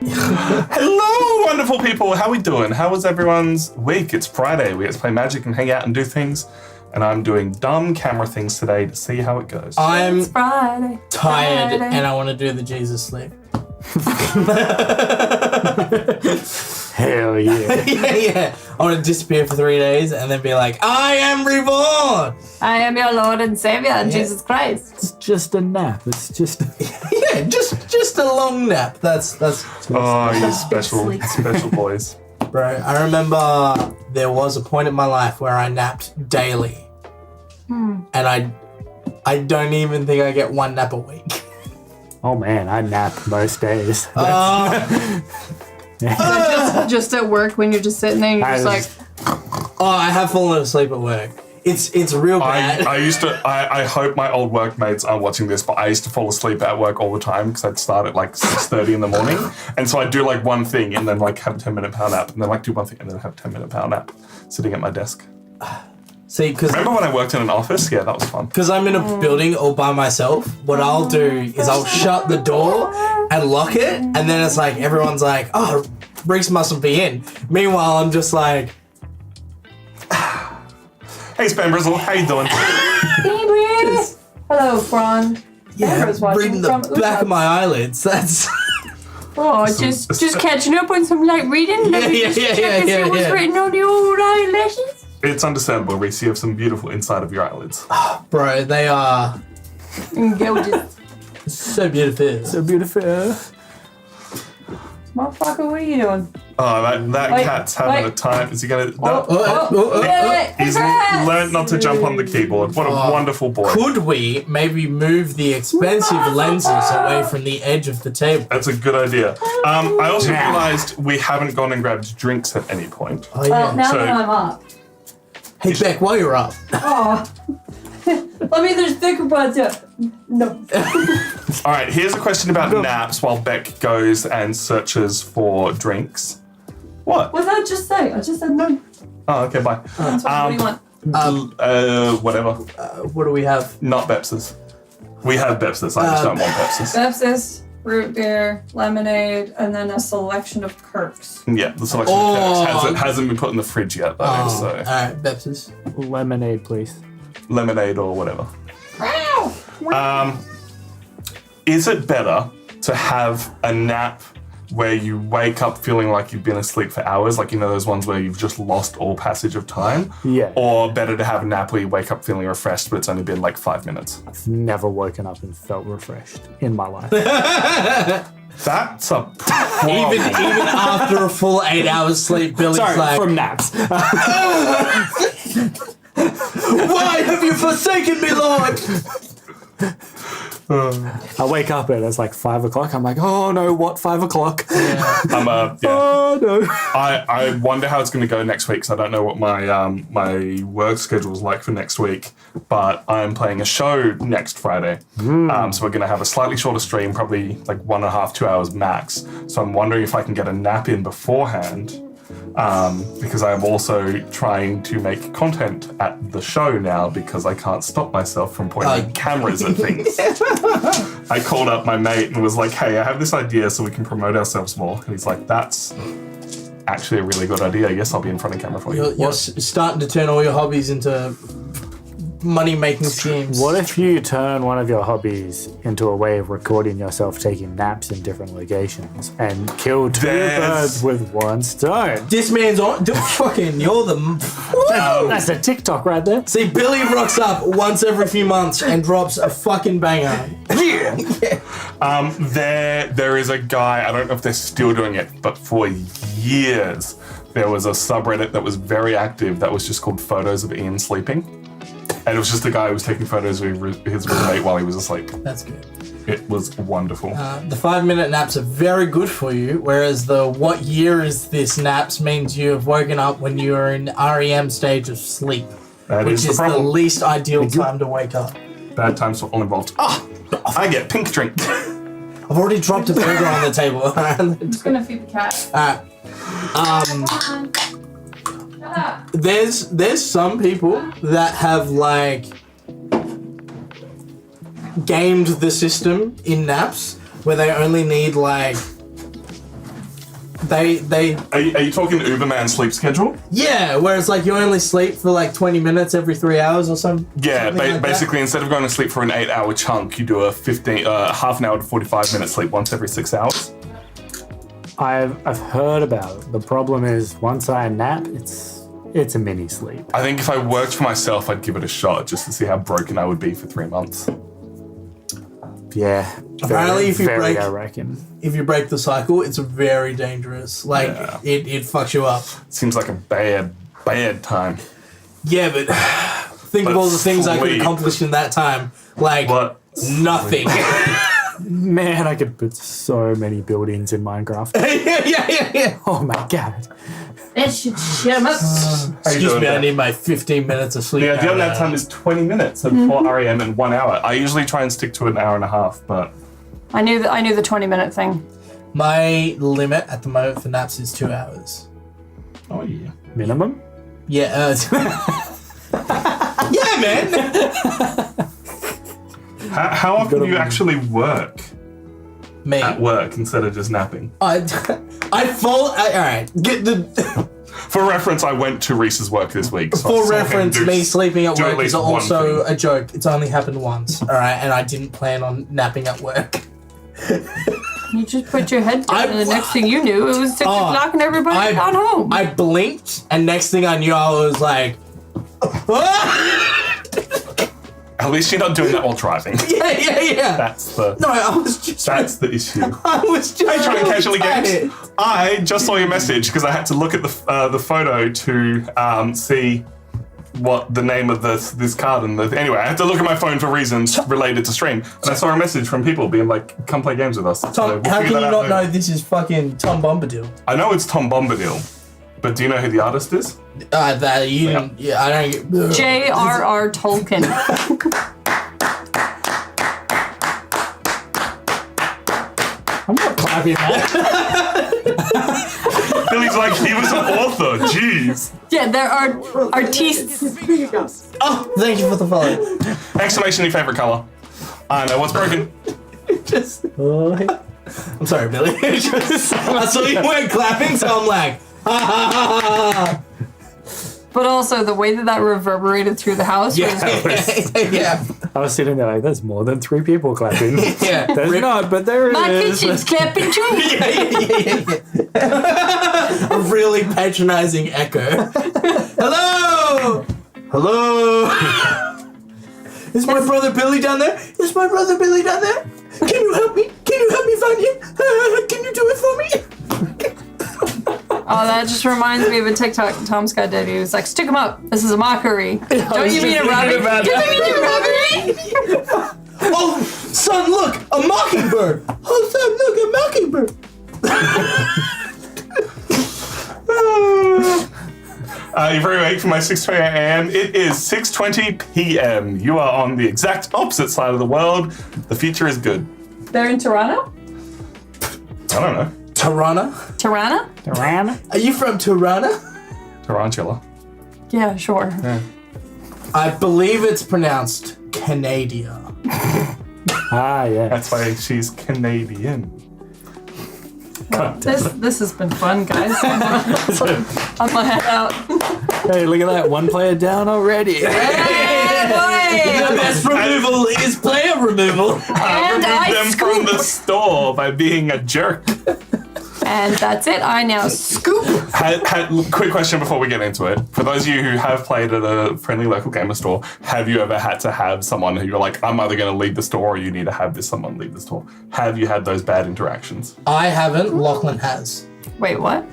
Hello, wonderful people. How we doing? How was everyone's week? It's Friday. We get to play Magic and hang out and do things. And I'm doing dumb camera things today to see how it goes. I'm Friday. tired and I want to do the Jesus sleep. Hell yeah. yeah. I want to disappear for 3 days and then be like, I am reborn. I am your Lord and Savior, Jesus Christ. It's just a nap. It's just Yeah, just a long nap. That's Oh, you special boys. bro. I remember there was a point in my life where I napped daily. And I don't even think I get one nap a week. Oh man, I nap most days. Just at work when you're just sitting there and you're just like, I have fallen asleep at work. It's real bad. I hope my old workmates aren't watching this, but I used to fall asleep at work all the time because I'd start at like 6:30 in the morning. And so I'd do like one thing and then like have a 10-minute power nap and then like do one thing and then have a 10-minute power nap sitting at my desk. See, because Remember when I worked in an office? Yeah, that was fun. I'm in a building all by myself, what I'll do is I'll shut the door and lock it, and then it's like everyone's like, oh, Reese mustn't be in. Meanwhile, I'm just like, Hey, Spam Brizzle, how you doing? hello, Fran. Amber's watching reading the from back of my eyelids. That's Oh, just catching up on some light reading. Let me just check and see what's written on the old eyelashes. It's understandable, Reese. You have some beautiful inside of your eyelids. bro, they are Gorgeous. so beautiful. So beautiful. Motherfucker, what are you doing? Oh, that Wait, cat's having wait. a time. Is he gonna? Wait. He's learned not to jump on the keyboard. What a wonderful boy. Could we maybe move the expensive lenses away from the edge of the table? That's a good idea. I also realized we haven't gone and grabbed drinks at any point. Oh, yeah. Now So- that I'm up. Hey, Beck, while you're up, Oh. Let me just think about that. No. All right, here's a question about naps while Beck goes and searches for drinks. What? What did I just say? I just said no. Oh, okay, bye. What do you want? Whatever. what do we have? Not Bepsis. We have Bepsis. I just don't want Bepsis. Pepsis, root beer, lemonade, and then a selection of Kirks. Yeah, the selection of Kirks hasn't been put in the fridge yet, though. So Alright, Bepsis. Lemonade, please. lemonade or whatever. Is it better to have a nap where you wake up feeling like you've been asleep for hours, like, you know, those ones where you've just lost all passage of time? Yeah. Or better to have a nap where you wake up feeling refreshed, but it's only been like 5 minutes? I've never woken up and felt refreshed in my life. That's a problem. Even after a full 8 hours sleep, Billy's Sorry, like, from naps. why have you forsaken me, Lord? I wake up and it's like 5 o'clock. I'm like, oh no, what, 5 o'clock? Yeah. Oh no. I wonder how it's going to go next week, because I don't know what my work schedule is like for next week. But I'm playing a show next Friday, so we're going to have a slightly shorter stream, probably like 1.5, 2 hours max. So I'm wondering if I can get a nap in beforehand, because I'm also trying to make content at the show now because I can't stop myself from pointing cameras at things. I called up my mate and was like, hey, I have this idea so we can promote ourselves more. And he's like, that's actually a really good idea. I guess I'll be in front of camera for you. You're starting to turn all your hobbies into money-making schemes. What if you turn one of your hobbies into a way of recording yourself taking naps in different locations and kill two birds with one stone? This man's on. Fucking, you're the. That's a TikTok right there. See, Billy rocks up once every few months and drops a fucking banger. There is a guy, I don't know if they're still doing it, but for years there was a subreddit that was very active that was just called Photos of Ian Sleeping. And it was just a guy who was taking photos of his roommate while he was asleep. That's good. It was wonderful. The 5-minute naps are very good for you, whereas the what year is this naps means you have woken up when you are in REM stage of sleep, which is the least ideal time to wake up. Bad times for all involved. I get pink drink. I've already dropped a burger on the table. I'm just gonna feed the cat. There's some people that have like gamed the system in naps where they only need like They Are you talking Uberman sleep schedule? yeah, where it's like you only sleep for like 20 minutes every 3 hours or something. Yeah, like basically instead of going to sleep for an 8-hour chunk, you do a half an hour to 45-minute sleep once every 6 hours. I've heard about it. The problem is once I nap, it's a mini sleep. I think if I worked for myself, I'd give it a shot just to see how broken I would be for 3 months. Yeah. Apparently, I reckon. if you break the cycle, it's very dangerous. Like it fucks you up. Seems like a bad time. Yeah, but think of all the things I could sleep. accomplish in that time. Like But nothing. Man, I could put so many buildings in Minecraft. yeah. Oh my god. That should shut him up. Excuse me, I need my 15 minutes of sleep. The ideal nap time is 20 minutes at 4 REM and 1 hour. I usually try and stick to an hour and a half, but I knew the 20-minute thing. My limit at the moment for naps is 2 hours. oh yeah. Minimum? Yeah. Yeah, man. How often do you actually work Me. at work instead of just napping? I fall. All right. Get the. For reference, I went to Reese's work this week. So I For saw him reference, do- me sleeping at do at work is least one also thing. a joke. It's only happened once. All right, and I didn't plan on napping at work. You just put your head down, I- and the next thing you knew, it was 6 o'clock, and everybody got home. I blinked, and next thing I knew, I was like, At least you're not doing that while driving. yeah. That's the No, I was just. that's the issue. I was just. Hey, trying casually tired. games. I just saw your message because I had to look at the photo to see what the name of this card and anyway, I had to look at my phone for reasons related to stream, and I saw a message from people being like, "Come play games with us." So Tom, we'll how figure can that you out not know later. this is fucking Tom Bombadil? I know it's Tom Bombadil, but do you know who the artist is? That you didn't. Yeah, I don't get. J.R.R. Tolkien. I'm not clapping that. Billy's like, he was an author. Jeez! Yeah, there are artistes. Oh, thank you for the follow. Exclamation! Your favorite color? I know what's broken. Just. I'm sorry, Billy. Just, I saw you weren't clapping, so I'm like, ha ha ha ha ha. But also the way that reverberated through the house was Yeah. I was sitting there like, there's more than 3 people clapping. Yeah. There's not, but there is. my kitchen's clapping too. A really patronizing echo. Hello! Hello! Is my brother Billy down there? Is my brother Billy down there? Can you help me? Can you help me find him? Can you do it for me? Oh, that just reminds me of a TikTok Tom's got did. He was like, stick him up. This is a mockery. Don't you mean a robbery? Don't you mean a robbery? Oh, son, look! A mockingbird! Oh, son, look, a mockingbird! You're very late for my 6:20 a.m. It is 6:20 p.m. You are on the exact opposite side of the world. The future is good. They're in Toronto? I don't know. Tirana? Tirana? Tirana? Are you from Tirana? Tarantula. Yeah, sure. I believe it's pronounced Canada. Ah, yeah. That's why she's Canadian. This has been fun, guys. I'm gonna head out. Hey, look at that. 1 player down already. The best removal is player removal. And Remove I them from the scoop. store by being a jerk. And that's it. I now scoop. Quick question before we get into it. For those of you who have played at a friendly local gamer store, have you ever had to have someone who you're like, I'm either going to leave the store or you need to have someone leave the store? Have you had those bad interactions? I haven't. Lachlan has. Wait, what?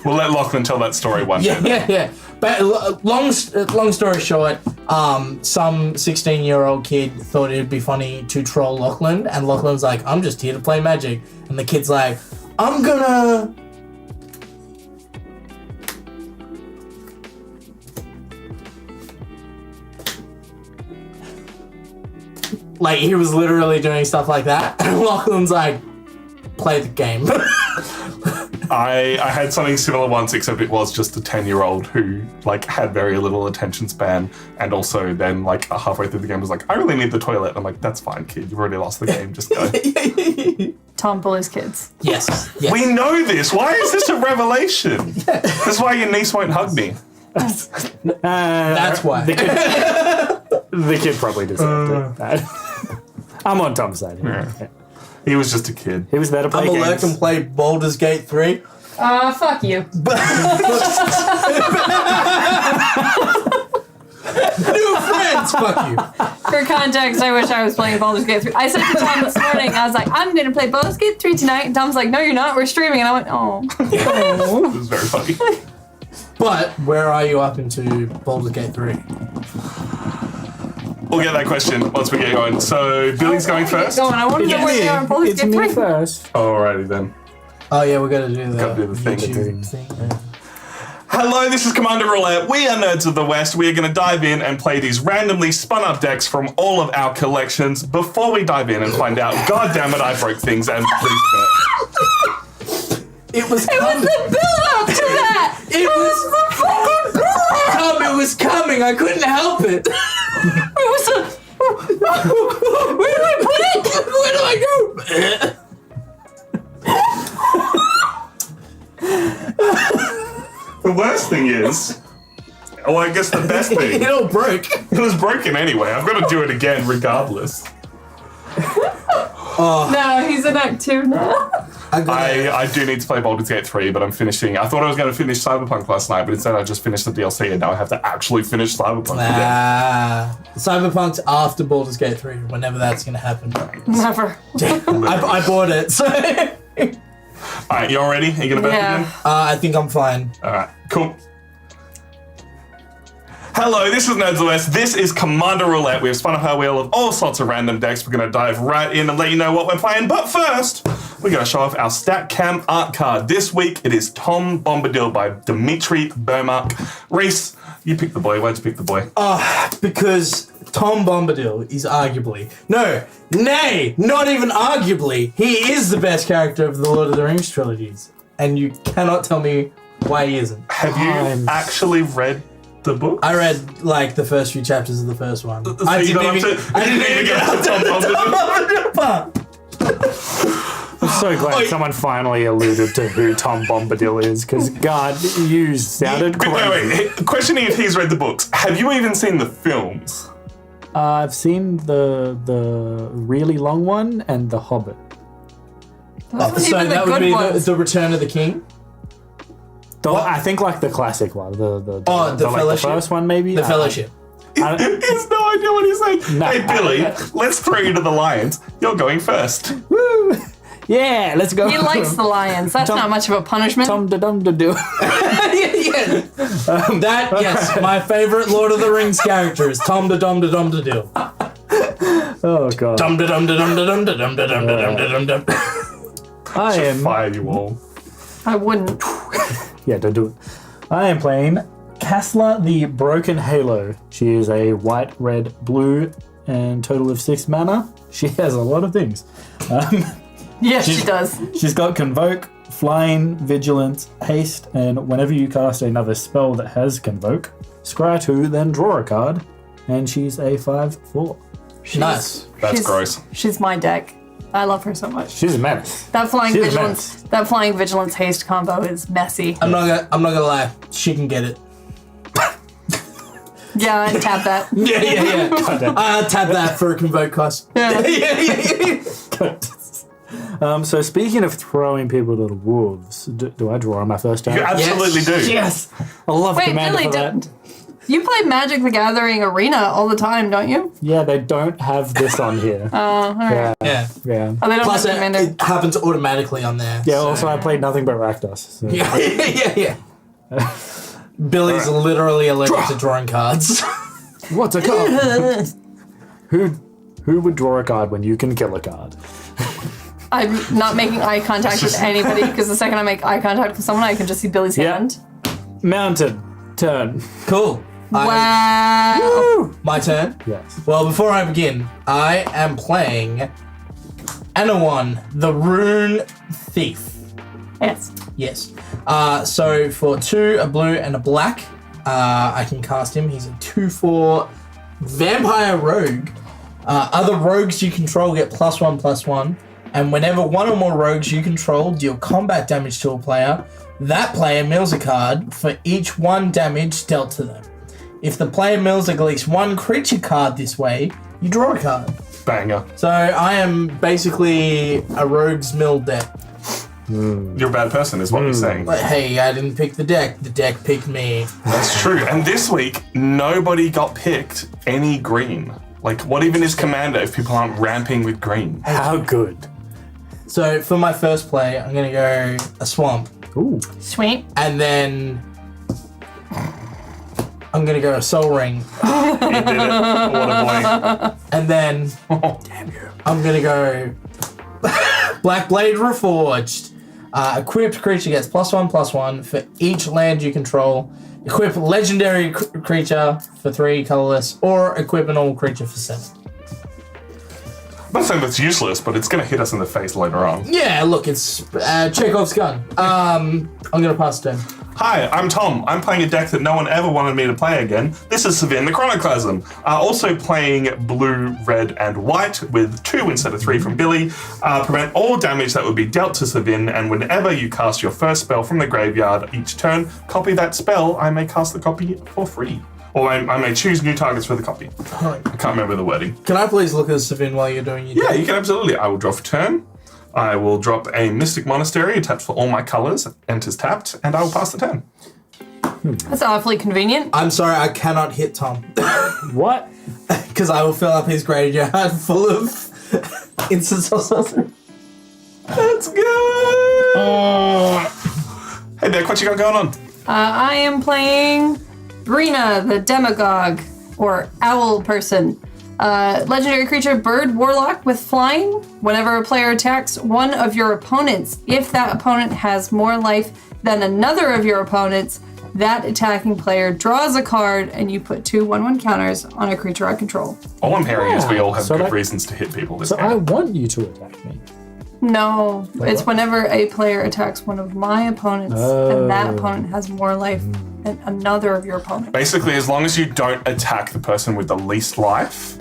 We'll let Lachlan tell that story one day. Yeah. But long story short, some 16-year-old kid thought it'd be funny to troll Lachlan, and Lachlan's like, I'm just here to play Magic. And the kid's like, I'm gonna... Like, he was literally doing stuff like that. And Lachlan's like, play the game. I had something similar once, except it was just a 10-year-old who like had very little attention span, and also then like halfway through the game was like, I really need the toilet. I'm like, that's fine, kid. You've already lost the game. Just go. Tom bullies kids. Yes. Yes. We know this. Why is this a revelation? That's why your niece won't hug me. That's why. The kid probably deserved it. I'm on Tom's side here. Yeah. He was just a kid. He was there to play I'm games. alert and play Baldur's Gate 3. Fuck you. New friends, fuck you. For context, I wish I was playing Baldur's Gate 3. I said to Tom this morning, I was like, I'm going to play Baldur's Gate 3 tonight. And Tom's like, no, you're not. We're streaming. And I went, oh. It was very funny. But where are you up into Baldur's Gate 3? We'll get that question once we get going. So, Billy's going first? Going. I want to know where they are in Baldur's It's Gate me 3. first. Alrighty then. Oh yeah, we're gonna do the Gotta do the thing. YouTube thing. Hello, this is Commander Roulette. We are Nerds of the West. We are going to dive in and play these randomly spun up decks from all of our collections. Before we dive in and find out, God damn it, I broke things and please It was It was the build-up to that. It was the fucking build-up. Tom, it was coming. I couldn't help it. It was a... Where do I put it? Where do I go? The worst thing is, oh, I guess the best thing, It all broke. it was broken anyway. I've got to do it again regardless. No, he's in Act 2 now. I do need to play Baldur's Gate 3, but I'm finishing. I thought I was going to finish Cyberpunk last night, but instead I just finished the DLC, and now I have to actually finish Cyberpunk again. Cyberpunk's after Baldur's Gate 3, whenever that's gonna happen. Never. I bought it, so Alright, you all ready? Are you going to bet Yeah. again? I think I'm fine. Alright, cool. Hello, this is Nerds of the West. This is Commander Roulette. We have spun up our wheel of all sorts of random decks. We're going to dive right in and let you know what we're playing. But first, we're going to show off our StatCam art card. This week, it is Tom Bombadil by Dimitri Burmark. Reese, you pick the boy. Why'd you pick the boy? Because Tom Bombadil is arguably, not even arguably, he is the best character of the Lord of the Rings trilogies. And you cannot tell me why he isn't. Have you actually read the book? I read, like, the first few chapters of the first one. So you got up to- I didn't even get up to Tom Bombadil. Tom Bombadil. I'm so glad someone finally alluded to who Tom Bombadil is, because God, you sounded crazy. Wait. Questioning if he's read the books. Have you even seen the films? I've seen the really long one and The Hobbit. So that would be the Return of the King? I think like the classic one, the Fellowship? the first one maybe. The Fellowship. He has no idea what he's saying. No, Hey, Billy, let's throw you to the lions. You're going first. Woo! Yeah, let's go. He likes the lions. That's not much of a punishment. Tom da dum da do. That, yes, my favorite Lord of the Rings character is Tom da Dum da Dum da Dill. Oh God. Dum da dum da dum da dum da dum da dum da dum da dum dum. I am. Fire you all. I wouldn't. Yeah, don't do it. I am playing Kasla the Broken Halo. She is a white, red, blue, and total of 6 mana. She has a lot of things. Yes, she does. She's got Convoke, Flying, Vigilance, Haste, and whenever you cast another spell that has Convoke, scry 2, then draw a card, and she's a 5/4. Nice. That's gross. She's my deck. I love her so much. She's a menace. That flying She's a vigilance, menace. that flying vigilance haste combo is messy. I'm not gonna lie. She can get it. Yeah, and tap that. Yeah. Tap that for a convoke cost. Yeah. So speaking of throwing people to the wolves, do I draw on my first turn? You absolutely do. Yes! I love Wait, Commander Billy, for that. you play Magic the Gathering Arena all the time, don't you? Yeah, they don't have this on here. Oh, all right. Yeah. Yeah. Oh, they don't Plus, have Commander. it happens automatically on there. Yeah, so- also I played nothing but Rakdos. So. Yeah. Billy's literally allergic to drawing cards. What's a card? Who would draw a card when you can kill a card? I'm not making eye contact with anybody because the second I make eye contact with someone, I can just see Billy's hand. Mounted. Turn. Cool. Wow. My turn? Yes. Well, before I begin, I am playing Anawan, the Rune Thief. Yes. Yes. So for 2, a blue and a black, I can cast him. He's a 2/4 vampire rogue. Other rogues you control get +1/+1, And whenever one or more rogues you control deal combat damage to a player, that player mills a card for each 1 damage dealt to them. If the player mills at least 1 creature card this way, you draw a card. Banger. So I am basically a rogue's mill deck. You're a bad person, is what you're saying. But hey, I didn't pick the deck picked me. That's true. And this week, nobody got picked any green. Like, what even is Commander if people aren't ramping with green? How good. So for my first play, I'm going to go a swamp. Ooh. Sweet. And then I'm going to go a soul ring. He did it. What a boy. And then Damn you. I'm going to go Black Blade Reforged. Equipped creature gets +1/+1 for each land you control. Equip legendary creature for 3 colorless, or equip a normal creature for 7. I'm not saying that's useless, but it's going to hit us in the face later on. Yeah, look, it's Chekhov's gun. I'm gonna pass turn. Hi, I'm Tom. I'm playing a deck that no one ever wanted me to play again. This is Savin the Chroniclasm. Also playing blue, red, and white with 2 instead of 3 from Billy. Prevent all damage that would be dealt to Savin, and whenever you cast your first spell from the graveyard each turn, copy that spell. I may cast the copy for free. Or I may choose new targets for the copy. I can't remember the wording. Can I please look at Savin while you're doing your Yeah, deck? you can absolutely. I will draw for turn. I will drop a Mystic Monastery, tapped for all my colors, enters tapped, and I will pass the turn. That's awfully convenient. I'm sorry, I cannot hit Tom. What? Because I will fill up his graveyard full of instants or something. That's good! Hey, Nick, what you got going on? I am playing Brina, the Demagogue, or Owl Person. Legendary creature, bird warlock with flying. Whenever a player attacks one of your opponents, if that opponent has more life than another of your opponents, that attacking player draws a card and you put 2 1/1 counters on a creature I control. All I'm hearing is we all have So good that- reasons to hit people this So I game. want you to attack me. No, it's what? whenever a player attacks one of my opponents and that opponent has more life than another of your opponents. Basically, as long as you don't attack the person with the least life,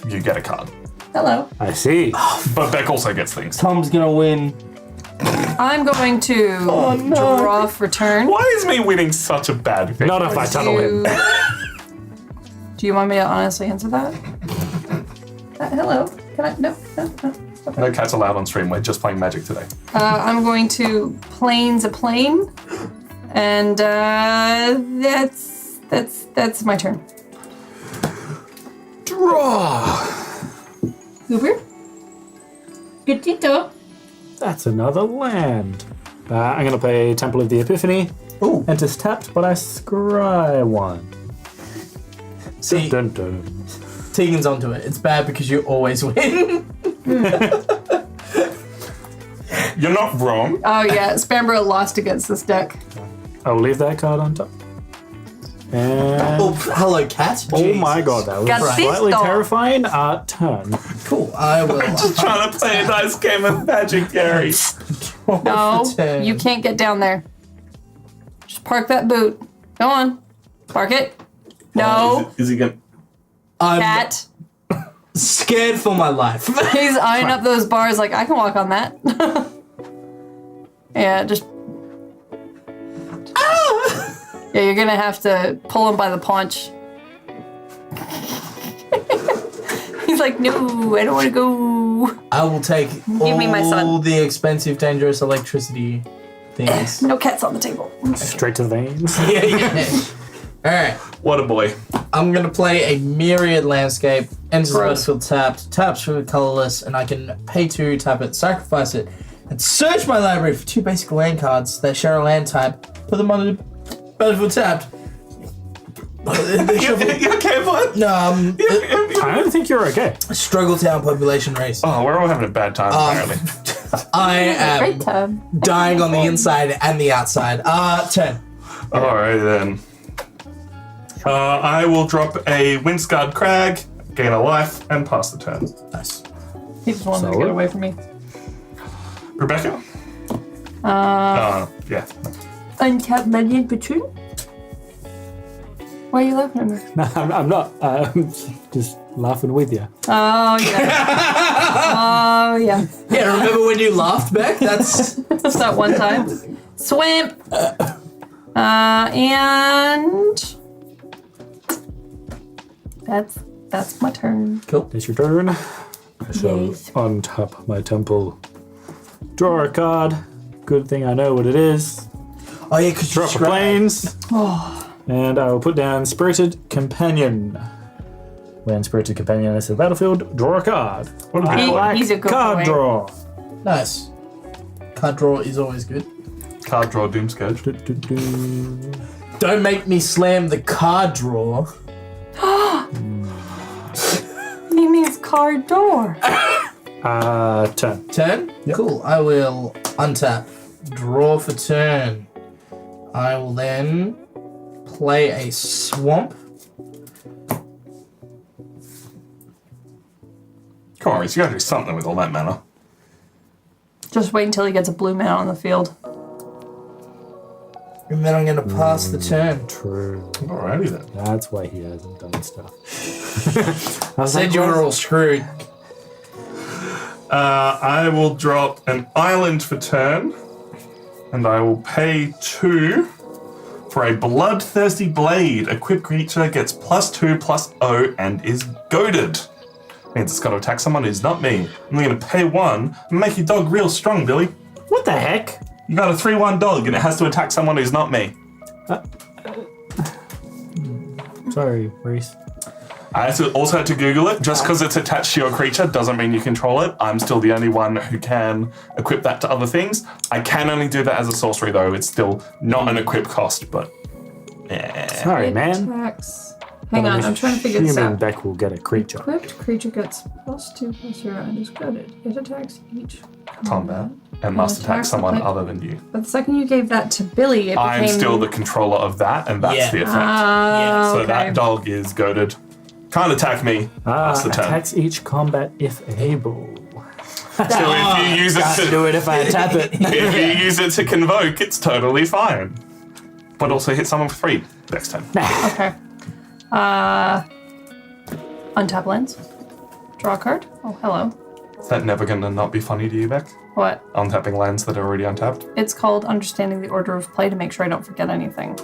you get a card. Hello. I see. But Beck also gets things. Tom's gonna win. I'm going to draw for turn. Why is me winning such a bad thing? Not if I tunnel him. Do you want me to honestly answer that? Hello. Can I? No. No cats allowed on stream. We're just playing Magic today. I'm going to plains a plane, and that's my turn. Draw. Uber. Gatito. That's another land. I'm going to play Temple of the Epiphany. Ooh. Enters tapped, but I scry 1. See, Dun, dun. Tegan's onto it. It's bad because you always win. You're not wrong. Oh yeah, Spambro lost against this deck. I will leave that card on top. And Oh, hello, cat. oh my god, that was Gatito. slightly terrifying. Turn. Cool. I will. Just trying to play a nice game of Magic, Gary. No, turn. you can't get down there. Just park that boot. Go on. Park it. No. Is he gonna? I'm Cat. scared for my life. He's eyeing up those bars like, I can walk on that. Yeah, just... Yeah, you're gonna have to pull him by the paunch. He's like, no, I don't want to go. I will take Give me my son. all the expensive, dangerous electricity things. No cats on the table. Straight to the veins. Yeah. All right. What a boy. I'm gonna play a myriad landscape. Enters the Gross. battlefield tapped. Taps for colorless, and I can pay 2, tap it, sacrifice it, and search my library for 2 basic land cards that share a land type. Put them on the battlefield tapped. You okay, bud? No, I don't think you're okay. Struggle Town population race. Oh, we're all having a bad time, apparently. I Great am time. dying on the inside and the outside. 10. Alright then. I will drop a Windscarred Crag, gain a life, and pass the turn. Nice. He just wanted to Solid. get away from me. Rebecca? Yeah. Untap Median Patron? Why are you laughing at me? No, I'm not. I'm just laughing with you. Oh, yeah. Oh, yeah. Yeah, remember when you laughed back? That's That one time. Swim. And that's my turn. cool. It's your turn. I shall Yes. untap my temple. Draw a card. Good thing I know what it is. Oh yeah, because Drop a planes. And I will put down Spirited Companion. When Spirited Companion is in the battlefield, draw a card. What a I good like he's a good card boy. draw. Nice. Card draw is always good. card draw doom scourge. Don't make me slam the card draw. He means card door. Turn. Turn? Cool. I will untap. Draw for turn. I will then play a swamp. Come on, Reese, you gotta do something with all that mana. Just wait until he gets a blue man on the field. And then I'm going to pass the turn. True. Alrighty then. That's why he hasn't done stuff. I was Said like, you were all screwed. I will drop an island for turn, and I will pay 2 for a bloodthirsty blade. Equipped creature gets +2/+0 and is goaded. Means it's got to attack someone who's not me. I'm going to pay 1 and make your dog real strong, Billy. what the heck? You got a 3/1 dog and it has to attack someone who's not me. Sorry, Reese. I also had to Google it. Just because it's attached to your creature doesn't mean you control it. I'm still the only one who can equip that to other things. I can only do that as a sorcery, though. It's still not an equip cost, but yeah. Sorry, man. Attacks. Hang on, I'm trying to figure this Human out. Beck will get a creature. Equipped creature gets +2/+0 and is goaded. It attacks each Combat and must attack someone other than you. But the second you gave that to Billy, it became... I'm still the controller of that, and that's Yeah. the effect. Yeah, So okay. that dog is goaded. Can't attack me. That's the turn. Attacks each combat if able. So if you use it Can't do to it if I tap it. if you use it to convoke, it's totally fine. But also hit someone for 3 next turn. Okay. Untap lands. Draw a card. Oh, hello. Is that never gonna not be funny to you, Beck? What? Untapping lands that are already untapped? It's called understanding the order of play to make sure I don't forget anything.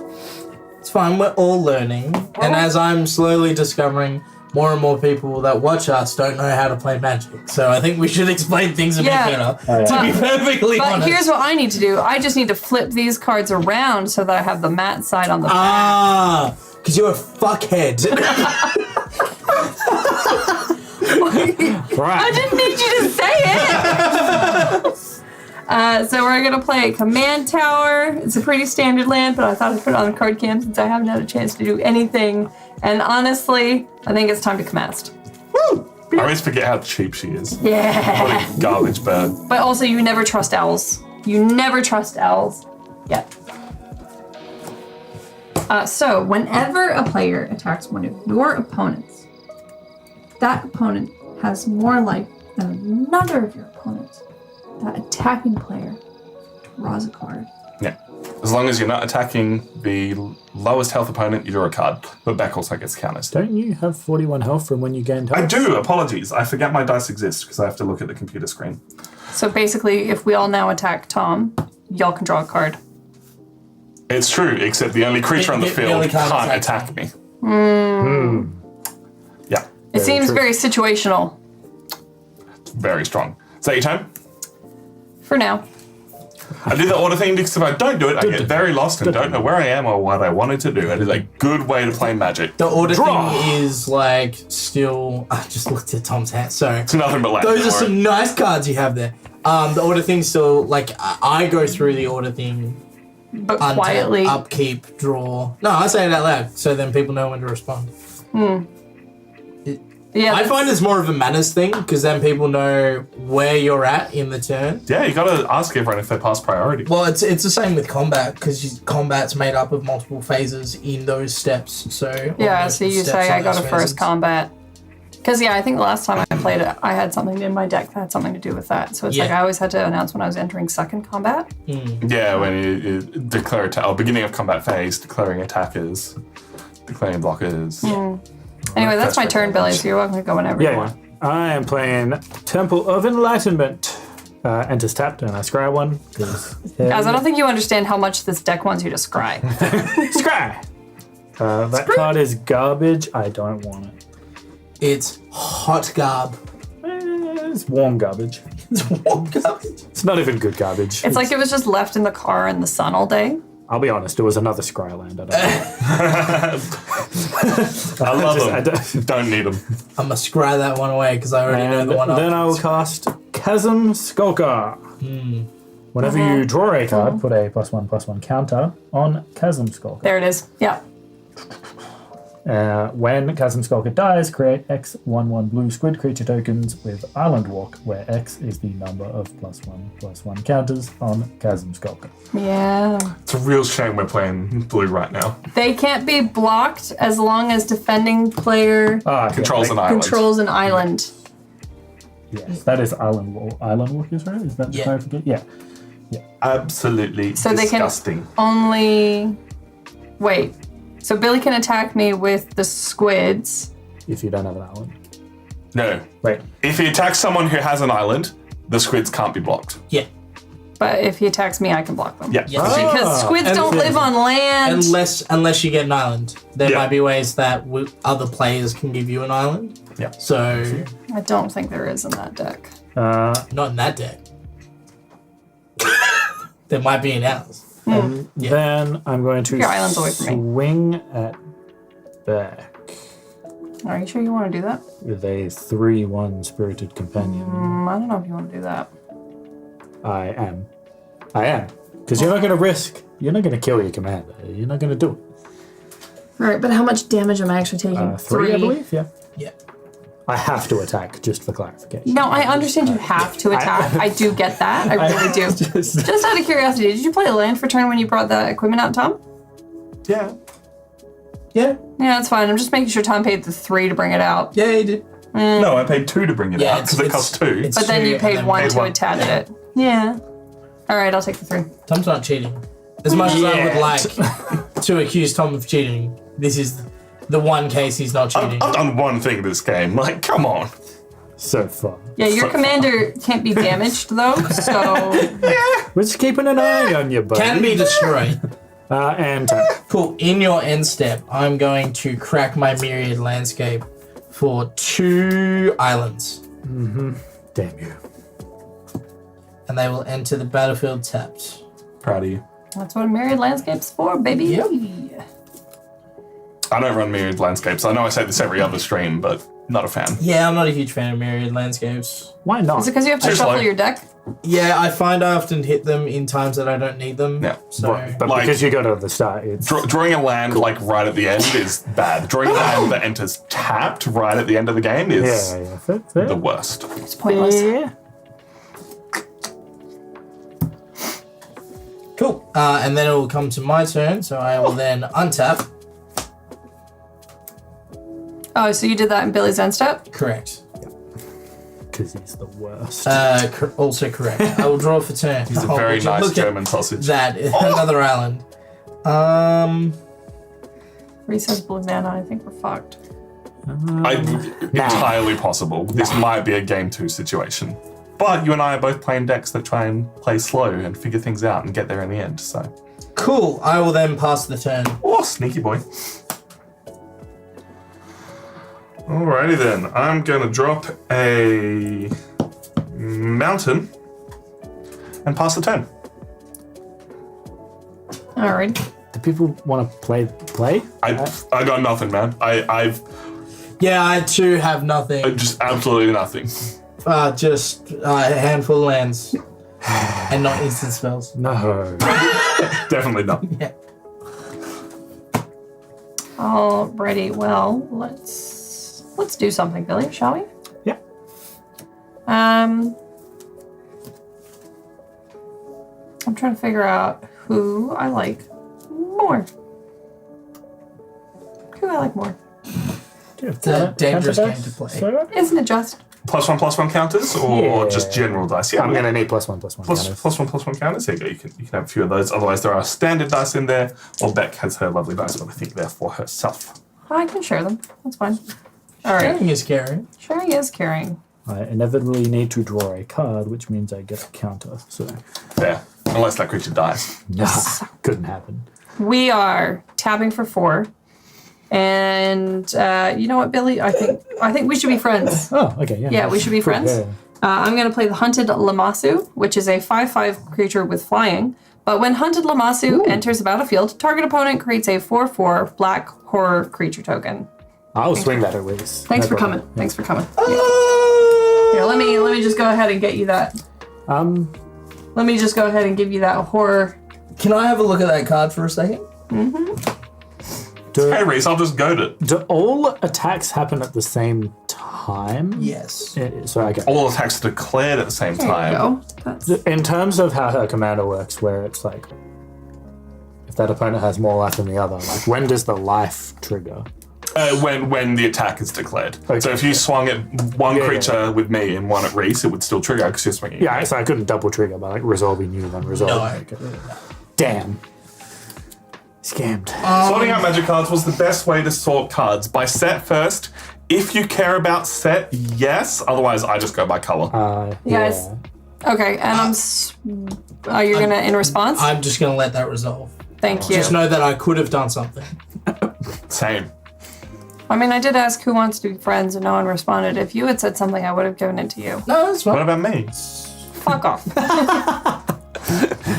It's fine, we're all learning. And as I'm slowly discovering, more and more people that watch us don't know how to play Magic. So I think we should explain things a bit Yeah. better. Oh, yeah. To be perfectly But honest. here's what I need to do. I just need to flip these cards around so that I have the mat side on the back. Ah, because you're a fuckhead. I Right. didn't need you to say it! So we're going to play Command Tower. It's a pretty standard land, but I thought I'd put it on the card cam since I haven't had a chance to do anything. And honestly, I think it's time to Commast. Woo! I always forget how cheap she is. Yeah. What a garbage bird. But also, you never trust owls. You never trust owls. Yet. So, whenever a player attacks one of your opponents, that opponent has more life than another of your opponents. That attacking player draws a card. Yeah. As long as you're not attacking the lowest health opponent, you draw a card. But Beck also gets counters. Don't you have 41 health from when you gained health? I do, apologies. I forget my dice exist because I have to look at the computer screen. So basically, if we all now attack Tom, y'all can draw a card. It's true, except the only creature on the It field really can't can't attack attack me. Yeah, It seems true. very situational very strong. Is that your turn? for now. I do the order thing because if I don't do it, I get very lost and don't know where I am or what I wanted to do. It is a good way to play Magic. The order Draw. thing is like still. I just looked at Tom's hat. Sorry. It's nothing but land. Those are don't worry. some nice cards you have there. The order thing's still like I go through the order thing. But Untap, quietly. upkeep, draw. No, I say it out loud so then people know when to respond. Yeah, I find it's more of a manners thing because then people know where you're at in the turn. Yeah, you gotta ask everyone if they pass priority. Well, it's the same with combat because combat's made up of multiple phases in those steps. So Yeah, so you say I got a first combat. Because, yeah, I think the last time I played it, I had something in my deck that had something to do with that. So it's like Yeah. I always had to announce when I was entering second combat. Yeah, when you declare attack, or beginning of combat phase, declaring attackers, declaring blockers. Anyway, that's my That's turn, right. Billy, so you're welcome to go whenever you Yeah, want. I am playing Temple of Enlightenment. Enters tapped, and I scry one. Guys, I don't think you understand how much this deck wants you to scry. Scry! That card is garbage. I don't want it. It's hot garb. It's warm garbage. It's warm garbage. It's not even good garbage. It's like it was just left in the car in the sun all day. I'll be honest, it was another scry land. I don't know. I love them. Don't need them. I'm gonna scry that one away because I already know the one. Then I will cast Chasm Skulker. Whenever you draw a card, put a +1/+1 counter on Chasm Skulker. There it is. Yeah. When Chasm Skulker dies, create X 1/1 blue squid creature tokens with Island Walk, where X is the number of +1/+1 counters on Chasm Skulker. Yeah. It's a real shame we're playing blue right now. They can't be blocked as long as defending player Controls an island. controls an island. Yes, that is Island Walk. Island Walk is right? Is that the clarification? Yeah. Absolutely So disgusting. they can only... Wait. So Billy can attack me with the squids. If you don't have an island. No. Wait. If he attacks someone who has an island, the squids can't be blocked. Yeah. But if he attacks me, I can block them. Yeah. Yes. Because squids And don't the- live on land. Unless you get an island, there Yeah. might be ways that other players can give you an island. Yeah. So I don't think there is in that deck. not in that deck. There might be in ours. Then I'm going to Your island's away from me. swing at Beck Are you sure you want to do that? with a 3/1 Spirited Companion. I don't know if you want to do that. I am. Because you're not going to risk. You're not going to kill your commander. You're not going to do it. Right, but how much damage am I actually taking? 3, I believe. Yeah. Yeah. I have to attack, just for clarification. No, I understand you have to attack. I do get that. I really do. Just out of curiosity, did you play a land for turn when you brought the equipment out, Tom? Yeah. Yeah. Yeah, that's fine. I'm just making sure Tom paid the 3 to bring it out. Yeah, you did. No, I paid 2 to bring it Yeah, out because it cost 2. it's But then 2 you and paid then 1 paid to 1. attach it. Yeah. All right, I'll take the 3. Tom's not cheating. As much as I would like to accuse Tom of cheating, this is the one case he's not cheating. I've done one thing this game. Like, come on. So far. Yeah, your commander can't be damaged though, so We're just keeping an eye on you, buddy. Can be destroyed. And Cool. In your end step, I'm going to crack my Myriad Landscape for 2 islands. damn you. And they will enter the battlefield tapped. Proud of you. that's what a Myriad Landscape's for, baby. Yep. I don't run Myriad Landscapes. I know I say this every other stream, but not a fan. Yeah, I'm not a huge fan of Myriad Landscapes. Why not? Is it because you have to Too shuffle slow. your deck? Yeah, I find I often hit them in times that I don't need them. Yeah. So But Like- because you got to at the start, it's Drawing a land like right at the end is bad. Drawing a land that enters tapped right at the end of the game is yeah, fair. the worst. It's pointless. Yeah. cool. And then it will come to my turn, so I will then untap. Oh, so you did that in Billy's end step? Correct. Because he's the worst. Also correct. I will draw for turn. He's a very nice look at German sausage. that. Another island. Reese has blue mana. I think we're fucked. Entirely possible. This might be a game 2 situation. But you and I are both playing decks that try and play slow and figure things out and get there in the end, so. Cool. I will then pass the turn. Oh, sneaky boy. Alrighty then. I'm gonna drop a mountain and pass the turn. Alright. Do people want to play? I got nothing, man. I Yeah, I too have nothing. just absolutely nothing. Just a handful of lands. And not instant spells. No. Definitely not. Yeah. Alrighty. Well, let's do something, Billy, shall we? Yeah. I'm trying to figure out who I like more. Who I like more. It's a dangerous game to play. Isn't it just? +1/+1 counters or Yeah. just general dice? Yeah, I'm going to need +1/+1 plus counters. +1/+1 counters. There you go. You can have a few of those. Otherwise, there are standard dice in there. Well, Beck has her lovely dice, but I think they're for herself. I can share them. That's fine. All right. Sharing is caring. Sharing is caring. I inevitably need to draw a card, which means I get a counter. So, Fair. Unless that creature dies. couldn't happen. We are tapping for 4. And you know what, Billy? I think we should be friends. Oh, okay, yeah. Yeah, we should be Cool, friends. yeah. I'm going to play the Hunted Lamasu, which is a 5/5 creature with flying. But when Hunted Lamasu enters the battlefield, target opponent creates a 4/4 black horror creature token. I'll swing that at least. Thanks No for problem. coming. Thanks for coming. Here, let me just go ahead and get you that. Let me just go ahead and give you that horror. Can I have a look at that card for a second? Hey, Reese, I'll just goad it. Do all attacks happen at the same time? Yes. So I get. All attacks are declared at the same There time. you go. That's, In terms of how her commander works, where it's like, if that opponent has more life than the other, like when does the life trigger? When the attack is declared. Okay. So if you swung at one Yeah, creature with me and one at Reese, it would still trigger because you're swinging. Yeah, so I couldn't double trigger by like resolving you then resolving. No. Okay. Damn. Scammed. Sorting out magic cards was the best way to sort cards. By set first. If you care about set, yes. Otherwise, I just go by color. Yes. Okay, and are you gonna in response? I'm just going to let that resolve. Thank you. Just know that I could have done something. Same. I mean, I did ask who wants to be friends, and no one responded. If you had said something, I would have given it to you. No, that's What fine. about me? Fuck off.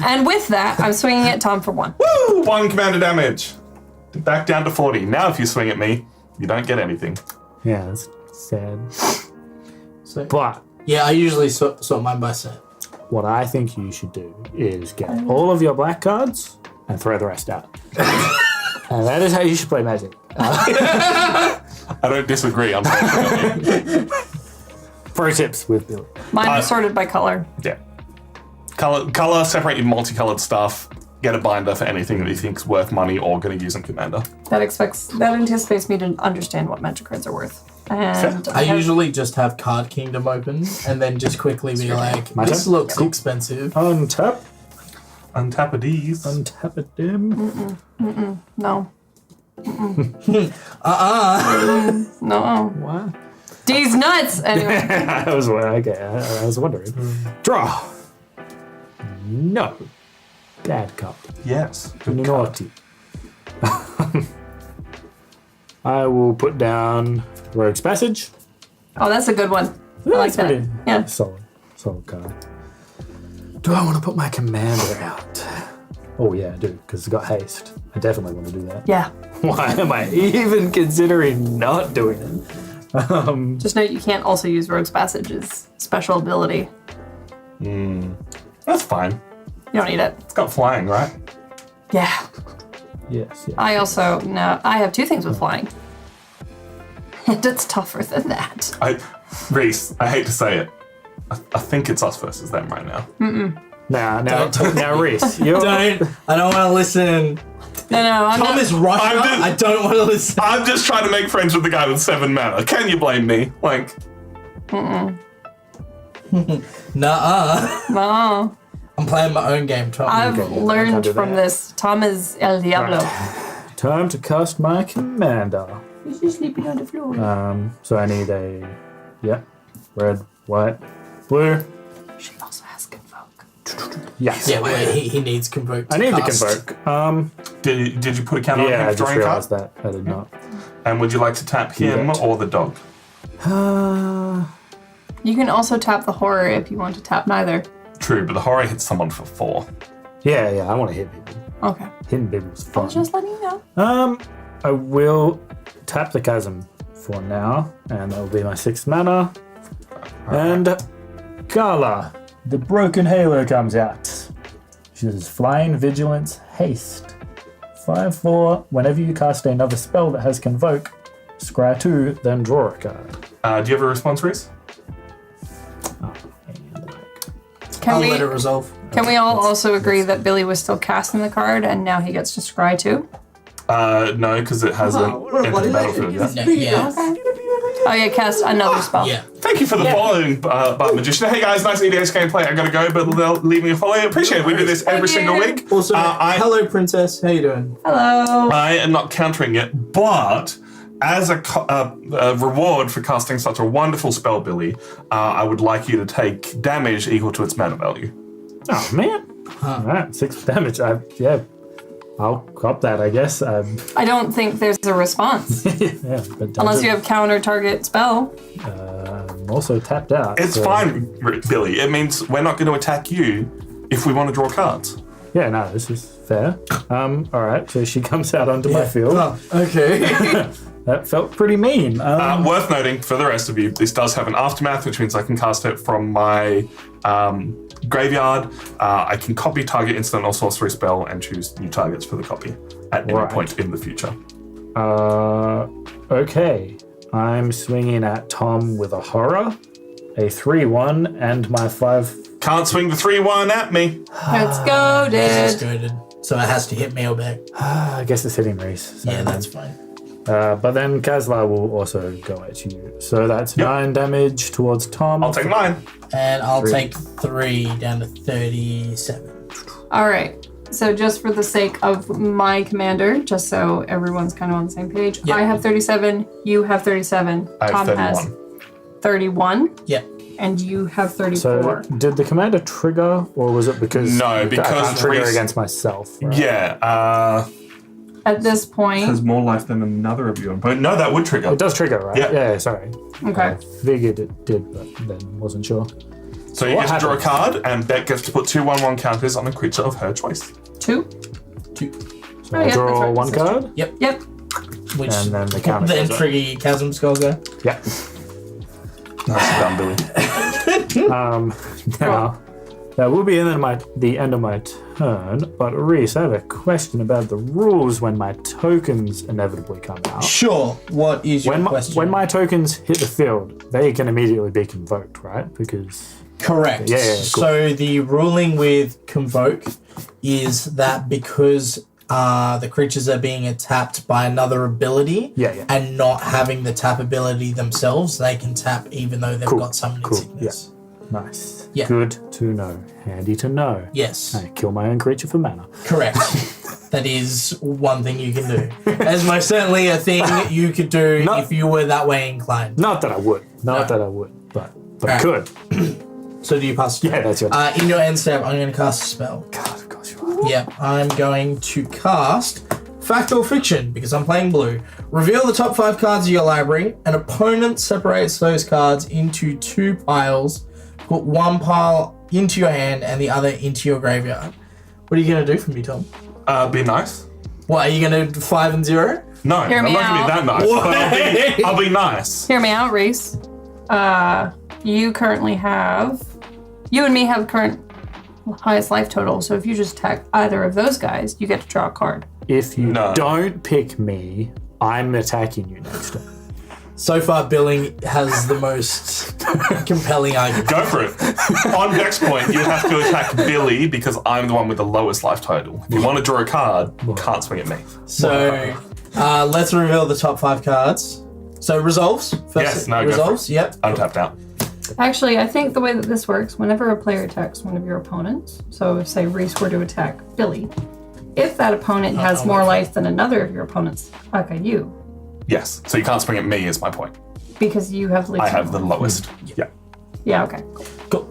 And with that, I'm swinging at Tom for 1. Woo! 1 commander damage. Back down to 40. Now if you swing at me, you don't get anything. Yeah, that's sad. So, But yeah, I usually sort mine by set. what I think you should do is get all of your black cards and throw the rest out. And that is how you should play Magic. I don't disagree, unfortunately. Pro tips with Billy. Mine is sorted by color. Yeah. Color, separate your multicolored stuff. Get a binder for anything that you think's worth money or going to use in Commander. That anticipates me to understand what magic cards are worth. And I usually just have Card Kingdom open and then just quickly be like, My this turn? looks expensive. Untap. Untap a D's. Untap it, dim. no. No. What? D's nuts! Anyway. I was wondering. Draw. No. Bad card. Yes. Naughty. I will put down Rogue's Passage. Oh, that's a good one. I like That's that. pretty Yeah. solid card. Do I want to put my commander out? Oh yeah, I do, because it's got haste. I definitely want to do that. Yeah. Why am I even considering not doing it? Just note you can't also use Rogue's Passage's special ability. That's fine. You don't need it. It's got flying, right? Yeah. Yes. I have 2 things with flying. And it's tougher than that. Reese, I hate to say it. I think it's us versus them right now. Now, Reese, you're... I don't want to listen. No, I'm Tom not. is Russia. I'm just- I don't want to listen. I'm just trying to make friends with the guy with 7 mana. Can you blame me? Like, Nuh-uh. No. I'm playing my own game, Tom. I've can't learned do from that. this. Tom is El Diablo. Time to cast my commander. He's just sleeping on the floor. So I need a... Red, white, blue. She also has Convoke. Yes. Yeah, wait, he needs Convoke to I need the cast. Convoke. did you put a count on Yeah, him I just drawing realised card? that. I did not. And would you like to tap him that. or the dog? You can also tap the horror if you want to tap neither. True, but the horror hits someone for 4. Yeah, I want to hit people. Okay. Hitting people is I fun. was just letting you know. I will tap the chasm for now, and that will be my 6th mana. And Gala, the Broken Halo comes out. She says Flying, Vigilance, Haste. 5/4. Whenever you cast another spell that has Convoke, scry 2, then draw a card. Do you have a response, Reese? Can I'll let it we, resolve. can we all also agree that Billy was still casting the card and now he gets to scry too? No, because it hasn't entered the battlefield yet. No, yeah. Oh yeah, cast another spell. Yeah. Thank you for the following, Bart Magician. Hey guys, nice EDH gameplay. I gotta go, but they'll leave me a follow. Appreciate it. We do this every single week. Also, I hello, princess. How you doing? Hello. am not countering it, but as a reward for casting such a wonderful spell, Billy, I would like you to take damage equal to its mana value. Oh, man. All right, 6 damage. I'll cop that, I guess. I don't think there's a response. Yeah, but Unless you have counter target spell. I'm also tapped out. It's fine, Billy. It means we're not going to attack you if we want to draw cards. Yeah, no, this is fair. All right, so she comes out onto my field. Oh, okay. That felt pretty mean. Worth noting for the rest of you, this does have an aftermath, which means I can cast it from my graveyard. I can copy target instant or sorcery spell and choose new targets for the copy at any point in the future. Okay. I'm swinging at Tom with a horror, a 3-1, and my 5. Can't swing the 3-1 at me. Let's go, It's dude. goaded. So it has to hit me or back. I guess it's hitting Reese. So Yeah, that's fine. but then Kazla will also go at you. So that's 9 damage towards Tom. I'll take 9. And I'll take 3 down to 37. All right. So just for the sake of my commander, just so everyone's kind of on the same page, Yep. I have 37, you have 37, I have Tom 31. has 31, Yep. and you have So 34. did the commander trigger, or was it because No, I because can't trigger Reese- against myself? Right? Yeah, At this point, has more life than another of you. But no, that would trigger. It does trigger, right? Yeah. Yeah, sorry. okay. I figured it did, but then wasn't sure. So you what get to draw a happens? card, and Beck gets to put 2/1/1 counters on a creature of her choice. 2? 2. So Oh, I yeah, draw that's right, one that's card. Yep. Which And then the counter then goes up. trigger your Chasm Skull go. Yeah. Nice done, Billy. Now, that will be the end of my turn, but Reese, I have a question about the rules when my tokens inevitably come out. Sure. What is your When question? when my tokens hit the field, they can immediately be convoked, right? Because Correct. Yeah, cool. So the ruling with Convoke is that because the creatures are being tapped by another ability Yeah. and not having the tap ability themselves, they can tap even though they've got summoning Cool. sickness. nice. Yeah. Good to know. Handy to know. Yes, I kill my own creature for mana. correct. That is one thing you can do. As most certainly a thing you could do No. if you were that way inclined. Not that I would. Not No. that I would. But I Alright. could. So do you pass? Yeah, that's your In your end step, I'm going to cast a spell. God, of course you are. Yep, I'm going to cast Fact or Fiction because I'm playing blue. Reveal the top 5 cards of your library. An opponent separates those cards into 2 piles. Put one pile into your hand and the other into your graveyard. What are you going to do for me, Tom? Be nice. What, are you going to do 5 and 0? No, Hear I'm me not going to out. be that nice. But I'll be nice. Hear me out, Reese. You currently have... You and me have current highest life total, so if you just attack either of those guys, you get to draw a card. If you No. don't pick me, I'm attacking you next turn. So far, Billy has the most compelling argument. Go for it. On Beck's point, you have to attack Billy because I'm the one with the lowest life total. If you want to draw a card, you can't swing at me. So, let's reveal the top 5 cards. So, resolves? First, Yes, no, go for it. resolves, yep. I'm tapped out. Actually, I think the way that this works, whenever a player attacks one of your opponents, so if, say, Reese were to attack Billy, if that opponent has more life than another of your opponents, okay, you, Yes. So you can't swing at me is my point. because you have least I have the amount. lowest. Yeah. Yeah, okay. Cool.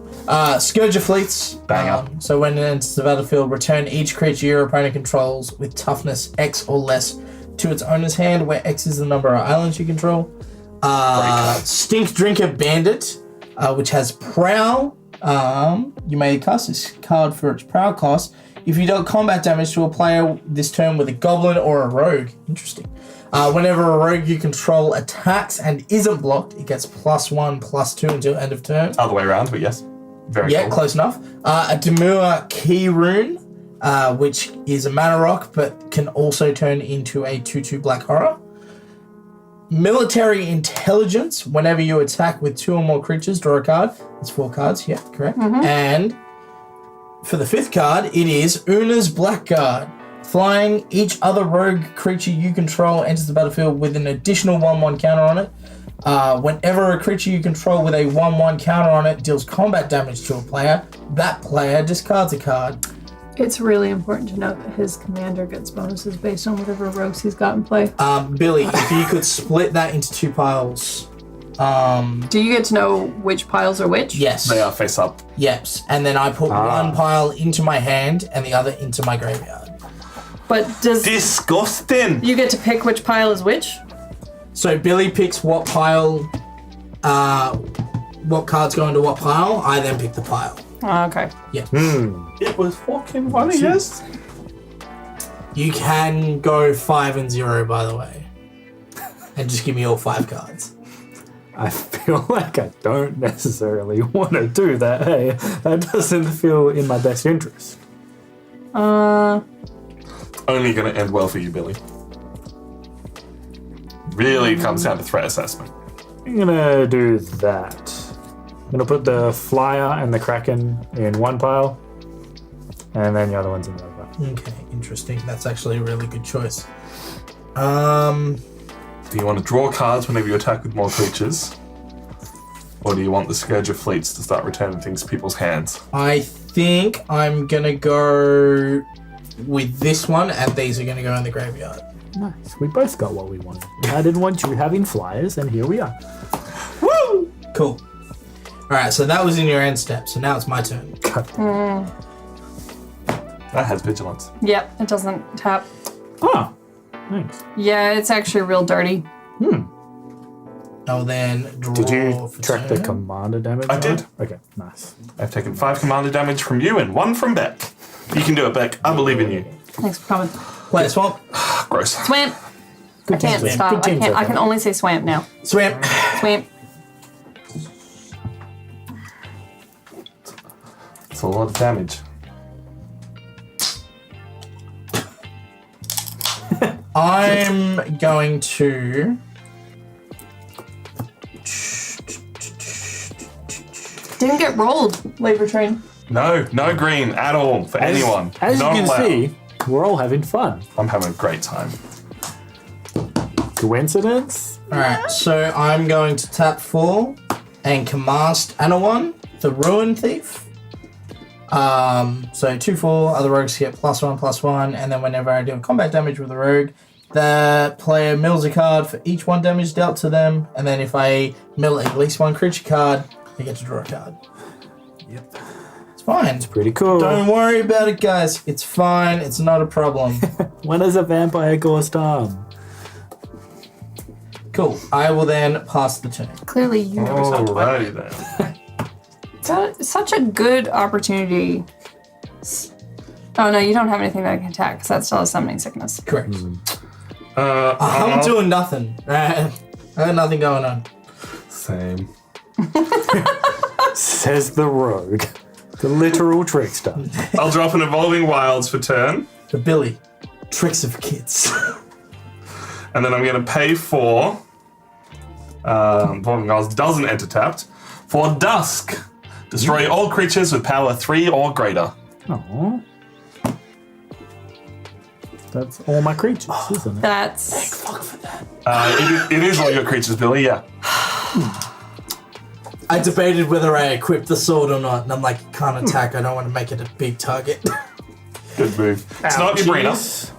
Scourge of Fleets. Banger. So when it enters the battlefield, return each creature your opponent controls with toughness X or less to its owner's hand, where X is the number of islands you control. Stink Drinker Bandit, which has Prowl. You may cast this card for its Prowl cost. If you deal combat damage to a player this turn with a Goblin or a Rogue. Interesting. Whenever a rogue you control attacks and isn't blocked, it gets +1/+2 until end of turn. Other way around, but yes. Very Yeah, cool. close enough. A Demure Key Rune, which is a mana rock, but can also turn into a 2/2 Black Horror. Military Intelligence, whenever you attack with 2 or more creatures, draw a card. That's 4 cards, yeah, correct. And for the 5th card, it is Una's Blackguard. Flying, each other rogue creature you control enters the battlefield with an additional 1/1 counter on it. Whenever a creature you control with a 1/1 counter on it deals combat damage to a player, that player discards a card. It's really important to note that his commander gets bonuses based on whatever rogues he's got in play. Billy, if you could split that into 2 piles. Do you get to know which piles are which? Yes. They are face up. Yes. And then I put one pile into my hand and the other into my graveyard. But does Disgusting! you get to pick which pile is which? So Billy picks what pile, what cards go into what pile. I then pick the pile. Oh, okay. Yeah. It was fucking funny, yes? You can go 5 and 0, by the way. And just give me all 5 cards. I feel like I don't necessarily want to do that. Hey, that doesn't feel in my best interest. Only going to end well for you, Billy. Really comes down to threat assessment. I'm gonna do that. I'm gonna put the flyer and the kraken in one pile, and then the other one's in the other pile. Okay, interesting. That's actually a really good choice. Do you want to draw cards whenever you attack with more creatures? Or do you want the Scourge of Fleets to start returning things to people's hands? I think I'm gonna go with this one, and these are gonna go in the graveyard. Nice. We both got what we wanted. I didn't want you having flyers, and here we are. Woo! Cool. Alright, so that was in your end step, so now it's my turn. That has vigilance. Yep, it doesn't tap. Oh, thanks. Yeah, it's actually real dirty. I'll then draw Did you for track turn. the commander damage? I did. Okay, nice. I've taken 5 commander damage from you and 1 from Beck. You can do it, Beck. I believe in you. Thanks for coming. Play a swamp. Gross. Swamp. I can't team, stop. good team so I far. can only say swamp now. Swamp. Swamp. It's a lot of damage. I'm going to... Didn't get rolled, labor train. No green at all for anyone. As Not you can allowed. see, we're all having fun. I'm having a great time. Coincidence? Alright, so I'm going to tap 4 and cast Anawan, the Ruin Thief. So 2/4, other rogues get +1/+1, and then whenever I deal combat damage with a rogue, the player mills a card for each 1 damage dealt to them, and then if I mill at least 1 creature card, I get to draw a card. Yep. It's fine. Pretty cool. Don't worry about it, guys. It's fine. It's not a problem. When is a vampire ghost arm? Cool. I will then pass the turn. Clearly, you never saw it. Alrighty then. It's such a good opportunity. Oh no, you don't have anything that can attack because that still has summoning sickness. Correct. I'm doing nothing. I got nothing going on. Same. Says the rogue. The literal trickster. I'll drop an Evolving Wilds for turn, But Billy, tricks of kids. and then I'm going to pay for Evolving Wilds doesn't enter tapped for Dusk. Destroy all creatures with power 3 or greater. Aww. That's all my creatures, isn't it? That's Fuck for that. It is all your creatures, Billy, yeah. I debated whether I equipped the sword or not, and I'm like, can't attack. I don't want to make it a big target. Good move. It's not your brainer. Ouchies.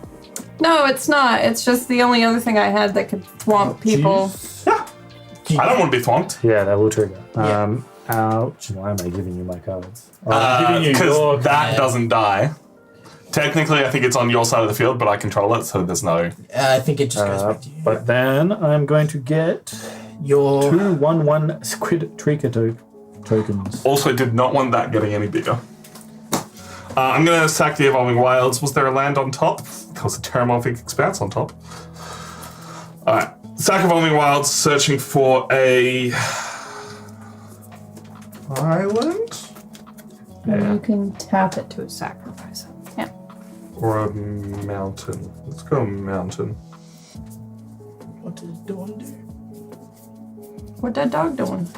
no, it's not. It's just the only other thing I had that could thwomp people. I don't want to be thwomped. Yeah, that will trigger. Yeah. Ouch. Why am I giving you my cards? I'm giving you your Because that card. doesn't die. Technically, I think it's on your side of the field, but I control it, so there's no... I think it just goes back to you. But then I'm going to get Your 2 1/1 Squid Trigger tokens. Also did not want that getting any bigger. I'm going to sack the Evolving Wilds. Was there a land on top? There was a Terramorphic Expanse on top. Alright. Sack Evolving Wilds, searching for a... island? You can tap it to a sacrifice. Yeah. Or a mountain. Let's go mountain. what does Dawn do? What that dog doing?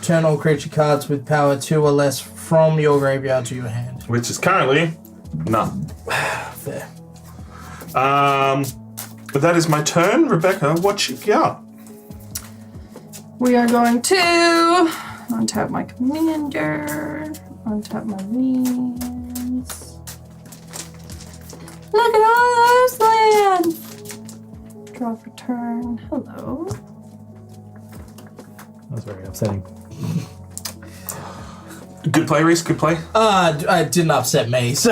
Turn all creature cards with power 2 or less from your graveyard to your hand. Which is currently none. Fair. But that is my turn. Rebecca, what you got? We are going to untap my commander, untap my lands. Look at all those lands. Draw for turn. Hello. That's very upsetting. Good play, Reese. Good play. It didn't upset me, so.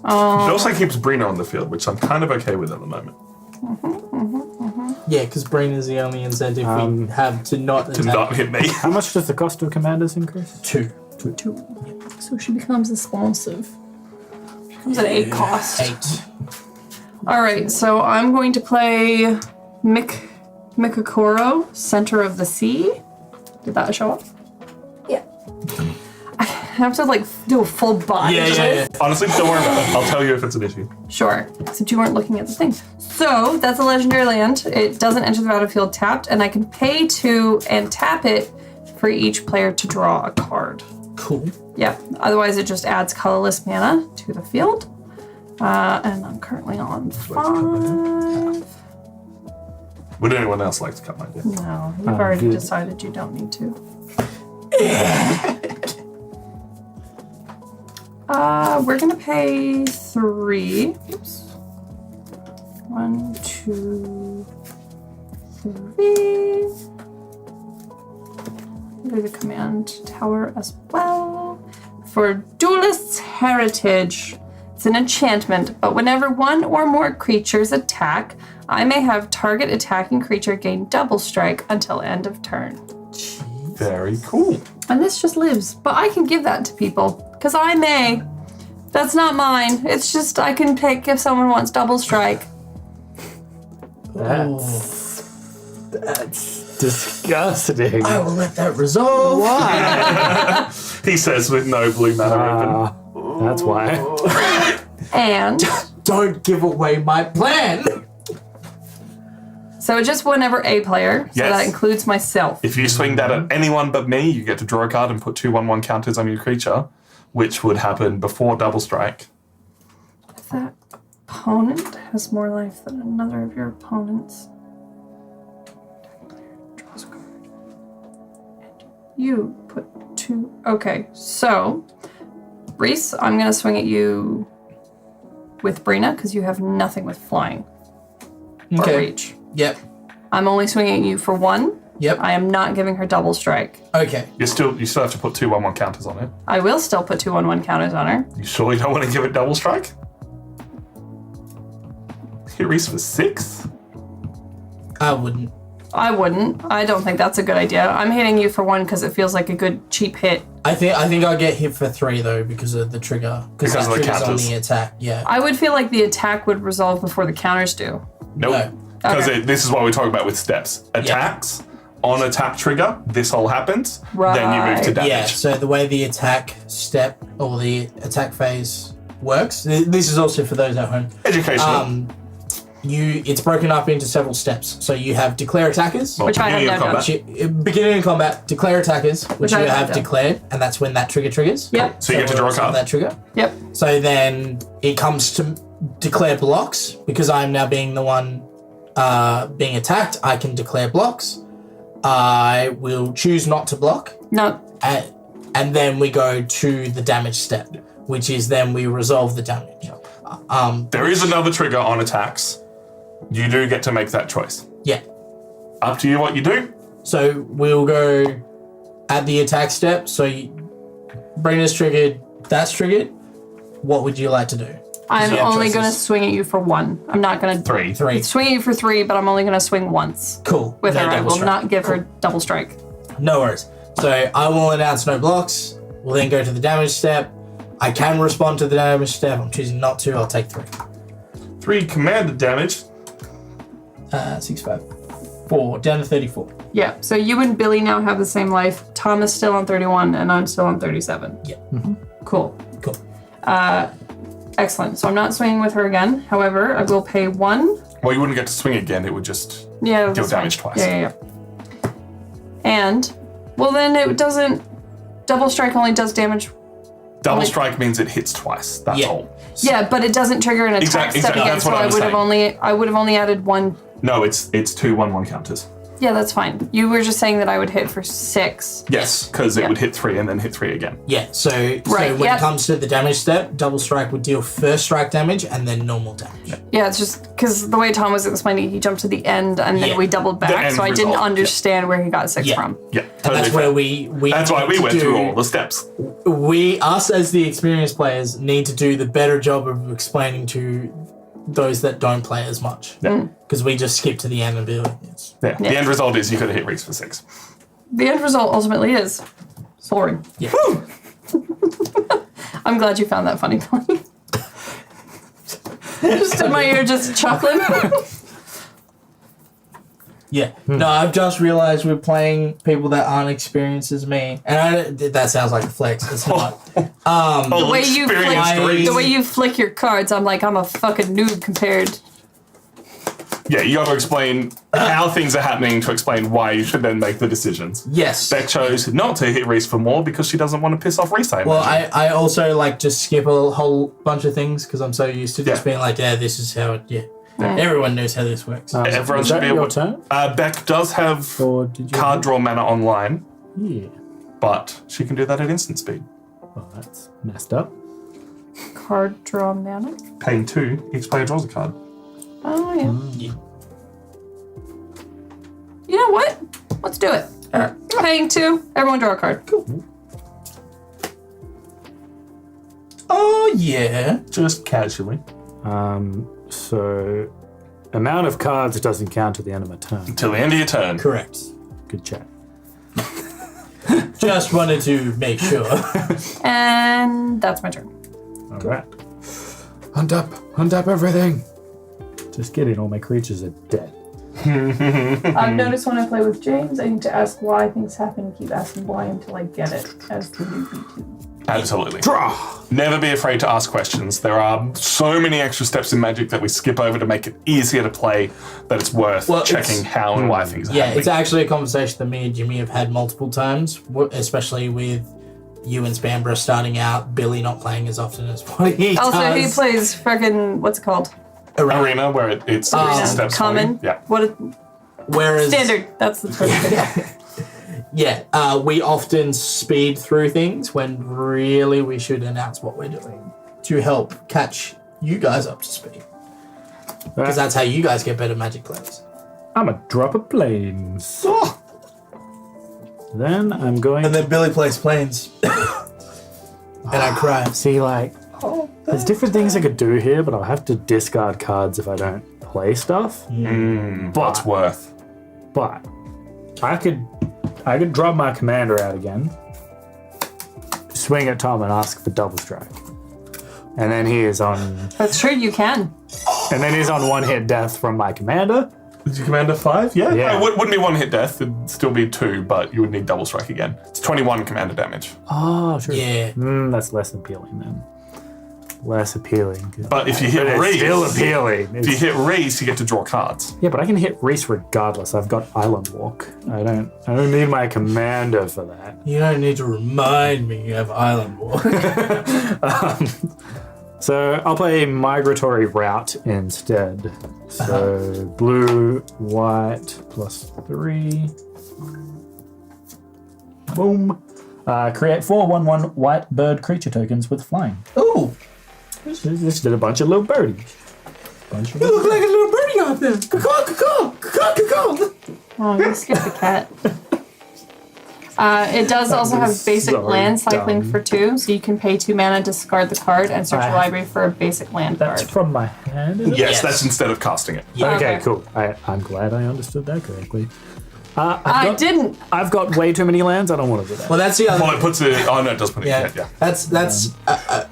It also keeps Brina on the field, which I'm kind of okay with at the moment. Yeah, because Brain is the only incentive we have to not To attack. not hit me. How much does the cost of commanders increase? 2. So she becomes responsive. She becomes an 8 cost. 8. Alright, so I'm going to play Mikakoro, Center of the Sea. Did that show up? Yeah. I have to do a full body. Yeah. Honestly, don't worry about it. I'll tell you if it's an issue. Sure, except you weren't looking at the thing. So, that's a legendary land. It doesn't enter the battlefield tapped, and I can pay to and tap it for each player to draw a card. Cool. Yeah, otherwise it just adds colorless mana to the field. And I'm currently on 5. Would anyone else like to cut my deck? No, you've already decided you don't need to. We're gonna pay 3. Oops. 1, 2, 3. Do the command tower as well. For Duelist's Heritage, it's an enchantment, but whenever one or more creatures attack, I may have target attacking creature gain double strike until end of turn. Very cool. And this just lives, but I can give that to people, because I may. That's not mine. It's just I can pick if someone wants double strike. That's disgusting. I will let that resolve. Why? He says with no blue mana That's why. And Don't give away my plan. so just whenever a player, so Yes. that includes myself. If you swing that at anyone but me, you get to draw a card and put 2/1/1 counters on your creature, which would happen before double strike. If that opponent has more life than another of your opponents, draws a card. And you put 2. Okay, so Reese, I'm gonna swing at you with Brina because you have nothing with flying or reach. Yep. I'm only swinging at you for 1. Yep. I am not giving her double strike. Okay. You still have to put 2/1/1 counters on it. I will still put 2/1/1 counters on her. You surely don't want to give it double strike? Hit Reese for 6? I wouldn't. I wouldn't. I don't think that's a good idea. I'm hitting you for 1 because it feels like a good cheap hit. I think I'll get hit for 3 though because of the trigger. Because that of the trigger's on counters. the attack. Yeah. I would feel like the attack would resolve before the counters do. Nope. No. Because Okay. this is what we talk about with steps. Attacks, on attack trigger, this all happens. Then you move to Right. damage. Yeah. So the way the attack step or the attack phase works. This is also for those at home. Educational. It's broken up into several steps. So you have declare attackers. Which I have beginning of now done. combat. Beginning of combat, declare attackers, which I you have have done. declared, and that's when that trigger triggers. Yep. So you get to draw a we're on card. that trigger. Yep. So then it comes to declare blocks because I'm now being the one being attacked. I can declare blocks. I will choose not to block, No. and then we go to the damage step, which is then we resolve the damage. There is another trigger on attacks. You do get to make that choice. Yeah. Up to you what you do. So we'll go at the attack step. So Brina's triggered. That's triggered. What would you like to do? I'm you have only choices. going to swing at you for 1. I'm not going to 3. 3. swing at you for 3, but I'm only going to swing once Cool. with No her. I double will strike. not give her double strike. No worries. So I will announce no blocks. We'll then go to the damage step. I can respond to the damage step. I'm choosing not to. I'll take 3. 3 commanded damage. 6, 5, 4. Down to 34. Yeah, so you and Billy now have the same life. Tom is still on 31, and I'm still on 37. Yeah. Cool. Cool. Excellent. So I'm not swinging with her again. However, I will pay 1. Well, you wouldn't get to swing again. It would just Yeah, deal that's fine. damage twice. Yeah. And, well, then it doesn't. Double strike only does damage. Double strike means it hits twice. That's Yeah. all. Yeah, but it doesn't trigger an attack Exactly, step again. that's So what I I'm would have saying. only added 1. No, it's 2/1/1 counters. Yeah, that's fine. You were just saying that I would hit for 6. Yes, because it would hit 3 and then hit 3 again. Yeah, so when it comes to the damage step, double strike would deal first strike damage and then normal damage. Yeah, it's just because the way Tom was explaining, he jumped to the end and then we doubled back, so I didn't understand where he got 6 from. Yeah, And totally that's where we That's why we went through all the steps. Us as the experienced players need to do the better job of explaining to those that don't play as much. Because we just skip to the end and be like, yes. Yeah. The end result is you could have hit Reese for 6. The end result ultimately is soaring. Yeah. I'm glad you found that funny, Polly. Just in my ear, just chuckling. Yeah. No, I've just realized we're playing people that aren't experienced as me. And that sounds like a flex. It's not. The way you flick your cards, I'm like, I'm a fucking noob compared. Yeah, you got to explain how things are happening to explain why you should then make the decisions. Yes. Beck chose not to hit Reese for more because she doesn't want to piss off Reese. Well, I also like just skip a whole bunch of things because I'm so used to just being like, yeah, this is how it, everyone knows how this works. Everyone should be able to. Beck does have card draw mana online. Yeah. But she can do that at instant speed. Well, that's messed up. Card draw mana? Paying 2, each player draws a card. Oh, yeah. You know what? Let's do it. Paying 2, everyone draw a card. Cool. Oh, yeah. Just casually. So, amount of cards doesn't count at the end of my turn. Until the end of your turn. Correct. Good chat. Just wanted to make sure. And that's my turn. All right. Hunt up everything. Just kidding, all my creatures are dead. I've noticed when I play with James, I need to ask why things happen and keep asking why until I get it, as the newbie. Absolutely. Draw! Never be afraid to ask questions. There are so many extra steps in Magic that we skip over to make it easier to play that it's worth checking how and why things are happening. It's actually a conversation that me and Jimmy have had multiple times, especially with you and Spambra starting out, Billy not playing as often as what he does. Also, he plays freaking, what's it called? Arena, where it's steps. Common? Yeah. Whereas Standard, that's the term. We often speed through things when really we should announce what we're doing to help catch you guys up to speed. Because that's how you guys get better Magic players. I'm a drop of planes. Then I'm going. And then Billy plays planes. And I cry. See, there's different things I could do here, but I'll have to discard cards if I don't play stuff. What's worth? But I could drop my commander out again, swing at Tom and ask for double strike. And then he is on... That's true, you can. And then he's on 1-hit death from my commander. Is your commander 5? Yeah. Yeah. No, it wouldn't be 1-hit death. It'd still be 2, but you would need double strike again. It's 21 commander damage. Oh, sure. Yeah. That's less appealing then. Less appealing. But if you hit Reese... still appealing. If you hit Reese, you get to draw cards. Yeah, but I can hit Reese regardless. I've got Island Walk. I don't need my commander for that. You don't need to remind me you have Island Walk. So I'll play Migratory Route instead. So blue, white, +3. Boom. Create 4 1/1 white bird creature tokens with flying. Ooh. Just did a bunch of little birdies. You look like a little birdie out there. Caw, caw, caw, caw, caw. Oh, you skipped the cat. It does also have basic so land cycling dumb. for 2, so you can pay 2 mana, discard the card, and search your library for a basic land That's card. from my hand, is it? Yes, that's instead of casting it. Yeah. Okay, Okay. cool. I'm glad I understood that correctly. I didn't. I've got way too many lands. I don't want to do that. Well, that's the other. Well, it puts it... Oh, no, it does put it in. Yeah. That's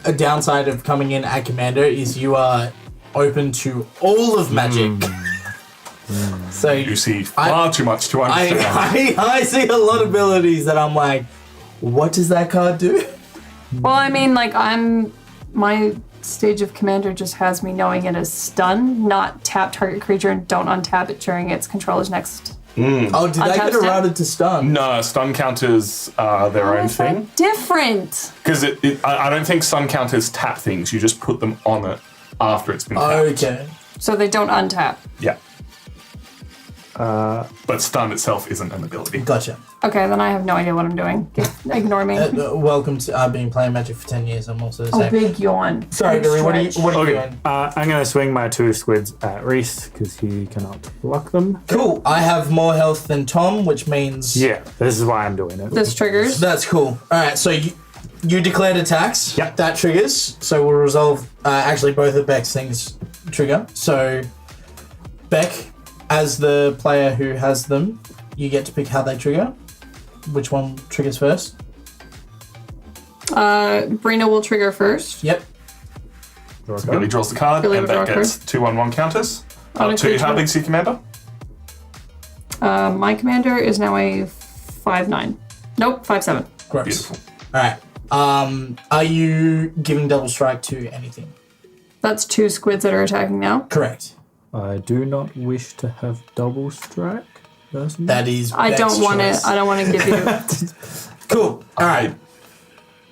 a downside of coming in at Commander is you are open to all of Magic. So You see far too much to understand. I see a lot of abilities that I'm like, what does that card do? Well, I mean, my stage of Commander just has me knowing it is stun, not tap target creature and don't untap it during its controller's next. Oh, did they get it step? routed to stun? No, stun counters are their own thing. Different. Because I don't think stun counters tap things. You just put them on it after it's been tapped. Okay. So they don't untap. Yeah. But stun itself isn't an ability. Gotcha. Okay, then I have no idea what I'm doing. Ignore me. Welcome to. I've been playing Magic for 10 years. I'm also the same. Big yawn. Sorry, Billy. What are you doing? I'm going to swing my 2 squids at Reese because he cannot block them. Cool. I have more health than Tom, which means. Yeah, this is why I'm doing it. This triggers. That's cool. All right, so you declared attacks. Yep. That triggers. So we'll resolve. Actually, both of Beck's things trigger. So, Beck, as the player who has them, you get to pick how they trigger. Which one triggers first? Brina will trigger first. Yep. So Billy draws the card, Billy and will draw that a gets 2/1 counters. On a Up to how creature. big's your commander? My commander is now a 5/9. Nope, 5/7. Gross. Beautiful. All right. Are you giving double strike to anything? That's 2 squids that are attacking now. Correct. I do not wish to have double strike. Personally. That is. I Beck's don't want choice. to. I don't want to give you. Cool. All right.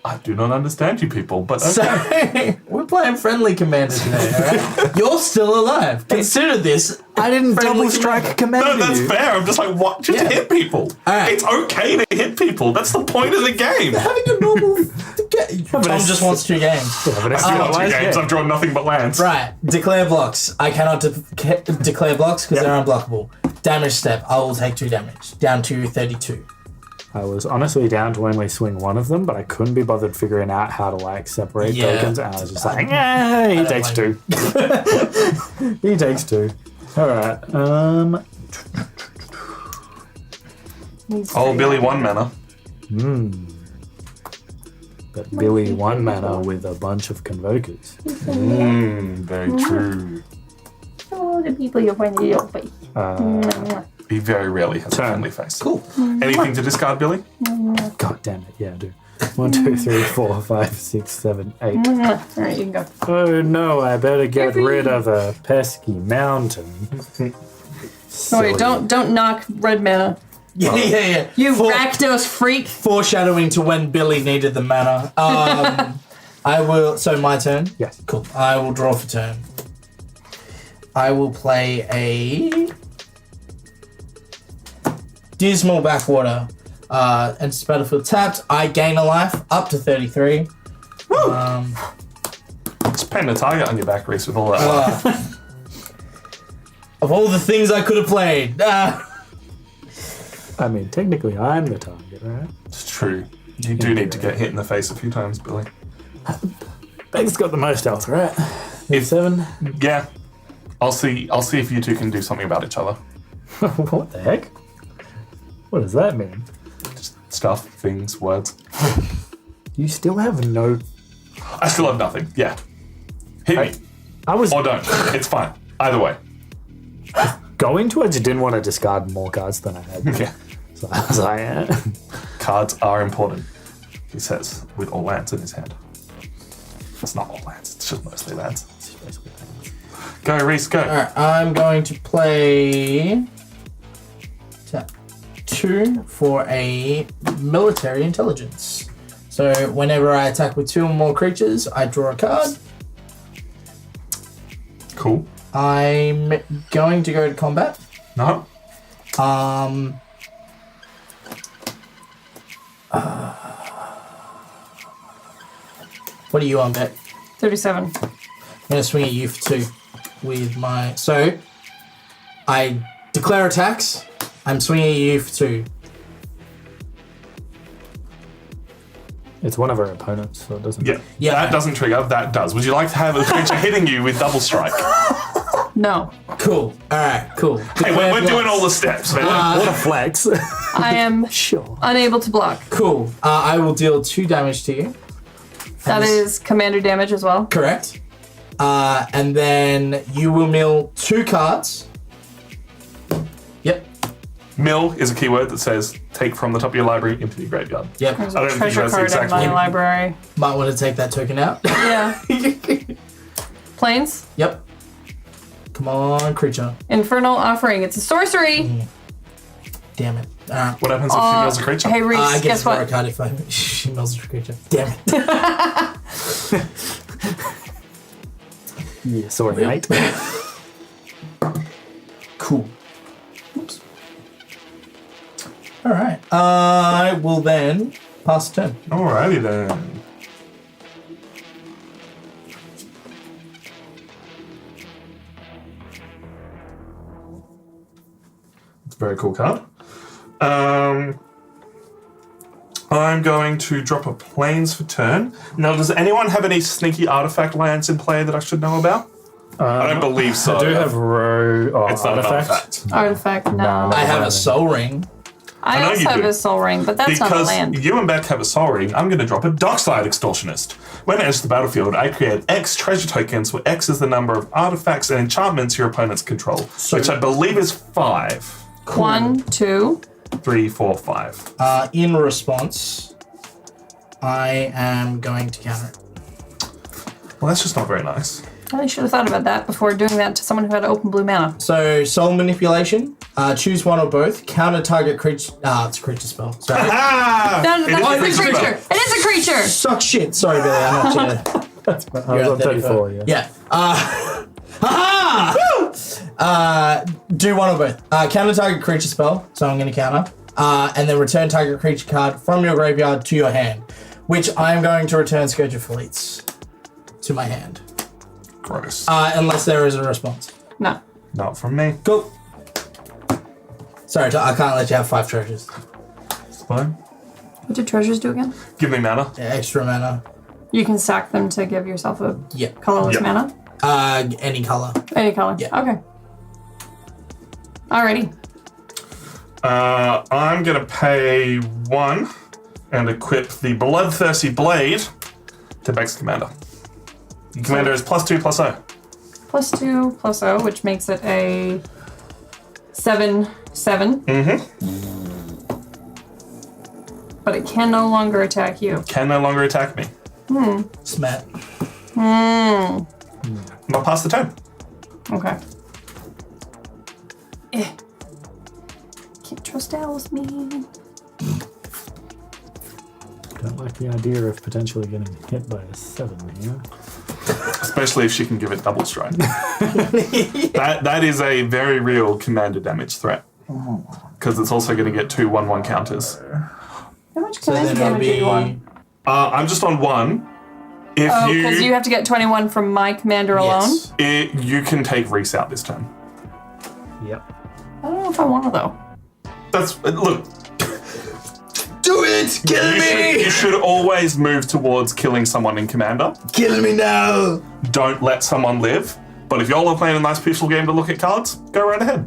I do not understand you people, but okay. So we're playing friendly commander today. All right. You're still alive. Consider this. I didn't Friendly double strike commander. No, that's fair. I'm just like, what? Just Yeah. hit people. Alright. It's okay to hit people. That's the point of the game. Having a normal. Tom just wants 2 games. Yeah, but it's I've not got 2 like games. it. I've drawn nothing but lands. Right. Declare blocks. I cannot declare blocks because they're unblockable. Damage step. I will take 2 damage. Down to 32. I was honestly down to only swing one of them, but I couldn't be bothered figuring out how to like separate Yeah. tokens, and I was just like, yeah, he don't takes blame 2. He takes 2. All right. Oh, Billy 1 mana. But Billy 1 mana with a bunch of convokers. Very true. Oh, the people you're going to do. He very rarely has a Turn. friendly face. Cool. Anything to discard, Billy? God damn it! Yeah, I do. 1, 2, 3, 4, 5, 6, 7, 8. All right, you can go. Oh no! I better get rid of a pesky mountain. Oh, wait, don't knock red mana. Yeah. You Rakdos freak. Foreshadowing to when Billy needed the mana. I will. So my turn. Yes. Cool. I will draw for turn. I will play a Dismal Backwater. Enters the battlefield tapped. I gain a life up to 33. Just paint a target on your back, Reese, with all that. Of all the things I could have played. I mean, technically, I'm the target, right? It's true. You do need to get hit in the face a few times, Billy. Beck's got the most health, right? If- 7. Yeah. I'll see if you two can do something about each other. What the heck? What does that mean? Stuff, things, words. You still have no. I still have nothing. Yeah. Hit me. I was Or don't. It's fine. Either way. going to. I just didn't want to discard more cards than I had. Yeah. So I was like, eh. Cards are important, he says, with all lands in his hand. It's not all lands, it's just mostly lands. Go, Reese, go. Alright, I'm going to play tap 2 for a military intelligence. So whenever I attack with 2 or more creatures, I draw a card. Cool. I'm going to go to combat. No? What are you on, Beck? 37. I'm going to swing at you for 2 with my... So, I declare attacks. I'm swinging at you for 2. It's one of our opponents, so it doesn't. Yeah. Yeah. That doesn't trigger, that does. Would you like to have a creature hitting you with double strike? No. Cool. Alright, cool. Hey, we're doing all the steps, man. What a flex. I am Sure. unable to block. Cool. I will deal 2 damage to you. That is commander damage as well. Correct. And then you will mill 2 cards. Yep. Mill is a keyword that says take from the top of your library into your graveyard. Yep. There's I a don't think treasure that's the card exact in my one. library. Might want to take that token out. Yeah. Planes. Yep. Come on, creature. Infernal Offering. It's a sorcery. Damn it. What happens if she mills a creature? Hey, Reese, I get guess to draw a what? card if she mills a creature. Damn it. Yeah, sorry, mate. Cool. Oops. I will then pass the turn. Alrighty then. It's a very cool card. I'm going to drop a planes for turn. Now, does anyone have any sneaky artifact lands in play that I should know about? I don't believe so. I do have It's not an artifact. Artifact, no. I have a soul ring. I know also you have do. a soul ring, but that's not a Because land. you and Beck have a soul ring, I'm going to drop a Darkside Extortionist. When it enters the battlefield, I create X treasure tokens, where X is the number of artifacts and enchantments your opponents control, which I believe is 5. 1, 2. 3, 4, 5. In response, I am going to counter it. Well, that's just not very nice. I should have thought about that before doing that to someone who had open blue mana. So, soul manipulation. Choose one or both. Counter target creature. It's a creature spell. Sorry. Ah! No, It is that's a spell. creature. It is a creature. Suck shit. Sorry, Billy. I'm not sure. I was on 34, yeah. Yeah. Do one or both. Counter target creature spell, so I'm going to counter. And then return target creature card from your graveyard to your hand, which I'm going to return Scourge of Fleets to my hand. Gross. Unless there is a response. No. Not from me. Go. Sorry, I can't let you have 5 treasures. It's fine. What do treasures do again? Give me mana. Yeah, extra mana. You can stack them to give yourself a Yeah. colorless Yep. mana. Any color. Any color. Yeah. Okay. Alrighty. I'm going to pay 1 and equip the Bloodthirsty Blade to Beck's commander. The commander is +2/+0. +2 +0, which makes it a 7/7. Mm-hmm. But it can no longer attack you. Can no longer attack me. Smat. I'll pass the turn. Okay. Can't trust owls, me. Don't like the idea of potentially getting hit by a 7 here. Especially if she can give it double strike. That is a very real commander damage threat. Because it's also going to get 2 1/1 counters. How much So command then it'll damage do you want? be... I'm just on 1. If Oh, because you have to get 21 from my commander alone? Yes. you can take Reese out this turn. Yep. I don't know if I want to, though. That's look. Do it! Kill You should always move towards killing someone in commander. Kill me now! Don't let someone live. But if y'all are playing a nice peaceful game to look at cards, go right ahead.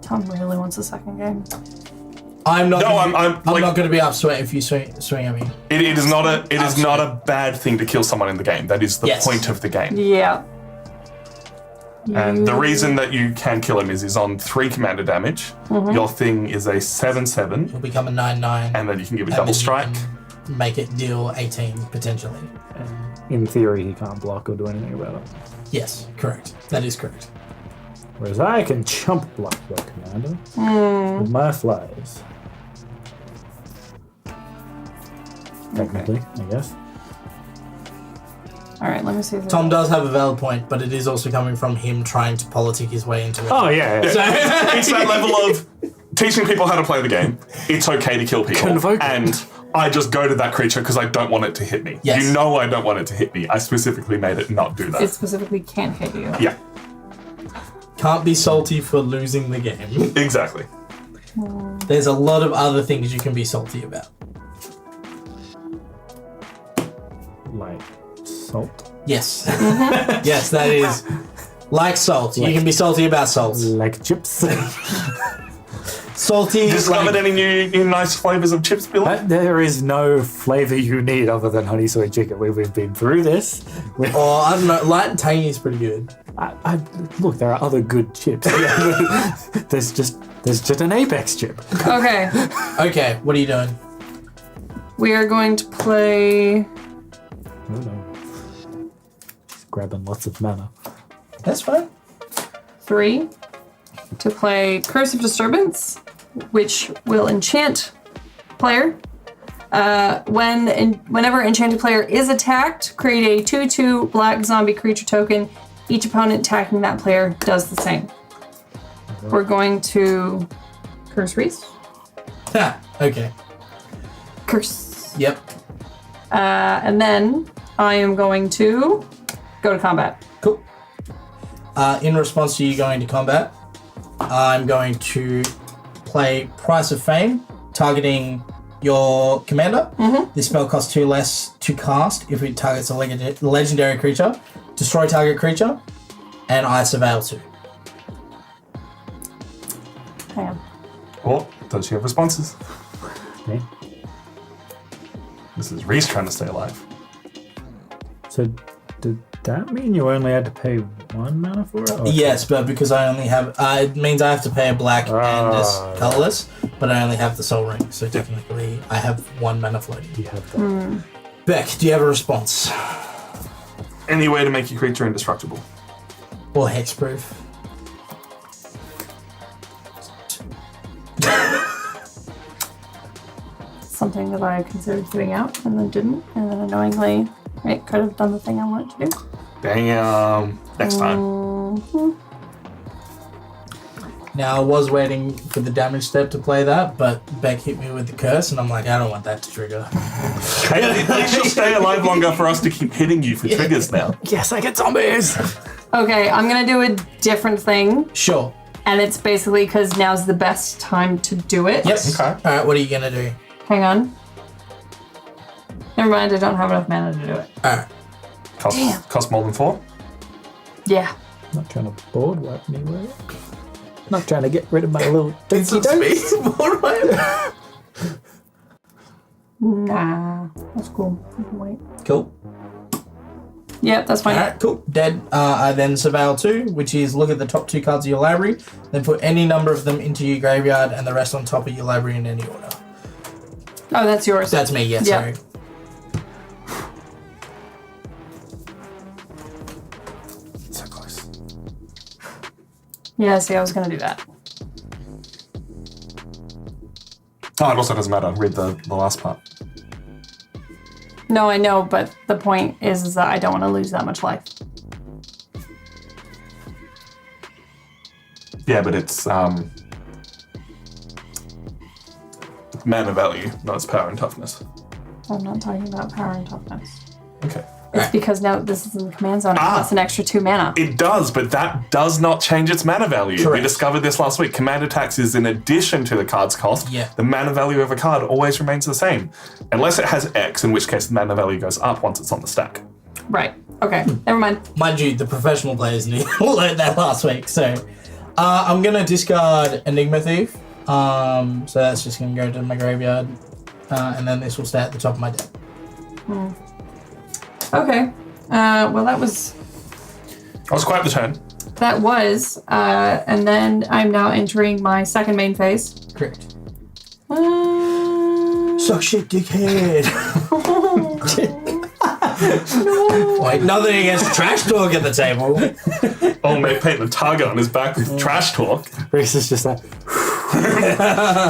Tom really wants a second game. I'm not. No, gonna, I'm like not going to be upset if you swing at me. it is not a bad thing to kill someone in the game. That is the Yes. point of the game. Yeah. And the reason that you can kill him is on 3 commander damage. Your thing is a 7/7, It'll become a 9/9. and then you can give it and double then you strike. can Make it deal 18 potentially. In theory, he can't block or do anything about it. Yes, correct. That is correct. Whereas I can chump block your commander with my flies. Technically, I guess. Alright, let me see. If Tom does have a valid point, but it is also coming from him trying to politic his way into it. Oh, yeah. It's that level of teaching people how to play the game. It's okay to kill people. Convoke. And I just go to that creature because I don't want it to hit me. Yes. You know I don't want it to hit me. I specifically made it not do that. it specifically can't hit you. Yeah, Can't be salty for losing the game. exactly. There's a lot of other things you can be salty about. Like salt. Yes. Yes, that is. Like salt. You can be salty about salt. Like chips. Salty. Discovered Like, any new nice flavors of chips, Billy? There is no flavor you need other than honey soy chicken. We've been through this. or, I don't know, light and tangy is pretty good. Look, there are other good chips. There's just an Apex chip. Okay. Okay, what are you doing? We are going to play. Oh no. Just grabbing lots of mana. That's fine. 3 to play Curse of Disturbance, which will enchant player. Whenever enchanted player is attacked, create a 2/2 black zombie creature token. Each opponent attacking that player does the same. We're going to Curse Reese. Okay. Curse. Yep. And then I am going to go to combat. Cool. In response to you going to combat, I'm going to play Price of Fame, targeting your commander. This spell costs 2 less to cast if it targets a legendary creature. Destroy target creature, and I surveil 2. Hang on. Oh, does she have responses? Me. This is Reese trying to stay alive. So did that mean you only had to pay 1 mana for it? Or Yes, but because I only have... it means I have to pay a black and this colorless, but I only have the Soul Ring, so technically I have 1 mana floating. you have that? Beck, do you have a response? Any way to make your creature indestructible. Or hexproof? Something that I considered doing out and then didn't, and then annoyingly it could have done the thing I wanted to do. Damn. Next time. Now, I was waiting for the damage step to play that, but Beck hit me with the curse, and I'm like, I don't want that to trigger. Hey, at least you'll stay alive longer for us to keep hitting you for triggers now. Yes, I get zombies! Okay, I'm gonna do a different thing, Sure. and it's basically because now's the best time to do it. Yep. Okay. Alright, what are you gonna do? Hang on. Never mind, I don't have enough mana to do it. Alright. Damn. Cost more than 4? Yeah. Not trying to board wipe me with it. Not trying to get rid of my little It's dinky a space. Nah, that's cool. You can wait. Cool. Yep, that's fine. Alright, cool. Dead. I then surveil 2, which is look at the top 2 cards of your library, then put any number of them into your graveyard and the rest on top of your library in any order. Oh, that's yours. That's me, yes, Yeah. sorry. So close. Yeah, see, I was gonna do that. Oh, it also doesn't matter. Read the last part. No, I know, but the point is that I don't want to lose that much life. Yeah, but it's mana value, not its power and toughness. I'm not talking about power and toughness. Okay. It's because now this is in the command zone. It costs an extra 2 mana. It does, but that does not change its mana value. We Correct. discovered this last week. Command attacks is in addition to the card's cost. Yeah. The mana value of a card always remains the same. Unless it has X, in which case the mana value goes up once it's on the stack. Right. Okay. Never mind. Mind you, the professional players learned that last week, so... I'm gonna discard Enigma Thief. So that's just gonna go to my graveyard. And then this will stay at the top of my deck. Okay. Well, that was... That was quite the turn. That was. And then I'm now entering my second main phase. Correct. Uh, Suck shit, dickhead. Wait, nothing against trash talk at the table. Oh, mate, paint the target on his back with trash talk. Reese is just like,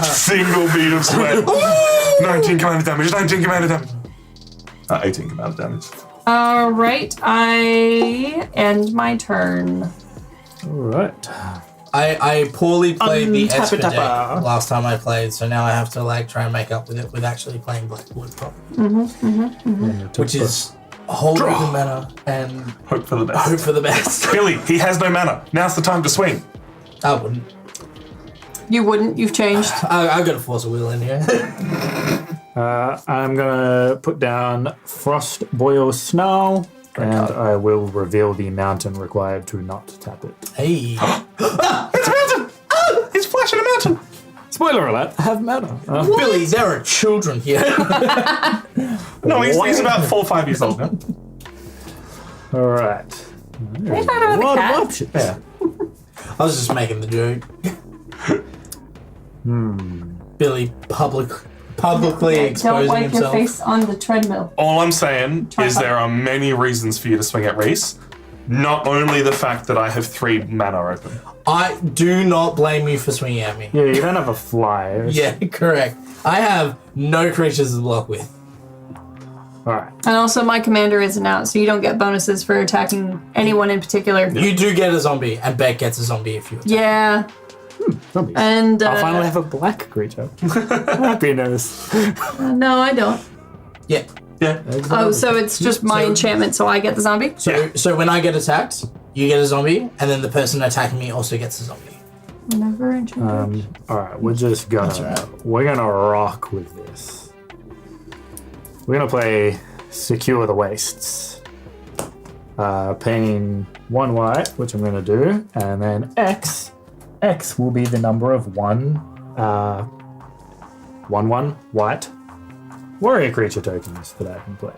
Single bead of sweat. 19 commander damage, 19 commander damage. 18 commander damage. all right. I end my turn. alright. I poorly played the Esper deck Tabletop. last time I played, so now I have to like try and make up with it with actually playing Blackwood properly. Which is hold the mana and Hope for the best. hope for the best. Billy, he has no mana. Now's the time to swing. I wouldn't. You wouldn't. You've changed. I got to force a wheel in here. I'm gonna put down Frost Boil Snow, and card. I will reveal the mountain required to not tap it. Hey. It's a mountain! Oh, he's flashing a mountain. Spoiler alert, I have mana. Billy, there are children here. No, he's about 4 or 5 years old now. Alright. Are you talking about the What cat? option? Yeah. I was just making the joke. Billy publicly Don't exposing wipe himself. your face on the treadmill. All I'm saying is there are many reasons for you to swing at Reese. Not only the fact that I have 3 mana open. I do not blame you for swinging at me. Yeah, you don't have a fly. Yeah, correct. I have no creatures to block with. Alright. And also, my commander isn't out, so you don't get bonuses for attacking anyone in particular. You do get a zombie, and Beck gets a zombie if you attack. Yeah. Zombies. And I'll finally have a black creature. Happiness. no, I don't. Yeah. Yeah. Oh, so it's just my enchantment, so I get the zombie? So when I get attacked, you get a zombie, and then the person attacking me also gets a zombie. Never enchanted. All right, we're just gonna we're gonna rock with this. We're gonna play Secure the Wastes. Paying 1 white, which I'm gonna do, and then X will be the number of 1 white warrior creature tokens that I can play.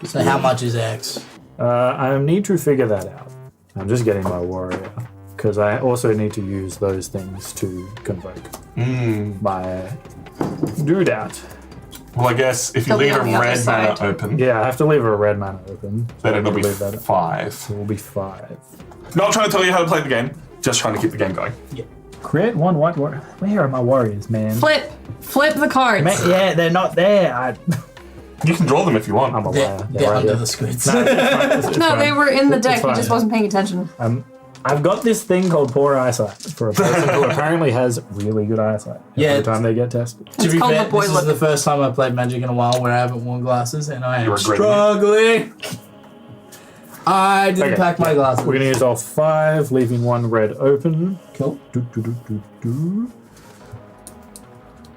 So how much is X? I need to figure that out. I'm just getting my warrior because I also need to use those things to convoke my dude out. Well, I guess if you They'll be leave a on the other red mana side. open, Yeah, I have to leave a red mana open. then it'll be leave that. 5. It will be 5. Not trying to tell you how to play the game, just trying to keep the game going. Create 1 white warrior. Where are my warriors, man? Flip the cards. Yeah, they're not there. You can draw them if you want. I'm a They're, liar. they're right under here. the squids. No, it's No, fine. they were in the It's deck. You fine. just wasn't paying attention. I've got this thing called poor eyesight for a person who apparently has really good eyesight every time they get tested. To be called fair, the boy this look. is the first time I played Magic in a while where I haven't worn glasses, and I am You're regretting struggling. I didn't Okay, pack my glasses. We're gonna use all 5, leaving 1 red open. Cool.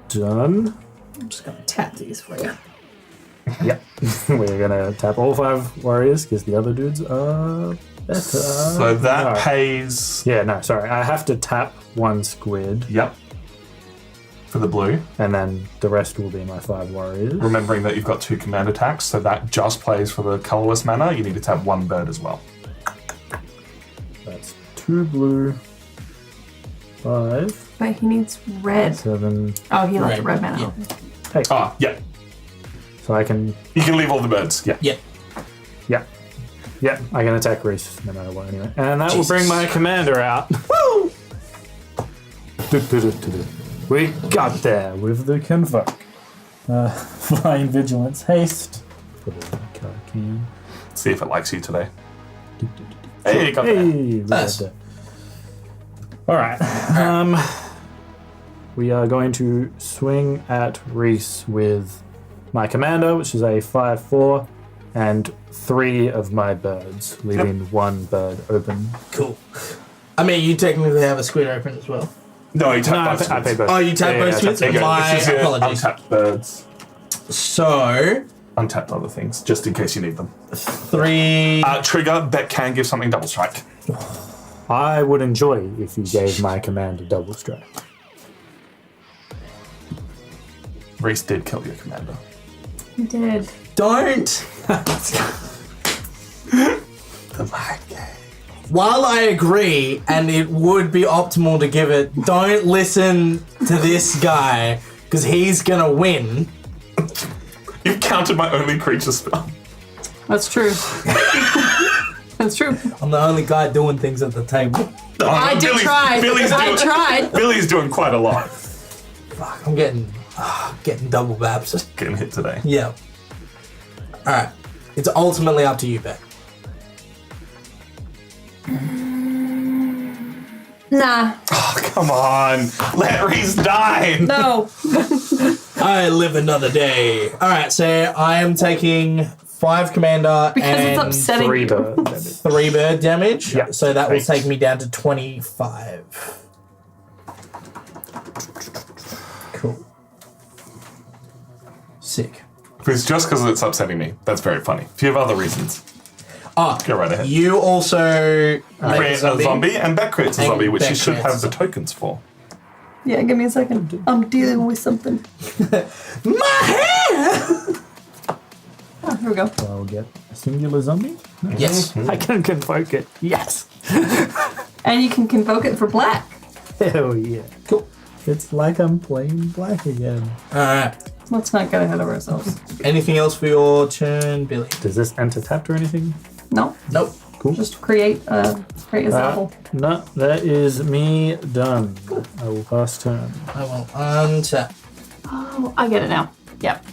Done. I'm just gonna tap these for you. Yep. We're gonna tap all 5 warriors because the other dudes are better. So that No. pays. Yeah, no, sorry. I have to tap 1 squid, Yep. For the blue. and then the rest will be my 5 warriors. Remembering that you've got 2 command attacks, so that just plays for the colorless mana. You need to tap 1 bird as well. That's 2 blue, 5, But he needs red. 7. Oh, he left the Red, red mana yeah. open. Hey, Ah, yeah. so I can. You can leave all the birds. Yeah. Yeah. Yeah, I can attack Reese no matter what anyway. And that will bring Jesus. my commander out. Woo! We got there with the convoke. Flying Vigilance Haste. Put it in the card can. See if it likes you today. Hey, you got there. Hey, Nice. Alright. We are going to swing at Reese with my commander, which is a 5/4, and 3 of my birds, leaving 1 bird open. Cool. I mean, you technically have a squid open as well. No, you tap No, both. I pay both. Oh, you tap both I squids? There you go. My This is your apologies. untapped birds. So, Untapped other things, just in case you need them. 3. Trigger that can give something double strike. I would enjoy if you gave my commander double strike. Reese did kill your commander. He did. Don't. The mind game. While I agree, and it would be optimal to give it, don't listen to this guy, because he's gonna win. You've counted my only creature spell. That's true. That's true. I'm the only guy doing things at the table. I did try. I tried. Billy's doing quite a lot. Fuck, I'm getting double baps. Getting hit today. Yeah. Alright. It's ultimately up to you, Beck. Nah. Oh, come on. Let Reese die. No. I live another day. Alright, so I am taking 5 commander Because it's and upsetting 3 you. bird damage. 3 bird damage. Yeah. So that will Thanks. take me down to 25. Cool. Sick. If it's just because it's upsetting me, that's very funny. If you have other reasons, Ah, go right ahead. you also Create a zombie and Beck creates a And zombie, which Beck you should creates have the a tokens for. Yeah, give me a second. I'm dealing with something. My hair! Oh, here we go. So I'll get a singular zombie. Yes. I can convoke it. Yes. And you can convoke it for black. Hell yeah. Cool. It's like I'm playing black again. Alright. Let's not get ahead of ourselves. Anything else for your turn, Billy? Does this enter tapped or anything? No, Nope. Cool. just create a sample. No, that is me done. I will pass turn. I will untap. Oh, I get it now. Yep.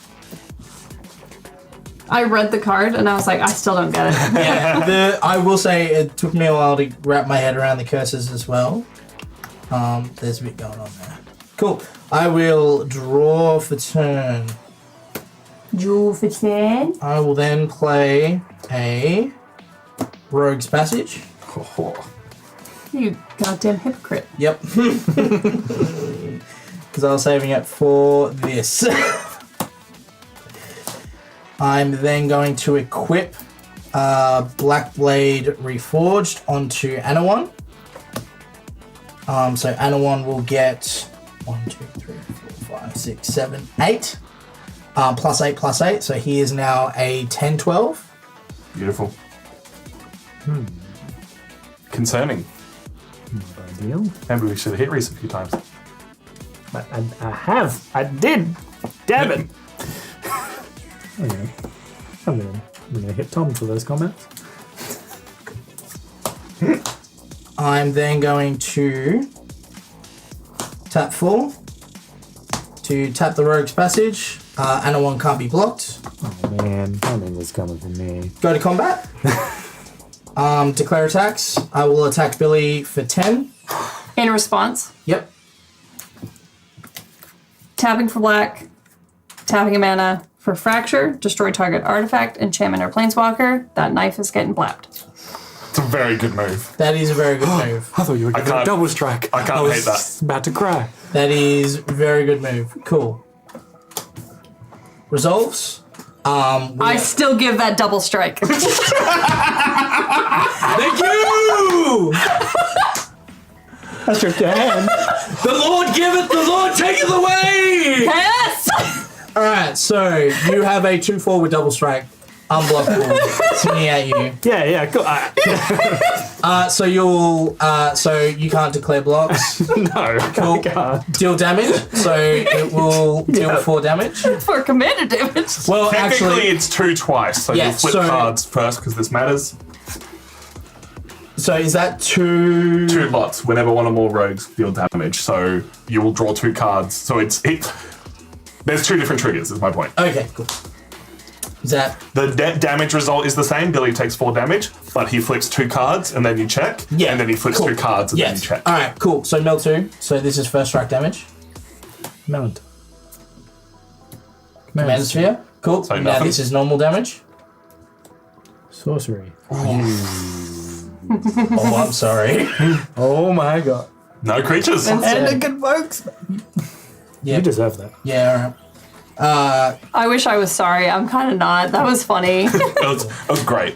I read the card and I was like, I still don't get it. Yeah, I will say it took me a while to wrap my head around the curses as well. There's a bit going on there. Cool. I will draw for turn. Draw for turn. I will then play a Rogue's Passage. You goddamn hypocrite. Yep. Because I was saving it for this. I'm then going to equip Black Blade Reforged onto Anawan. So Anawan will get 1, 2, 3, 4, 5, 6, 7, 8. +8, so he is now a 10-12. Beautiful. Concerning. Not ideal. Maybe we should have hit Reese a few times. I have. I did. Damn it. Okay. I'm gonna hit Tom for those comments. I'm then going to tap 4 to tap the Rogue's Passage. Anawan can't be blocked. Oh man, I knew this coming from me. Go to combat. Declare attacks. I will attack Billy for 10. In response, Yep. tapping for black, tapping a mana for fracture, destroy target artifact, enchantment, or planeswalker. That knife is getting blapped. It's a very good move. That is a very good move. I thought you were I getting a can't- double strike. I can't hate that. was about to cry. That is very good move. Cool. Resolves. I still give that double strike. Thank you! I shook your hand. The Lord giveth, the Lord taketh away! Yes! Alright, so you have a 2/4 with double strike. Unblockable. Swinging at you. Yeah, cool. So you can't declare blocks. No, Cool. I can't. Deal damage. So it will deal 4 damage. For commander damage. Well, Technically, actually, it's 2 twice, so Yeah, you'll flip so- cards first because this matters. so is that 2? 2 lots. Whenever one or more rogues deal damage, so you will draw 2 cards. So it's there's 2 different triggers. Is my point. Okay, cool. Is that The damage result is the same. Billy takes 4 damage, but he flips 2 cards and then you check. Yeah, And then he flips cool. 2 cards and then you yes? check. All right, cool. So mill 2. So this is first strike damage. Mount. Commander sphere. Cool. So Now nothing? this is normal damage. Sorcery. Oh, I'm sorry. Oh my god. No creatures. And it convokes. Yeah. You deserve that. Yeah. All right. I wish I was sorry. I'm kind of not. That was funny. That was great.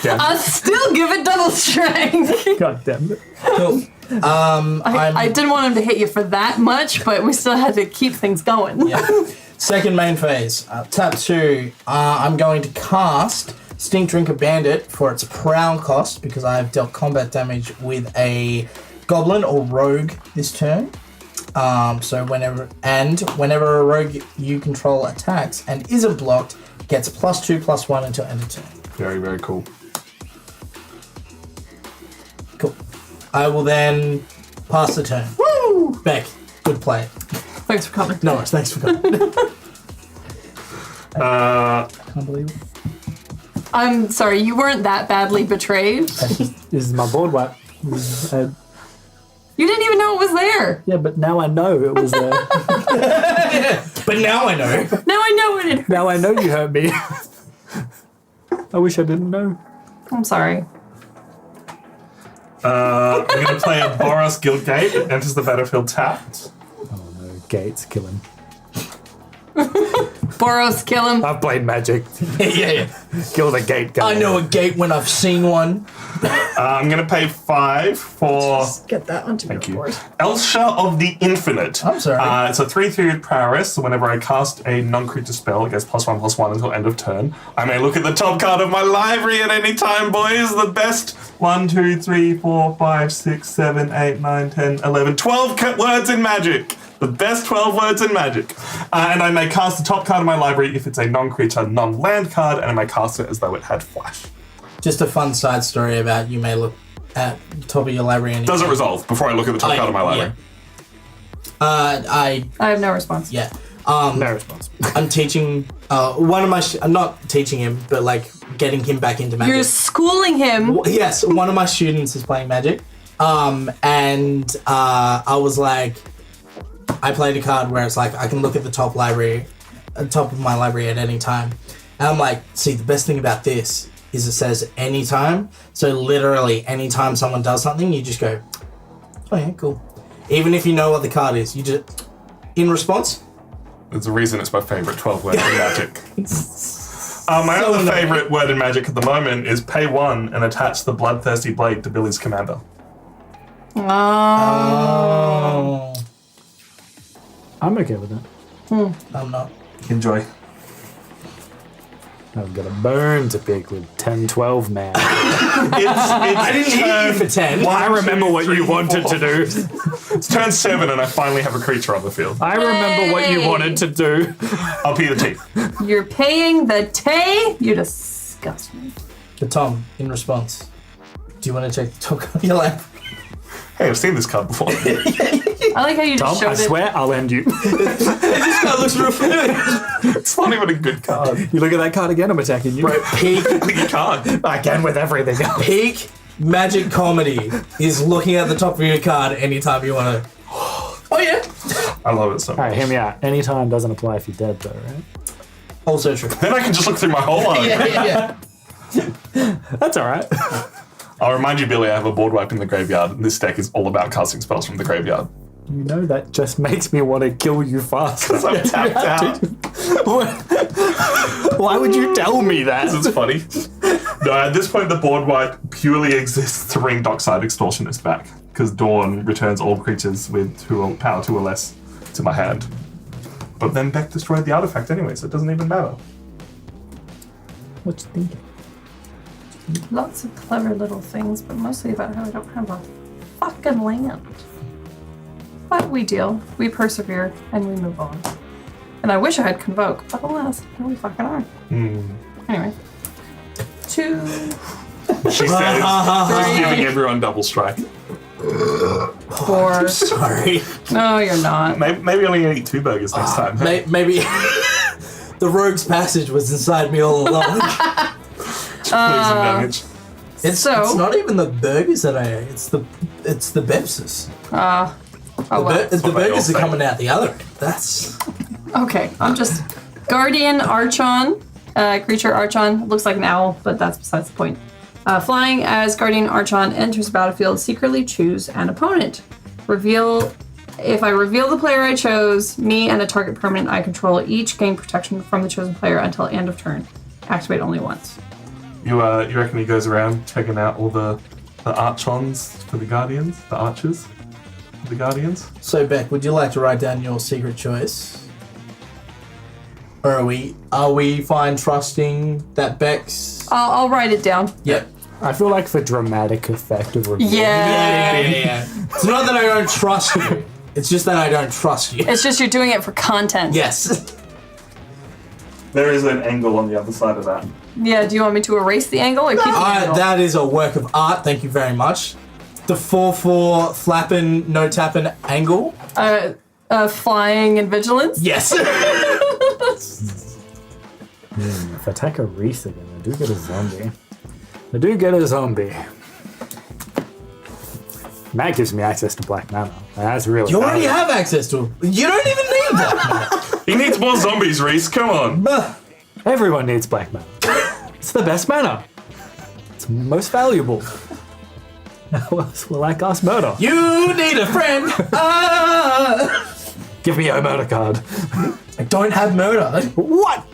I'll still give it double strike. God damn it. Cool. I didn't want him to hit you for that much, but we still had to keep things going. Yeah. Second main phase. Tap 2. I'm going to cast Stink Drinker Bandit for its Prowl cost because I have dealt combat damage with a Goblin or Rogue this turn. So whenever a rogue you control attacks and isn't blocked, gets +2/+1 until end of turn. Very, very cool. Cool. I will then pass the turn. Woo! Beck, good play. Thanks for coming. No worries, thanks for coming. Can't believe it. I'm sorry, you weren't that badly betrayed. This is my board wipe. You didn't even know it was there. Yeah, but now I know it was there. But now I know. Now I know it. Now I know you hurt me. I wish I didn't know. I'm sorry. I'm going to play a Boros Guildgate. It enters the battlefield tapped. Oh no, Gates, kill him. Boros, kill him. I've played Magic. Yeah. Kill the gate guy. I know a gate when I've seen one. I'm going to pay 5 for Get that onto Thank you. Elsha of the Infinite. I'm sorry. It's a 3/3 prowess, so whenever I cast a non-creature spell, it gets +1/+1 until end of turn. I may look at the top card of my library at any time, boys. The best 1, 2, 3, 4, 5, 6, 7, 8, 9, 10, 11, 12 words in Magic. The best 12 words in Magic. And I may cast the top card of my library if it's a non-creature, non-land card, and I may cast it as though it had flash. Just a fun side story about you may look at the top of your library and... Does it resolve before I look at the top card of my library? I I have no response. Yeah. No response. I'm teaching one of my not teaching him, but like getting him back into magic. You're schooling him. Yes, one of my students is playing magic, and I was like, I played a card where it's like I can look at the top of my library at any time, and I'm like, see, the best thing about this is it says anytime, so literally anytime someone does something, you just go, oh yeah, cool, even if you know what the card is, you just in response. There's a reason it's my favourite 12 word in Magic. My other favourite word in Magic at the moment is pay 1 and attach the Bloodthirsty Blade to Billy's commander. Oh. I'm okay with that. I'm not. Enjoy. I've got a bone to pick with 10, 12 man. I didn't hit you for 10. I remember what you wanted to do. It's turn 7 and I finally have a creature on the field. I remember what you wanted to do. I'll pay the teeth. You're paying the tay? You disgust me. But Tom, in response, do you want to check the top card of your lap? Hey, I've seen this card before. I like how you Tom, just showed I it. swear I'll end you. This card looks real familiar. It's not even a good card. You look at that card again, I'm attacking you. Right, peak You can't. I can with everything else. peak magic comedy is looking at the top of your card anytime you want to. Oh yeah. I love it so Alright, much. hear me out. Anytime doesn't apply if you're dead, though, right? Also true. Then I can just look through my whole line. Yeah. That's alright. I'll remind you, Billy, I have a board wipe in the graveyard, and this deck is all about casting spells from the graveyard. You know that just makes me want to kill you fast. Because I'm tapped out. Why would you tell me that? It's funny. No, at this point, the board wipe purely exists to bring Dockside Extortionist back, because Dawn returns all creatures with power 2 or less to my hand. But then Beck destroyed the artifact anyway, so it doesn't even matter. What you thinking? Lots of clever little things, but mostly about how I don't have a fucking land. But we deal, we persevere, and we move on. And I wish I had Convoke, but alas, here we fucking are. Anyway. 2, She says, just giving everyone double strike. 4. Sorry. No, you're not. Maybe only eat 2 burgers next time. Hey? Maybe the Rogue's Passage was inside me all along. Losing damage. It's not even the burgers that I ate. It's the Bepsis. The burgers are coming out the other end. That's Okay, I'm just Guardian Archon, creature Archon. Looks like an owl, but that's besides the point. Flying as Guardian Archon enters the battlefield, secretly choose an opponent. If I reveal the player I chose, me and a target permanent I control each gain protection from the chosen player until end of turn. Activate only once. You reckon he goes around checking out all the Archons for the Guardians? The Archers for the Guardians? so. Beck, would you like to write down your secret choice? Or are we fine trusting that Beck's? I'll write it down. Yep. I feel like for dramatic effect of reveal. Yeah. It's not that I don't trust you. It's just that I don't trust you. It's just you're doing it for content. Yes. There is an angle on the other side of that. Yeah, do you want me to erase the angle or keep the angle? That is a work of art. Thank you very much. The 4/4 flapping, no tapping angle. Flying and vigilance? Yes. If I take a Reese again, I do get a zombie. That gives me access to black mana. That's really You already valuable. have access to it. You don't even need that. He needs more zombies, Reese. Come on. Everyone needs black mana. It's the best mana. It's most valuable. How else will I cast murder? You need a friend. Give me a murder card. I don't have murder. What?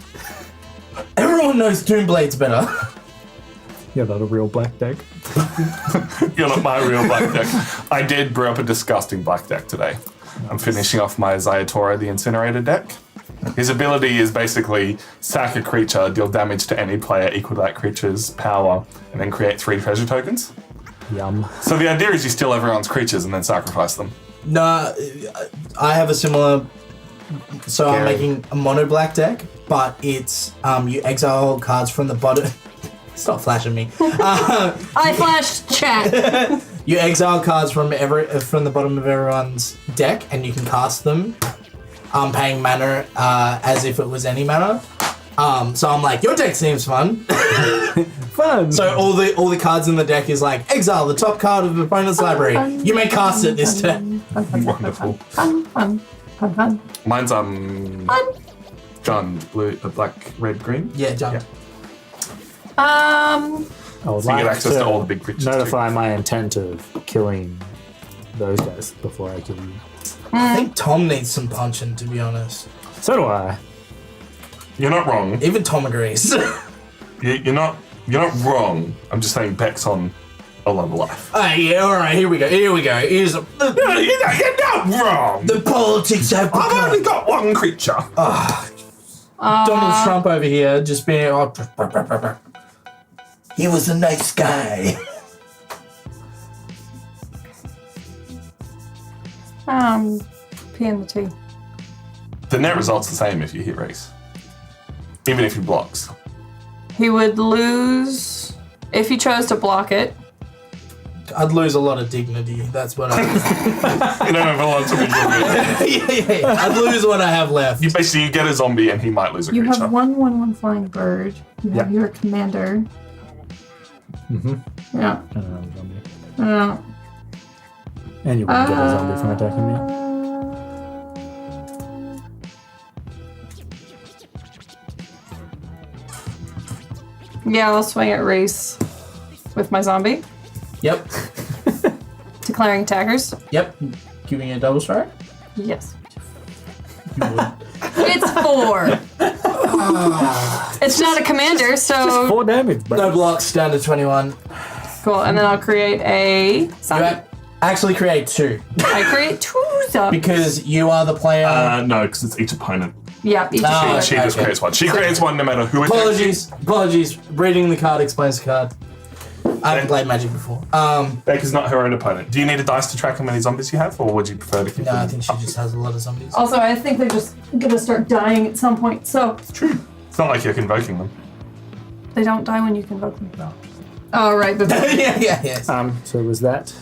Everyone knows Doomblade's better. You're not a real black deck. You're not my real black deck. I did brew up a disgusting black deck today. I'm finishing off my Zayatora the Incinerator deck. His ability is basically sack a creature, deal damage to any player equal to that creature's power, and then create 3 treasure tokens. Yum. So the idea is you steal everyone's creatures and then sacrifice them. No, I have a similar. So I'm Scary. making a mono black deck, but it's you exile cards from the bottom. Stop flashing me. I flashed chat. You exile cards from the bottom of everyone's deck, and you can cast them I'm paying mana as if it was any mana. So I'm like, your deck seems fun. Fun. So all the cards in the deck is like, exile the top card of the opponent's library. You may cast it this turn. Wonderful. Fun. Mine's John, blue, black, red, green. Yeah, John. Yeah. I would So you like get access to all the big creatures. notify my intent of killing those guys before I kill you. I think Tom needs some punching, to be honest. So do I. You're not wrong. Even Tom agrees. You're not wrong. I'm just saying Beck's on a low life. Yeah, all right, here we go. Here's You're not wrong. the politics have I've begun. only got one creature. Donald Trump over here just being he was a nice guy. P and the T. The net result's the same if you hit race. Even if he blocks. He would lose if he chose to block it. I'd lose a lot of dignity. That's what I. You don't have a lot to be doing. yeah. I'd lose what I have left. You basically get a zombie and he might lose a You creature. have 1/1/1 flying bird. You have Yeah. your commander. Yeah. And another zombie. Yeah. And you wouldn't get a zombie from attacking me. Yeah, I'll swing at race with my zombie, Yep. declaring attackers. Yep. Giving you a double strike. Yes. It's 4. It's not a commander, so 4 damage, bro. No blocks. Down to 21. cool. And then I'll create a You zombie. actually create 2 I create 2 zombies. because you are the player. No, because it's each opponent. Yeah, each Ah, two. She okay. just creates one. She creates one no matter who it is. Apologies. Reading the card explains the card. I haven't played Magic before. Beck is not her own opponent. Do you need a dice to track how many zombies you have, or would you prefer to keep No, them? I think she just has a lot of zombies. Also, I think they're just gonna start dying at some point, so True. It's not like you're convoking them. they don't die when you convoke them. Oh, right. But yeah. So was that?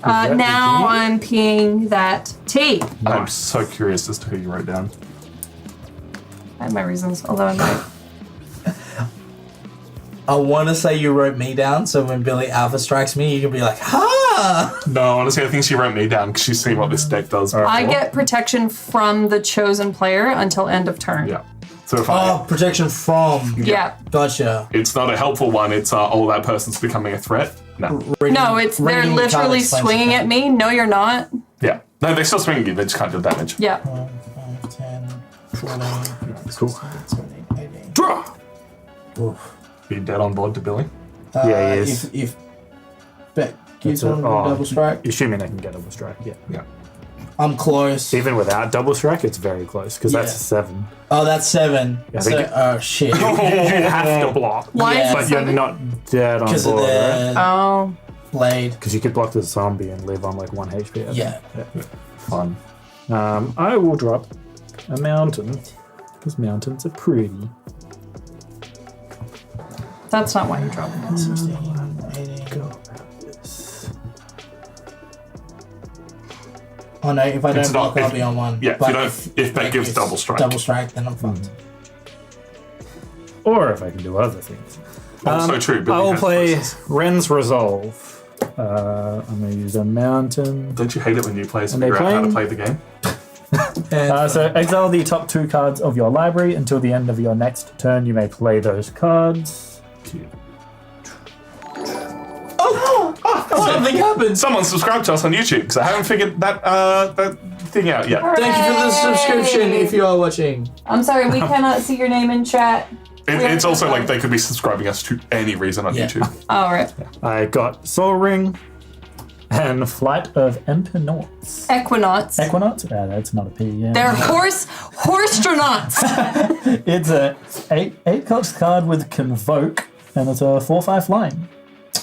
now I'm peeing that T. I'm so curious as to who you wrote down. I have my reasons, although I might. I want to say you wrote me down, so when Billy Alpha strikes me, you can be like, ha! No, honestly, I think she wrote me down because she's seen what this deck does before. I get protection from the chosen player until end of turn. Yeah. So if I... Oh, protection from. Yeah. Gotcha. It's not a helpful one. It's, that person's becoming a threat. No. No, it's they're Reading the card literally explains swinging the at me. No, you're not. Yeah. No, they're still swinging you. They just can't do damage. Yeah. 5, 10, 14, Cool. 17, 18. Draw! Oof. Are you dead on board to Billy? Yeah, he is. If Beck gives That's one a- double strike, Assuming I can get double strike, yeah. Yeah. I'm close. Even without double strike, it's very close because that's Yeah. 7. Oh, that's 7. I So, think oh, shit. You have to block, Why Yeah. is but it you're 7? not dead on Because of board, right? the Oh. blade. Because you could block the zombie and live on like 1 HP. I think. Yeah. Fun. I will drop a mountain because mountains are pretty. That's not why you dropped it. 16, 18. Oh no, if I It's don't not- block, I'll if- be on 1. yeah, if But you don't- if Beck gives double strike. Double strike, then I'm fucked. Or if I can do other things. Also true. Billy I will has play choices. Ren's Resolve. I'm going to use a mountain. Don't you hate it when new players And they figure out how to play playing? the game? So exile the top 2 cards of your library until the end of your next turn. You may play those cards. Cute. Something happened. Someone subscribe to us on YouTube because I haven't figured that thing out yet. Thank you for the subscription if you are watching. I'm sorry, we cannot see your name in chat. It's also like they could be subscribing us to any reason on Yeah. YouTube. All right. I got Soul Ring and Flight of Empernauts. Equinauts. Equinauts? That's not a P. Yeah. They're horse-astronauts. It's a 8 cost card with Convoke, and it's a 4/5 flying.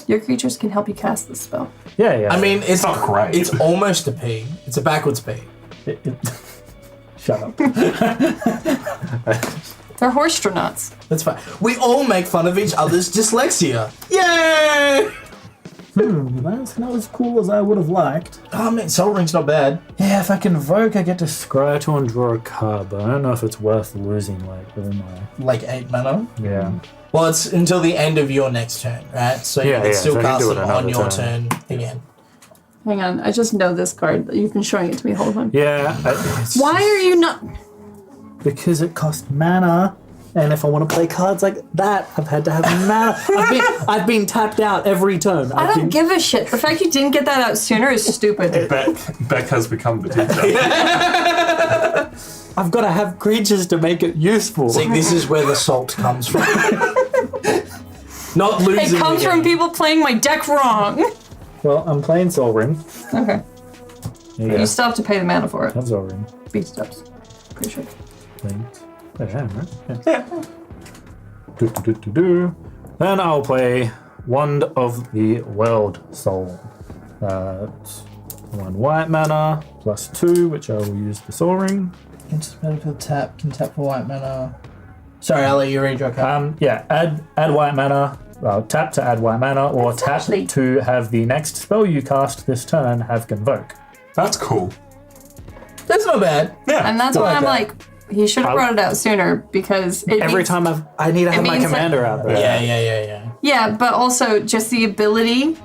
Your creatures can help you cast this spell. Yeah. I mean, it's not great. It's almost a P. It's a backwards P. Shut up. They're horse-astronauts. That's fine. We all make fun of each other's dyslexia. Yay! That's not as cool as I would have liked. Oh man, Soul Ring's not bad. Yeah, if I convoke, I get to scry to and draw a card, but I don't know if it's worth losing, like, all my... Like 8 mana. Yeah. Well, it's until the end of your next turn, right? So you can still so I can cast do it it on another your turn. turn again. Hang on, I just know this card. You've been showing it to me the whole time. Yeah. Why are you not... Because it costs mana, and if I want to play cards like that, I've had to have mana. I've been tapped out every turn. I don't give a shit. The fact you didn't get that out sooner is stupid. Beck has become the teacher. I've got to have creatures to make it useful. See, this is where the salt comes from. Not losing. It comes from people playing my deck wrong. Well, I'm playing Soul Ring. Okay. Yeah. You still have to pay the mana for it. Have Soul Ring. Beat steps. Pretty sure. There I am, right? Yeah. Then I'll play Wand of the World Soul. It's 1 white mana, +2, which I will use the Soul Ring. Instant medical tap, can tap for white mana. Sorry, I'll let you read your card. Add white mana. Tap to add white mana, or tap to have the next spell you cast this turn have Convoke. That's cool. That's not bad. Yeah. And that's why I'm like, he should have brought it out sooner because Every time I need to have my commander out there. Yeah. Yeah, but also just the ability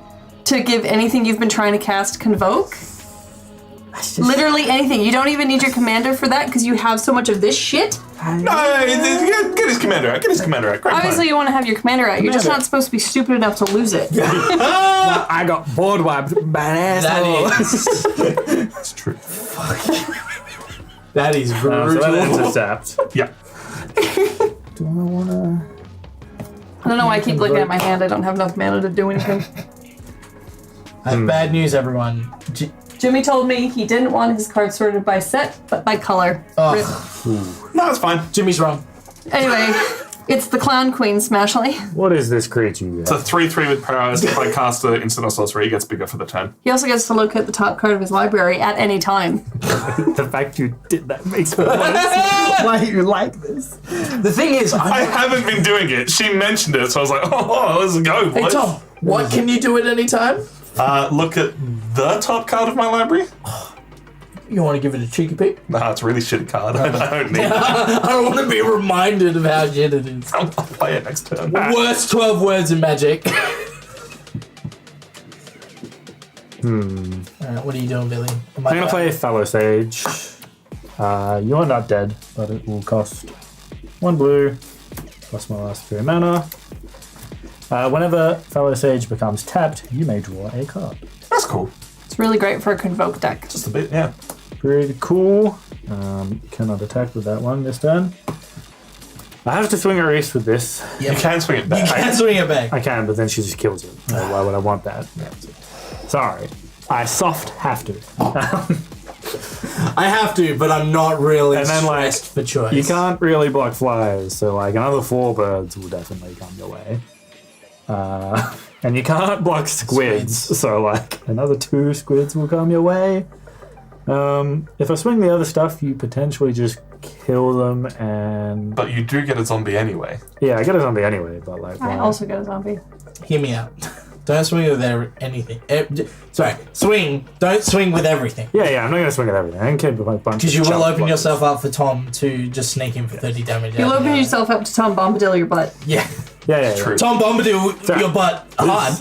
to give anything you've been trying to cast Convoke. Literally anything. You don't even need your commander for that because you have so much of this shit. No, get his commander out. Get his commander out. Great Obviously, you want to have your commander out. You're just not supposed to be stupid enough to lose it. I got board wiped by an asshole. That's true. That is brutal. So that ends it tapped. Yeah. Do I want to... I don't know why I keep looking at my hand. I don't have enough mana to do anything. I have bad news, everyone. Jimmy told me he didn't want his cards sorted by set, but by color. No, it's fine. Jimmy's wrong. Anyway, it's the Clown Queen, Smashly. What is this creature you It's a 3/3 with powers. If I cast an instant or sorcery, it gets bigger for the turn. He also gets to locate the top card of his library at any time. The fact you did that makes me why you like this. The thing is, I haven't been doing it. She mentioned it, so I was like, oh, let's go, boys. Hey Tom, what can you do at any time? Look at the top card of my library. You want to give it a cheeky peek? Nah, it's a really shitty card. I don't need it. I don't want to be reminded of how shit it is. I'll play it next turn. Worst 12 words in Magic. Alright, what are you doing, Billy? I'm going to play Fallow Sage. You're not dead, but it will cost 1 blue, plus my last 3 mana. Whenever Fallow Sage becomes tapped, you may draw a card. That's cool. It's really great for a Convoke deck. Just a bit, yeah. Pretty cool. Cannot attack with that one this turn. I have to swing a race with this. You can swing it back. You can swing it back. I can, but then she just kills it. Why would I want that? Sorry. I soft have to. I have to, but I'm not really And then, like, stressed for choice. You can't really block flyers, so like another 4 birds will definitely come your way. And you can't block squids, so like another 2 squids will come your way. If I swing the other stuff, you potentially just kill them and... But you do get a zombie anyway. Yeah, I get a zombie anyway, but like... I also get a zombie. Hear me out. Don't swing with anything. Sorry, swing. Don't swing with everything. Yeah, I'm not going to swing at everything. I don't care about a bunch Because of you will jump open blocks. yourself up for Tom to just sneak in for 30 damage. You'll open yourself up to Tom Bombadil your butt. Yeah. Yeah. True. Tom Bombadil your butt hard.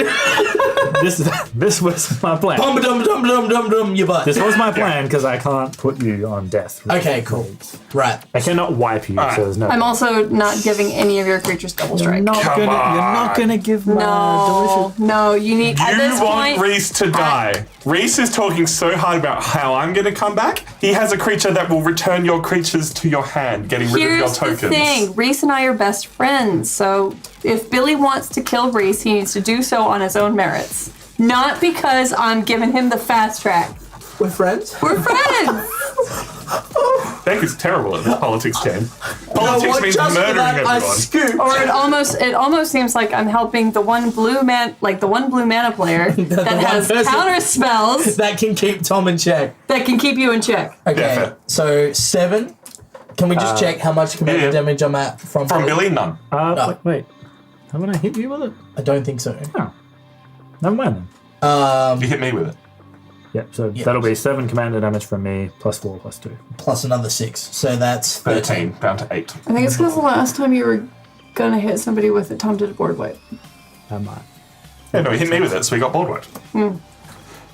This was my plan. Bombadum your butt. This was my plan because I can't put you on death. Okay, cool. Right. I cannot wipe you, so there's no... I'm also not giving any of your creatures double strike. You're not gonna give my delicious... No, you need... At You this want point, Reese to die. Reese is talking so hard about how I'm going to come back. He has a creature that will return your creatures to your hand, getting rid of your here's tokens. the thing. Reese and I are best friends, so if Billy wants to kill Reese, he needs to do so on his own merits. Not because I'm giving him the fast track. We're friends? We're friends! Beck is terrible at this politics game. Politics means murdering everyone. Or it almost seems like I'm helping the one blue mana player that has counter spells That can keep Tom in check. that can keep you in check. Okay, Yeah, fair. so 7. Can we just check how much commander damage I'm at from Billy? None. Wait. Haven't I hit you with it? I don't think so. Oh. Never mind then. You hit me with it. Yep, so that'll be 7 commander damage from me, +4, +2. Plus another 6. So that's 13. Down to 8. I think it's because the last time you were gonna hit somebody with it, Tom did a board wipe. I might. Yeah, no, he hit me with it, so we got board wiped.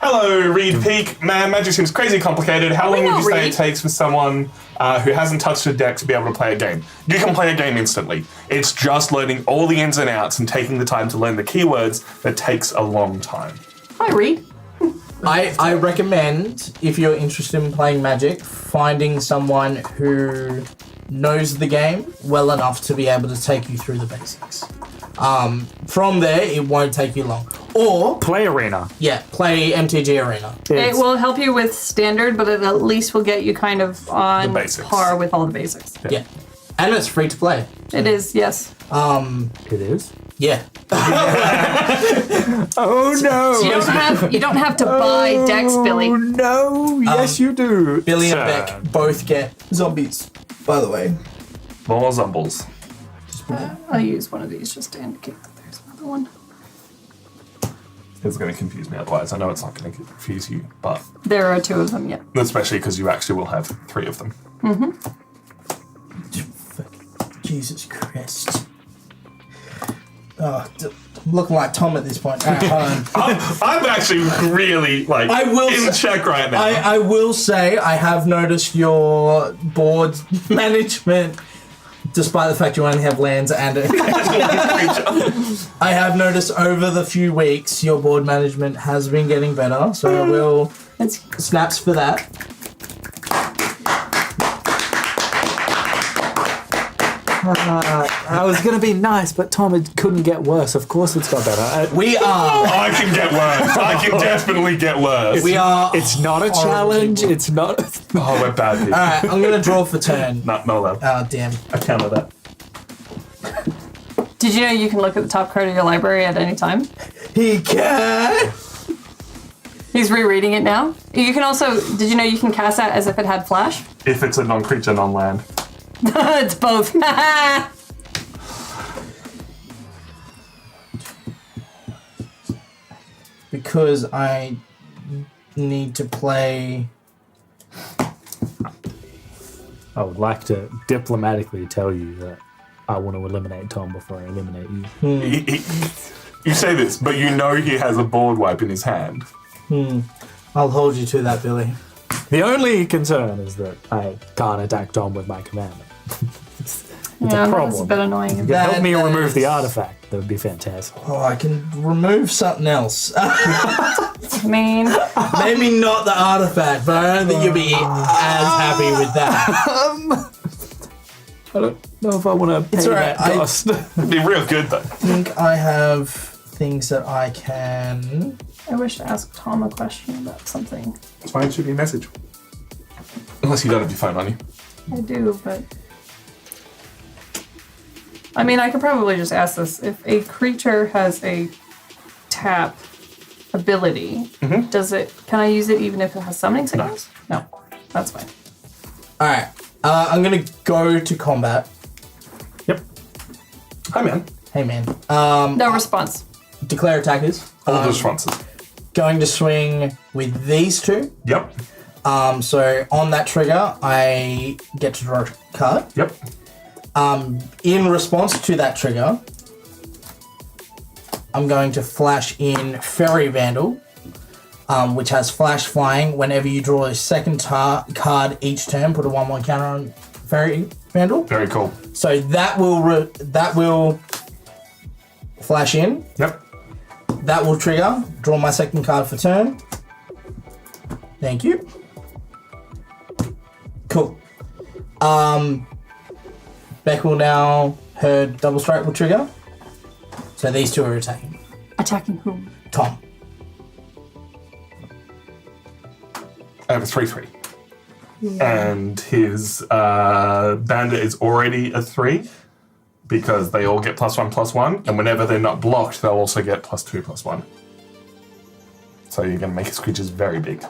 Hello, Reed Peak. Man, magic seems crazy complicated. How long would you say it takes for someone who hasn't touched a deck to be able to play a game? You can play a game instantly. It's just learning all the ins and outs and taking the time to learn the keywords that takes a long time. Hi, Reed. I recommend, if you're interested in playing Magic, finding someone who knows the game well enough to be able to take you through the basics. From there, it won't take you long. Or Play Arena. yeah, play MTG Arena. It will help you with standard, but it at least will get you kind of on The basics. par with all the basics. Yeah, and it's free to play. It is, yes. It is? Yeah. Oh no! You don't have to buy decks, Billy. Oh no! Yes, you do. Billy and Sir. Beck both get zombies. By the way, More zumbles. I'll use one of these just to indicate that there's another one. It's going to confuse me otherwise. I know it's not going to confuse you, but There are 2 of them, yeah. especially because you actually will have 3 of them. Jesus Christ. Oh, I'm looking like Tom at this point. All right, hold on. I'm actually really I will in say- check right now. I will say I have noticed your board management, despite the fact you only have lands and I have noticed over the few weeks your board management has been getting better, so I will It's snaps for that. I was gonna be nice, but Tom, it couldn't get worse. Of course, it's got better. We are I can get worse. I can definitely get worse. we are It's not a horrible challenge. people. It's not. Oh, we're bad people. Alright, I'm gonna draw for turn. Not allowed. Oh damn. I counter that. Did you know you can look at the top card of your library at any time? He can. He's rereading it now. You can also, did you know you can cast that as if it had flash? If it's a non-creature, non-land. It's both. Because I need to play. I would like to diplomatically tell you that I want to eliminate Tom before I eliminate you. You say this, but you know he has a board wipe in his hand. I'll hold you to that, Billy. The only concern is that I can't attack Tom with my commander. Yeah, a that's a problem. bit annoying. Help me That remove is- the artifact. That would be fantastic. Oh, I can remove something else. I mean, Maybe not the artifact, but I don't think you'll be as happy with that. I don't know if I want to pay It's alright, that cost. It'd be real good though. I think I have things that I can. I wish to ask Tom a question about something. It's fine, shoot me a message. Unless you don't have your phone on you. I do, but... I mean, I could probably just ask this. If a creature has a tap ability, does it... Can I use it even if it has summoning signals? No. That's fine. Alright, I'm gonna go to combat. Yep. Hi, man. Hey man. No response. Declare attackers. All the responses. Going to swing with these two. Yep. So on that trigger, I get to draw a card. Yep. In response to that trigger, I'm going to flash in Fairy Vandal, which has flash flying. Whenever you draw a second card each turn, put a 1/1 counter on Fairy Vandal. Very cool. So that will flash in. Yep. That will trigger. Draw my second card for turn. Thank you. Cool. Beck will now, her double strike will trigger. So these two are attacking. Attacking whom? Tom. I have a 3/3. And his bandit is already a 3 because they all get +1/+1, and whenever they're not blocked, they'll also get +2/+1. So you're going to make his creatures very big.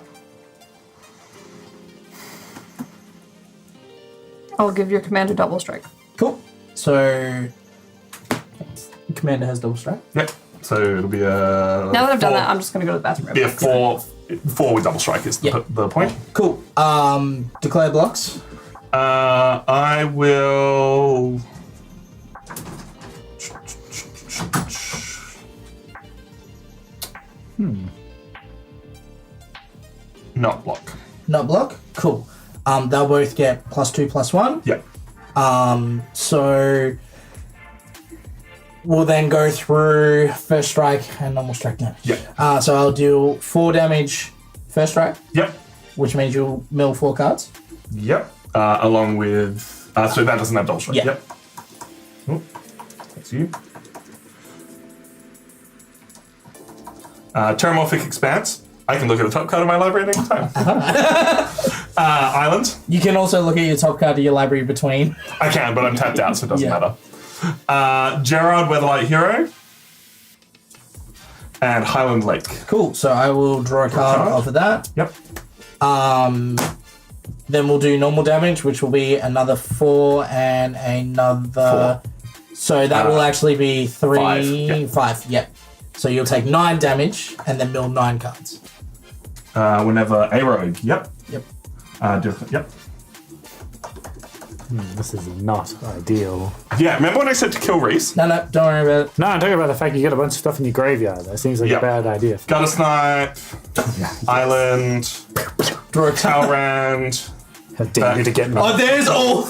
I'll give your commander double strike. Cool. So Commander has double strike. Yep. So it'll be a. Now that I've done that, I'm just going to go to the bathroom. Be a 4 with double strike is the point. Cool. Declare blocks. I will. Not block. Not block. Cool. They'll both get +2/+1. Yep. So we'll then go through first strike and normal strike damage. Yep. So I'll do 4 damage first strike, Yep. which means you'll mill 4 cards. Yep. Along with. So that doesn't have double strike. Yeah. Yep. Oh, that's you. Terramorphic Expanse. I can look at the top card of my library at any time. Island. You can also look at your top card of your library between. I can, but I'm tapped out, so it doesn't Yeah. matter. Gerard, Weatherlight Hero. And Highland Lake. Cool. So I will draw a card off of that. Yep. Then we'll do normal damage, which will be another 4 and another. 4. So that will actually be 3, 5, yep. 5. Yep. So you'll take 9 damage and then mill 9 cards. Whenever a rogue. Yep. Yep. Yep. This is not ideal. Yeah, remember when I said to kill Reese? No, don't worry about it. No, I'm talking about the fact you get a bunch of stuff in your graveyard. That seems like Yep. a bad idea. Gutter Snipe. Island. Draw a card. Talrand. How dare you to get me? Oh, there's all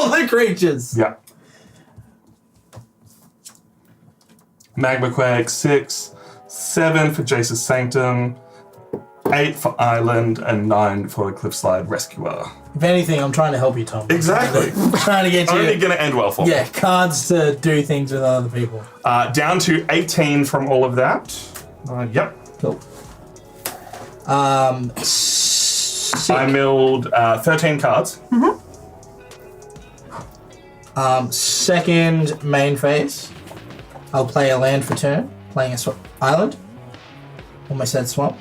the creatures. Yeah. Magma Quake, 6. 7 for Jace's Sanctum. 8 for Island. And 9 for Cliffslide Rescuer. If anything, I'm trying to help you, Tom. Exactly. I'm trying to get you. Only going to end well for me. Yeah, cards to do things with other people. Down to 18 from all of that. Yep. Cool. Sick. I milled 13 cards. Second main phase, I'll play a land for turn, playing a island. Almost said swamp.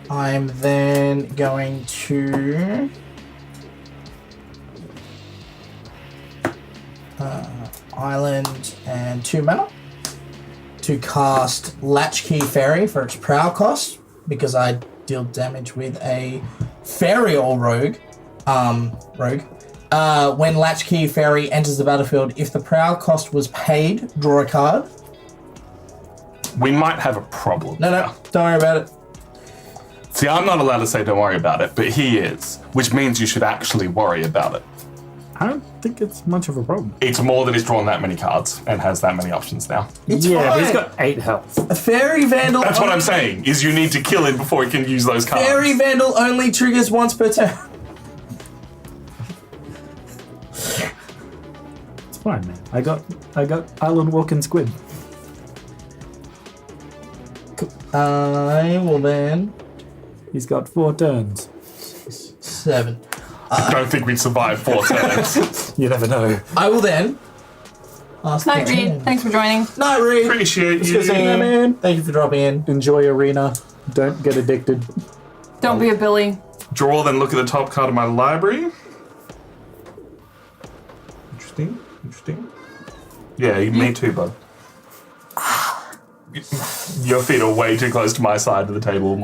I'm then going to island and 2 mana to cast Latchkey Fairy for its prowl cost, because I deal damage with a fairy or rogue. When Latchkey Fairy enters the battlefield, if the prowl cost was paid, draw a card. We might have a problem. No, don't worry about it. See, I'm not allowed to say don't worry about it, but he is, which means you should actually worry about it. I don't think it's much of a problem. It's more that he's drawn that many cards and has that many options now. It's Yeah, but fine. he's got 8 health. A Fairy Vandal. That's what I'm saying, is you need to kill him before he can use those cards. Fairy Vandal only triggers once per turn. It's fine, man. I got Island Walking Squid. I will then He's got 4 turns. 7. I don't think we'd survive 4 turns. You never know. I will then ask Night, the Reed. Thanks for joining. Night, Reed. Appreciate Good seeing you, you. man. Thank you for dropping in. Enjoy Arena. Don't get addicted. Don't be a Billy. Draw, then look at the top card of my library. Interesting. Yeah, me too, bud. Your feet are way too close to my side of the table.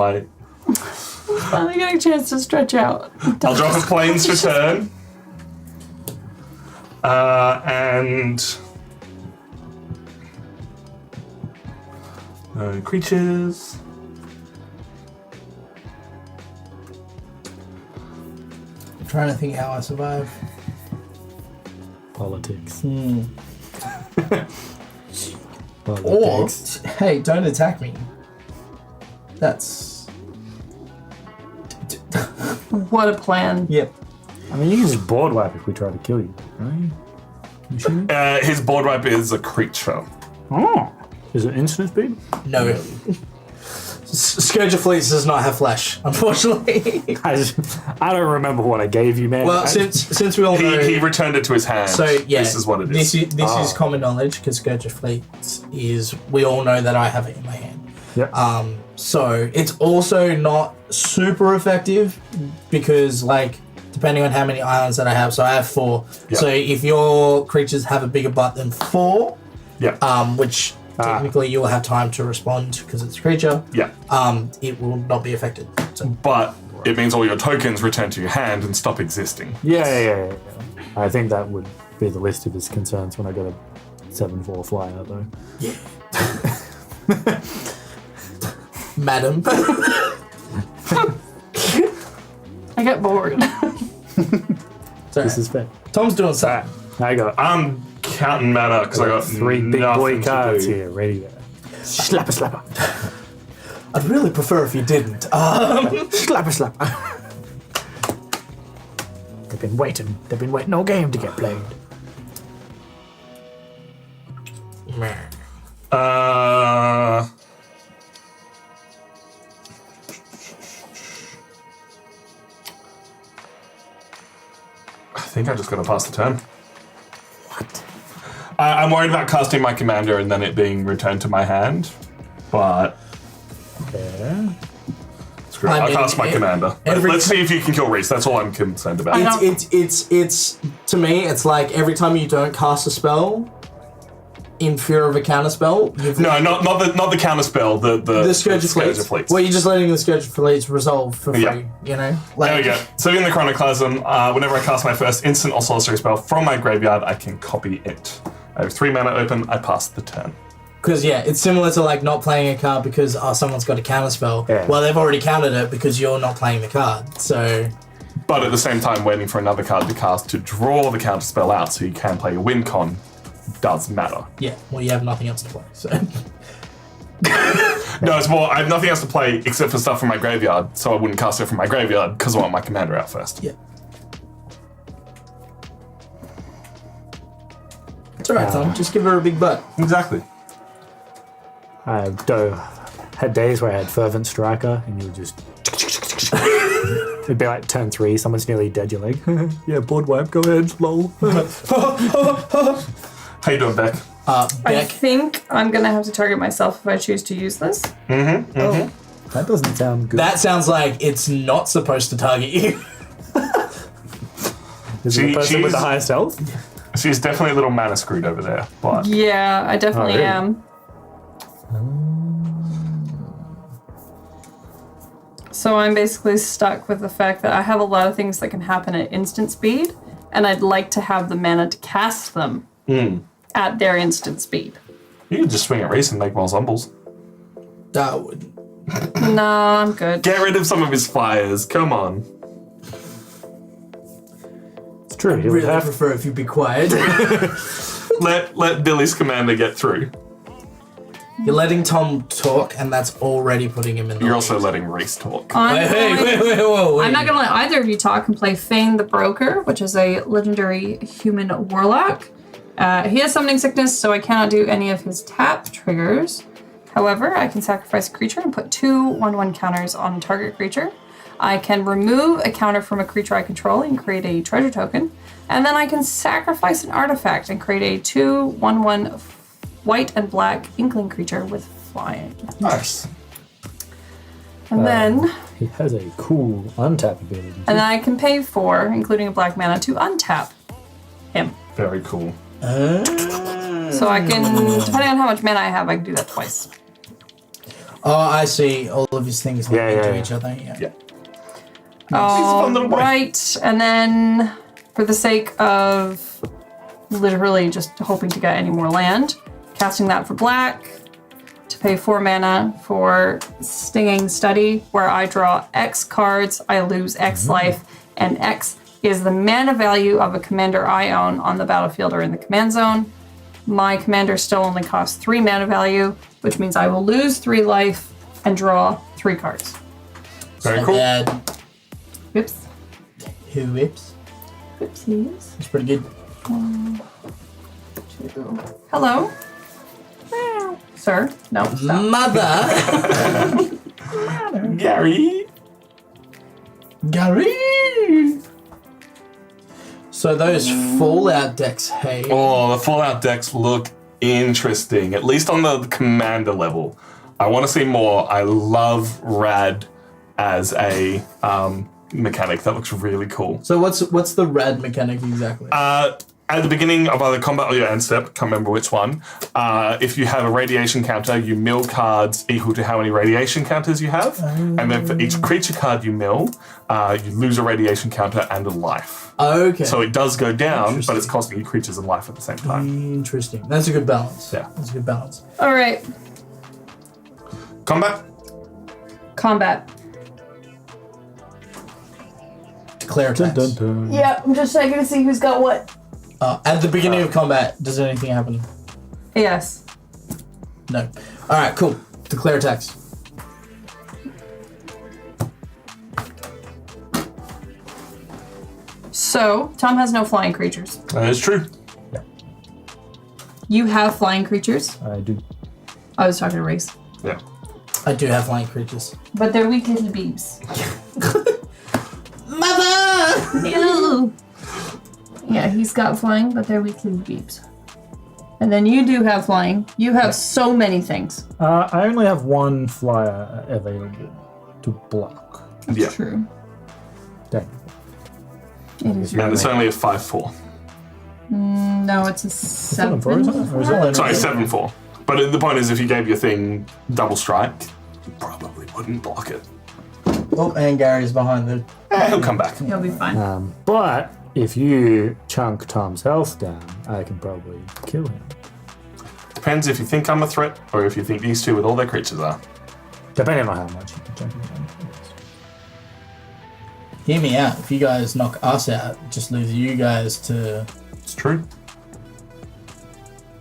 Finally getting a chance to stretch out. I'll drop a Plains for turn. And creatures. I'm trying to think how I survive. Politics. Or, Politics. hey, don't attack me. That's... What a plan. Yep. I mean, you can just board wipe if we try to kill you, right? You sure? His board wipe is a creature. Oh. Is it instant speed? No. Scourge of Fleets does not have flash, unfortunately. I don't remember what I gave you, man. Well, since we all know... He returned it to his hand. So, yeah, this is what it is. This is common knowledge, because Scourge of Fleets is... We all know that I have it in my hand. Yep. So it's also not super effective because, like, depending on how many islands that I have. So I have 4. Yep. So if your creatures have a bigger butt than 4, which technically you'll have time to respond because it's a creature, it will not be affected. So. But it means all your tokens return to your hand and stop existing. Yeah. I think that would be the least of his concerns when I got a 7/4 flyer, though. Yeah. Madam. I get bored. This is fair. Tom's doing something. I got I'm counting mana because I got 3 big boy nothing cards to do. here, ready to go. Slapper. I'd really prefer if you didn't. Slapper. They've been waiting all game to get played. I think I just got to pass the turn. What? I'm worried about casting my commander and then it being returned to my hand, but Yeah. screw it. I'll cast my commander. Let's see if you can kill Reese. That's all I'm concerned about. It's to me, it's like every time you don't cast a spell in fear of a counter spell, No, not the counter spell. The Scourge of Fleets. Well, you're just letting the Scourge of Fleets resolve for free. Yeah. You know. There we go. So in the Chronoclasm, whenever I cast my first instant or sorcery spell from my graveyard, I can copy it. I have 3 mana open. I pass the turn. Because it's similar to like not playing a card because someone's got a counter spell. Yeah. Well, they've already countered it because you're not playing the card. So. But at the same time, waiting for another card to cast to draw the counter spell out so you can play a win con does matter. Yeah. Well, you have nothing else to play. So. No, it's more, I have nothing else to play except for stuff from my graveyard, so I wouldn't cast it from my graveyard because I want my commander out first. Yeah. It's alright, Tom. Just give her a big butt. Exactly. I've had days where I had Fervent Striker, and you would just... It'd be like turn 3, someone's nearly dead, you're like, yeah, board wipe, go ahead, lol. How you doing, Beck? I Beck. think I'm gonna have to target myself if I choose to use this. That doesn't sound good. That sounds like it's not supposed to target you. Is it the person with the highest health? She's definitely a little mana screwed over there, but Yeah, I definitely really? am. So I'm basically stuck with the fact that I have a lot of things that can happen at instant speed, and I'd like to have the mana to cast them at their instant speed. you can just swing at Reese and make more Zumbles. That would. No, I'm good. Get rid of some of his fires, come on. It's true. I really prefer if you be quiet. Let Billy's commander get through. You're letting Tom talk, and that's already putting him in the You're lead. also letting Reese talk. Wait, whoa. I'm not gonna let either of you talk and play Fane the Broker, which is a legendary human warlock. He has summoning sickness, so I cannot do any of his tap triggers. However, I can sacrifice a creature and put 2 1/1 counters on a target creature. I can remove a counter from a creature I control and create a treasure token. And then I can sacrifice an artifact and create a 2 1/1 white and black inkling creature with flying. Nice. And then He has a cool untap ability. and then I can pay 4, including a black mana, to untap him. Very cool. So I can, depending on how much mana I have, I can do that twice. Oh, I see. All of his things link into yeah. each other. Yeah. Yeah. He's a fun little boy. Right, and then for the sake of literally just hoping to get any more land, casting that for black to pay 4 mana for Stinging Study, where I draw X cards, I lose X life, and X is the mana value of a commander I own on the battlefield or in the command zone. My commander still only costs 3 mana value, which means I will lose 3 life and draw 3 cards. Very cool. Oops. Who whips? Oopsies. It's pretty good. 1, 2. Hello? Meow. Sir? No, stop. Mother! Gary. Gary! So those Fallout decks, hey. Oh, the Fallout decks look interesting, at least on the commander level. I want to see more. I love rad as a mechanic. That looks really cool. So what's the rad mechanic exactly? At the beginning of either combat or your end step, can't remember which one, if you have a radiation counter, you mill cards equal to how many radiation counters you have. And then for each creature card you mill, you lose a radiation counter and a life. Okay. So it does go down, but it's costing you creatures and life at the same time. Interesting. That's a good balance. Yeah. That's a good balance. All right. Combat? Combat. Declare attacks. Dun, dun, dun. Yeah, I'm just checking to see who's got what. At the beginning of combat, does anything happen? Yes. No. All right, cool. Declare attacks. So, Tom has no flying creatures. That is true. You have flying creatures. I do. I was talking to Reese. Yeah. I do have flying creatures. But they're weak little beeps. Mother! Ew. Yeah, he's got flying, but they're weak little beeps. And then you do have flying. You have so many things. I only have one flyer available to block. Yeah. True. Dang. It is And it's only a 5/4. No, it's a Is that a four, isn't it? Or is it? Sorry, 7/4. But the point is, if you gave your thing double strike, you probably wouldn't block it. Oh, and Gary's behind the... He'll come back. He'll be fine. But if you chunk Tom's health down, I can probably kill him. Depends if you think I'm a threat or if you think these two with all their creatures are. Depending on how much you can chunk him down. Hear me out. If you guys knock us out, just lose you guys to... It's true.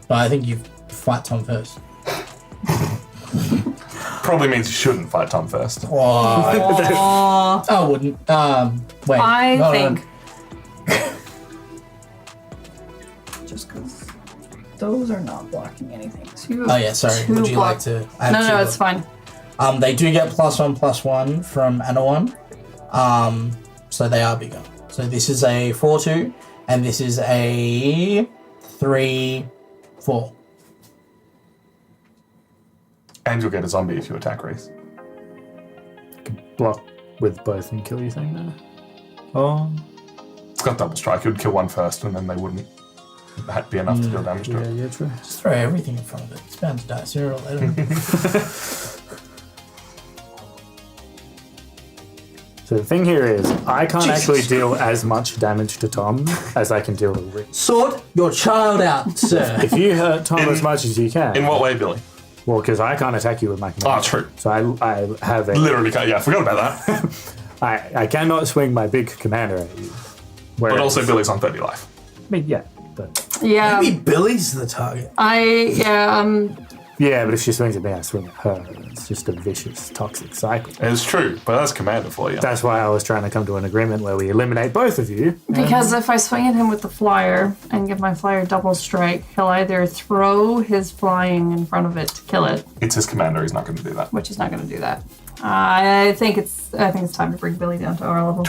But I think you fight Tom first. Probably means you shouldn't fight Tom first. Oh, Aw. I wouldn't. Wait. I no, think. Just because those are not blocking anything. So you have Oh yeah, sorry. two Would you block- like to? I have No, two no, it's block- fine. They do get +1/+1 from Anawan. So they are bigger. So this is a 4/2, and this is a 3/4. And you'll get a zombie if you attack Reese. Block with both and kill you thing there. Oh, It's got double strike. It would kill one first and then they wouldn't be enough to deal damage to yeah, it. yeah, true. Just throw everything in front of it. It's bound to die sooner or later. So the thing here is, I can't Jesus. actually deal as much damage to Tom as I can deal to Rick. Sort your child out, sir. If you hurt Tom as much as you can, In what way, Billy? well, because I can't attack you with my command. Oh, true. So I have a, Literally, yeah, I forgot about that. I cannot swing my big commander at you. But Whereas- also, Billy's on 30 life. I mean, yeah, but Yeah. Maybe Billy's the target. yeah, but if she swings at me, I swing at her. It's just a vicious, toxic cycle. It's true, but that's commander for you. That's why I was trying to come to an agreement where we eliminate both of you. Because if I swing at him with the flyer and give my flyer double strike, he'll either throw his flying in front of it to kill it, It's his commander. He's not going to do that. which he's not going to do that. I think it's time to bring Billy down to our level.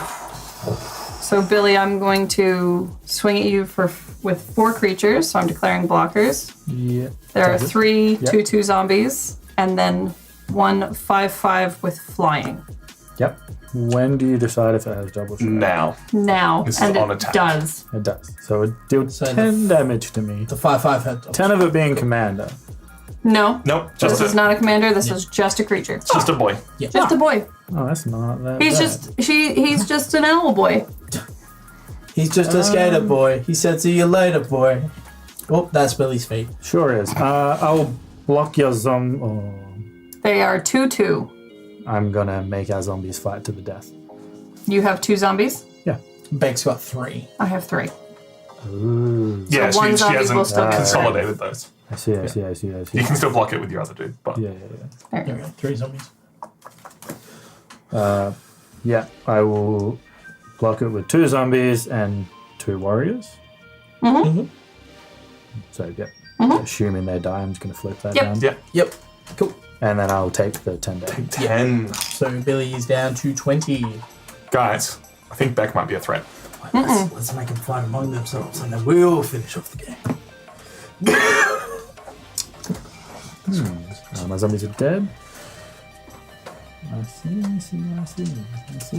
So Billy, I'm going to swing at you with 4 creatures. So I'm declaring blockers. Yeah. There are 3 Yep. 2/2 zombies, and then 1 5/5 with flying. Yep. When do you decide if it has double strike? Now. Now, This is and on it attack. does. It does. So it deals So the 10 damage to me. The 5/5 had. 10 of it being commander. No, Nope. this is not a commander. This is just a creature. Just a boy. Just a boy. Oh, that's not that He's bad. he's just an owl boy. He's just a skater boy. He said, "See you later, boy." Oh, that's Billy's feet. Sure is. I'll block your zombie. Oh, They are 2/2. I'm gonna make our zombies fight to the death. You have 2 zombies. Yeah. Beck's got 3. I have 3. Ooh. Yeah, one she zombie will hasn't still get consolidated those. I see. You can still block it with your other dude, but Yeah. There There you we go. 3 zombies. Yeah, I will block it with 2 zombies and 2 warriors. Mhm. So, yeah. Assuming they die, I'm just going to flip that Yep. down. yeah. Yep. Cool. And then I'll take the 10 damage. 10. So Billy is down to 20. Guys, I think Beck might be a threat. Let's make them fight among themselves, and then we'll finish off the game. My zombies are dead. I see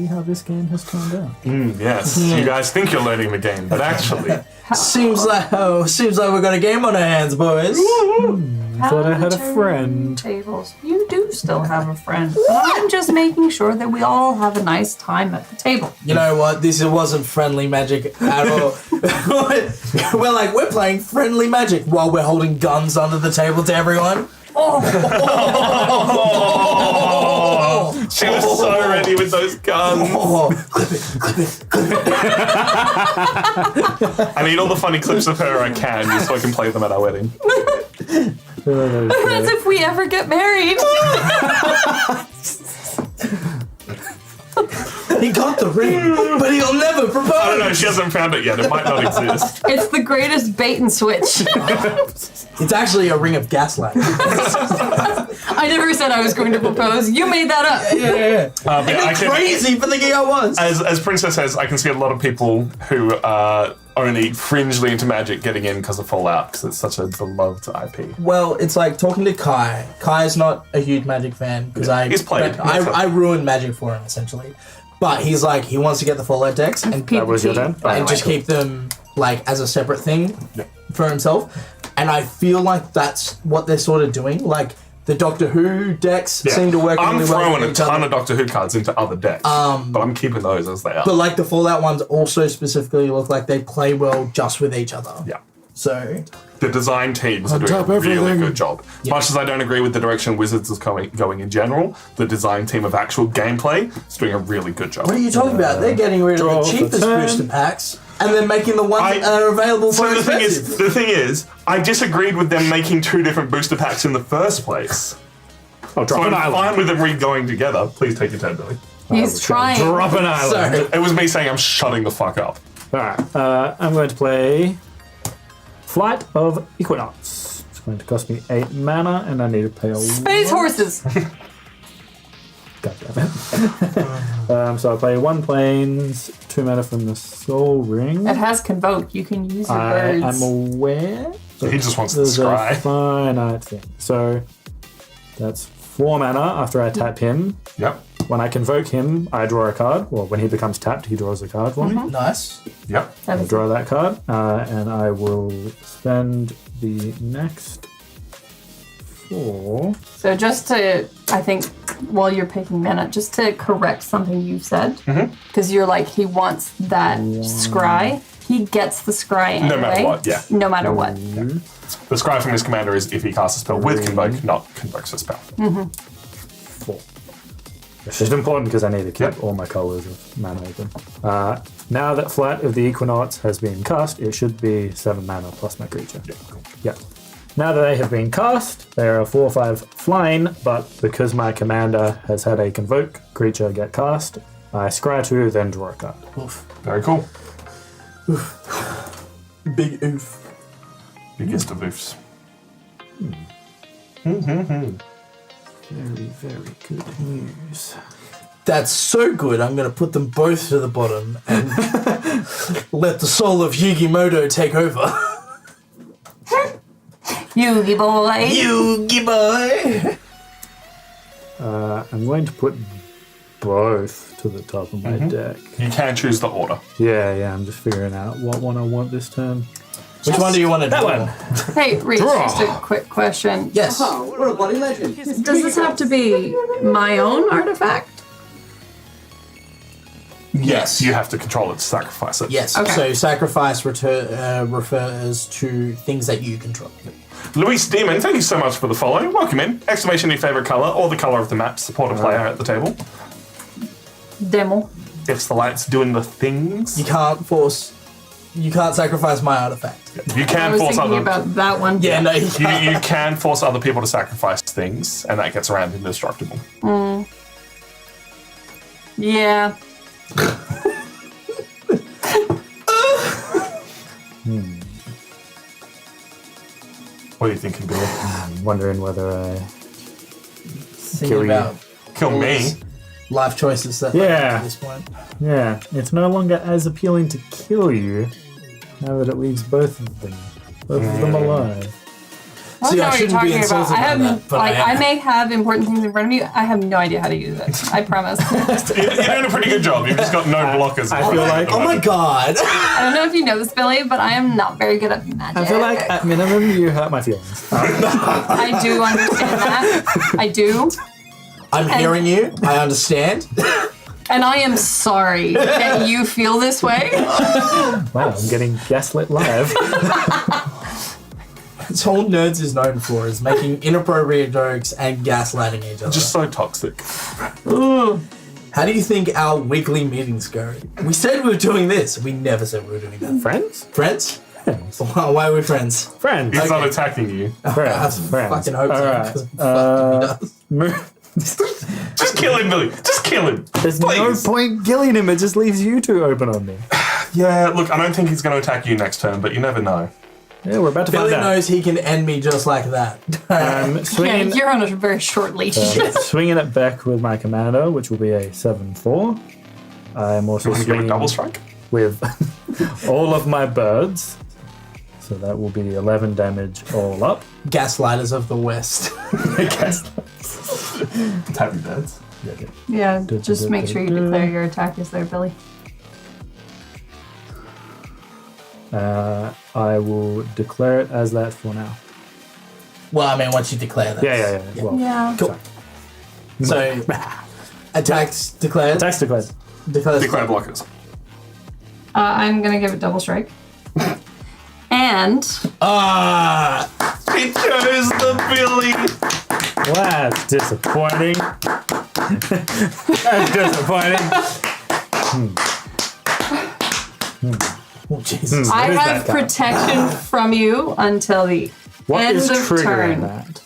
how this game has turned out. Yes, you guys think you're learning the game, but actually... Seems like we got a game on our hands, boys. I thought I had a friend. Tables. You do still have a friend. I'm just making sure that we all have a nice time at the table. You know what? This wasn't friendly magic at all. We're playing friendly magic while we're holding guns under the table to everyone. She was so ready with those guns. I need all the funny clips of her I can, just so I can play them at our wedding. As if we ever get married. He got the ring, but he'll never propose. I don't know, she hasn't found it yet. It might not exist. It's the greatest bait and switch. It's actually a ring of gaslight. I never said I was going to propose. You made that up. Yeah. Crazy for thinking I was. As Princess says, I can see a lot of people who are only fringely into Magic getting in because of Fallout, because it's such a beloved IP. Well, it's like talking to Kai. Kai is not a huge Magic fan because He's played. I ruined Magic for him essentially, but he's like he wants to get the Fallout decks and That was your turn? and just keep them like as a separate thing for himself. And I feel like that's what they're sort of doing. Like the Doctor Who decks seem to work really well. I'm throwing a ton of Doctor Who cards into other decks, but I'm keeping those as they are. But like the Fallout ones also specifically look like they play well just with each other. Yeah. So the design teams are doing a really good job. As much as I don't agree with the direction Wizards is going in general, the design team of actual gameplay is doing a really good job. What are you talking about? They're getting rid of the cheapest booster packs and then making the ones that are available for expensive. The thing is, I disagreed with them making 2 different booster packs in the first place. Oh, drop So an I'm island. fine with them going together. Please take your turn, Billy. He's trying. Drop an island. Sorry. It was me saying I'm shutting the fuck up. Alright, I'm going to play Flight of Equinox. It's going to cost me 8 mana, and I need to pay a Space horses. God damn it. So I play 1 planes, 2 mana from the Soul Ring. It has Convoke. You can use your I birds. am aware. So he just wants to There's a scry. finite thing. So that's 4 mana after I tap him. Yep. When I convoke him, I draw a card. Well, when he becomes tapped, he draws a card for me. Nice. Yep. That I is- draw that card, and I will spend the next 4. So just to, I think, while you're picking mana, just to correct something you said, because you're like, he wants that scry. He gets the scry anyway. No matter what, yeah. No matter what. The scry from his commander is if he casts a spell with Convoke, not Convokes a spell. 4. This is important because I need to keep all my colours of mana open. Now that Flight of the Equinox has been cast, it should be 7 mana plus my creature. Yeah, cool. Yep. Now that they have been cast, they are 4/5 flying, but because my commander has had a convoke creature get cast, I scry 2, then draw a card. Oof. Very cool. Big oof. Biggest of oofs. Very, very good news. That's so good. I'm going to put them both to the bottom and let the soul of Yugimoto take over. Yugi boy. Yugi boy. I'm going to put both to the top of my deck. You can choose the order. Yeah, I'm just figuring out what one I want this turn. Which one do you want to That draw? one. Hey, Reese, Draw. just a quick question. Yes. What a bloody legend. Does this have to be my own artifact? Yes. You have to control it to sacrifice it. Yes. Okay. So sacrifice refers to things that you control. Luis Demon, thank you so much for the follow. Welcome in. Exclamation your favourite colour or the colour of the map. Support a player at the table. Demo. If the light's doing the things, You can't sacrifice my artifact. you I can was force thinking other. about that one. Yeah, no, you can't. You can force other people to sacrifice things, and that gets around indestructible. Yeah. What are you thinking, Billy? I'm wondering whether I... Thinking Kill you. about Kill me? life choices that Yeah. at this point. Yeah, it's no longer as appealing to kill you now that it leaves both of them alive. I don't know what you're shouldn't be talking about. insulted I by have, that, but I may have important things in front of me. I have no idea how to use it. I promise. You're doing a pretty good job. You've just got no blockers. I feel like Oh my god. I don't know if you know this, Billy, but I am not very good at magic. I feel like at minimum you hurt my feelings. I do understand that. I do. I'm hearing you. I understand. And I am sorry that you feel this way. Wow, I'm getting gaslit live. It's all Nerds is known for is making inappropriate jokes and gaslighting each other. Just so toxic. How do you think our weekly meetings go? We said we were doing this. We never said we were doing that. Friends? Friends? Friends. Why are we friends? Friends. He's not attacking you. I Friends. fucking hope so. Alright. 'Cause fuck if he does. Just kill him, Billy. Just kill him. There's Please. no point killing him. It just leaves you two open on me. Yeah, look, I don't think he's going to attack you next turn, but you never know. Yeah, we're about to Billy find out. knows he can end me just like that. Yeah, Swinging, you're on a very short leash. swinging it back with my commander, which will be a 7-4. I'm also You want to give a swinging double strike? with all of my birds. So that will be 11 damage all up. Gaslighters of the West. Happy birds. Yeah, just make sure you declare your attackers there, Billy. I will declare it as that for now. Well, I mean, once you declare that. Yeah. Well, Yeah. Cool. So, attacks declared. attacks declared. Declared. Declare blockers. I'm going to give it double strike. And Ah! He chose the Billy. That's disappointing. That's disappointing. Oh, Jesus. I What is have that guy? protection from you until the What end is of triggering turn. that?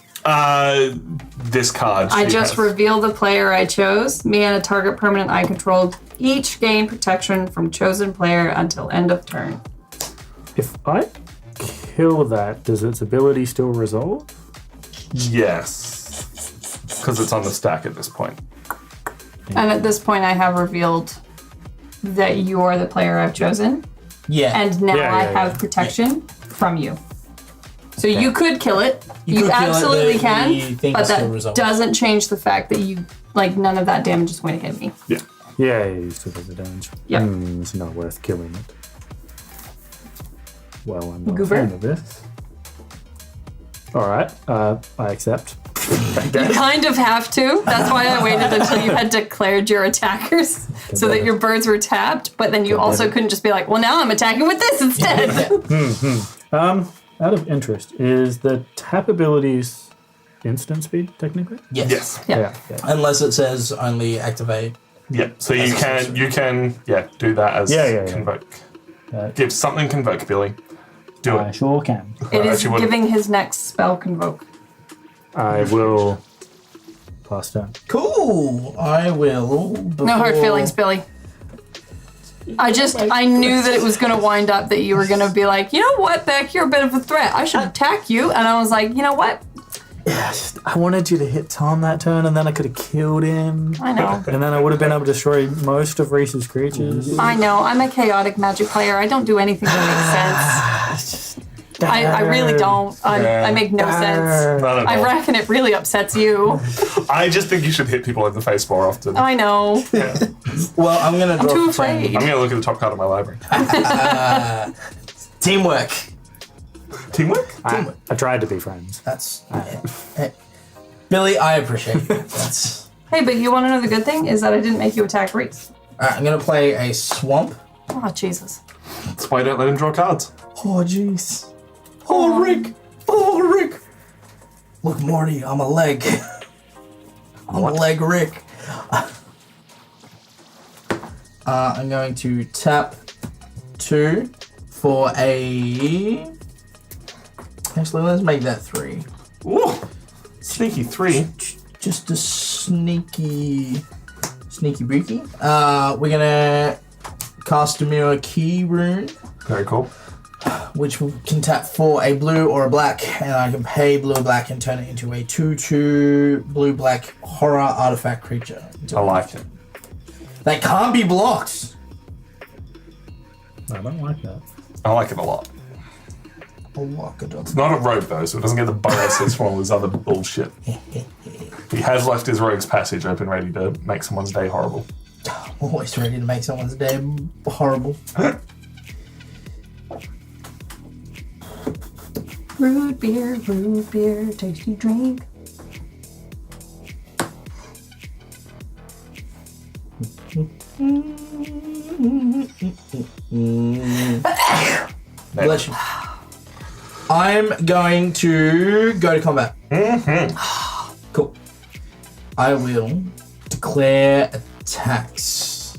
This card. I you just have. reveal the player I chose. Me and a target permanent I controlled each gain protection from chosen player until end of turn. If I kill that, does its ability still resolve? Yes. Because it's on the stack at this point. And at this point, I have revealed that you are the player I've chosen. Yeah. And now Yeah, I yeah, have protection from you. So you could kill it. You, could kill it, absolutely but can. you think But it's still that resolved. doesn't change the fact that you, like, none of that damage is going to hit me. Yeah. Yeah, you still have the damage. Yep. It's not worth killing it. Well, I'm not Goober. a fan of this. Alright, I accept. You kind of have to. That's why I waited until you had declared your attackers so that your birds were tapped, but then you also couldn't just be like, well, now I'm attacking with this instead. Out of interest, is the tap abilities instant speed, technically? Yes. Yeah. Unless it says only activate. Yeah. So you can do that as Yeah. convoke. Give something convoke, Billy. Do I it. sure can. It is Actually, what- giving his next spell convoke. I will pass turn. Cool. I will. No hard feelings, Billy. I knew that it was going to wind up that you were going to be like, you know what, Beck, you're a bit of a threat. I should attack you. And I was like, you know what? I wanted you to hit Tom that turn, and then I could have killed him. I know. And then I would have been able to destroy most of Reese's creatures. I know. I'm a chaotic magic player. I don't do anything that makes sense. I really don't. I make no sense. Not at I all. reckon it really upsets you. I just think you should hit people in the face more often. I know. Well, I'm going to I'm draw too for 10. afraid. I'm going to look at the top card of my library. Teamwork. Teamwork? I tried to be friends. That's. Hey. Billy, I appreciate you. That's. Hey, but you want to know the good thing? Is that I didn't make you attack Reese. Alright, I'm going to play a swamp. Oh, Jesus. That's why I don't let him draw cards. Oh, jeez. Oh, Rick. Oh, Rick. Look, Morty, I'm a leg. I'm a leg Rick. I'm going to tap 2 for a... Actually, let's make that 3. Ooh. Sneaky 3. Just a sneaky breaky. We're gonna cast Demure Key Rune, Very cool. which can tap for a blue or a black, and I can pay blue or black and turn it into a 2/2 blue-black horror artifact creature. I like it. That can't be blocked. I don't like that. I like it a lot. It's not a rogue though, so it doesn't get the bonuses from all his other bullshit. He has left his rogue's passage open, ready to make someone's day horrible. Always ready to make someone's day horrible. Root beer, tasty drink. Bless you. I'm going to go to combat. Cool. I will declare attacks.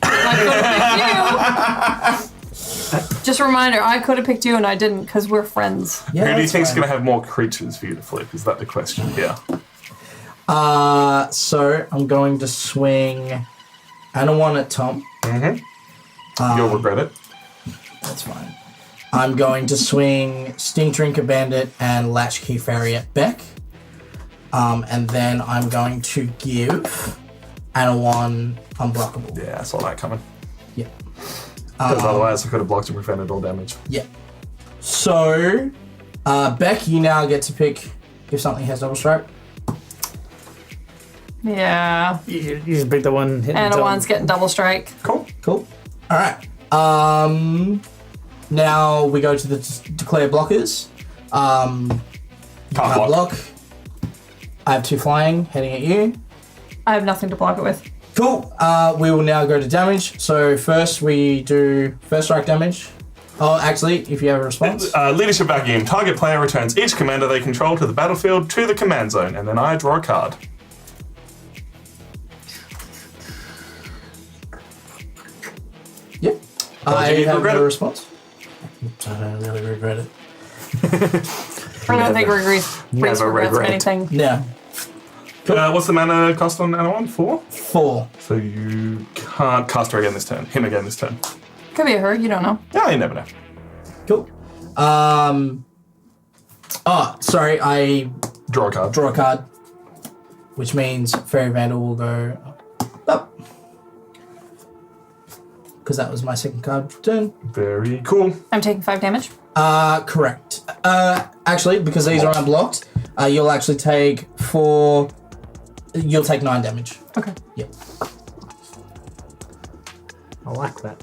I could have picked you. Just a reminder, I could have picked you and I didn't because we're friends. Yeah, Who do you that's think's fine. going to have more creatures for you to flip? Is that the question here? So I'm going to swing Anawan at Tom. You'll regret it. That's fine. I'm going to swing Stink Drinker Bandit and Latchkey Fairy at Beck. And then I'm going to give Anawan Unblockable. Yeah, I saw that coming. Yeah. Because otherwise I could have blocked and prevented all damage. Yeah. So, Beck, you now get to pick if something has double strike. Yeah. You just pick the one hitting And the a top. one's getting double strike. Cool. Cool. All right. Now we go to the declare blockers. Can't Can't block. block. I have 2 flying heading at you. I have nothing to block it with. Cool. We will now go to damage. So first we do first strike damage. Oh, actually, if you have a response. Leadership vacuum. Target player returns each commander they control to the battlefield to the command zone, and then I draw a card. Yep. do I you have regret a it? response. I don't really regret it. I don't think Reese Never regrets regret. anything. No. What's the mana cost on Anawan? 4? 4. So you can't cast her again this turn. Him again this turn. Could be a her, you don't know. Yeah, you never know. Cool. Oh, sorry. I Draw a card. draw a card, which means Fairy Vandal will go up. Because that was my second card turn. Very cool. I'm taking 5 damage. Correct. Actually, because these are unblocked, you'll actually take 4. You'll take 9 damage. Okay. Yep. I like that.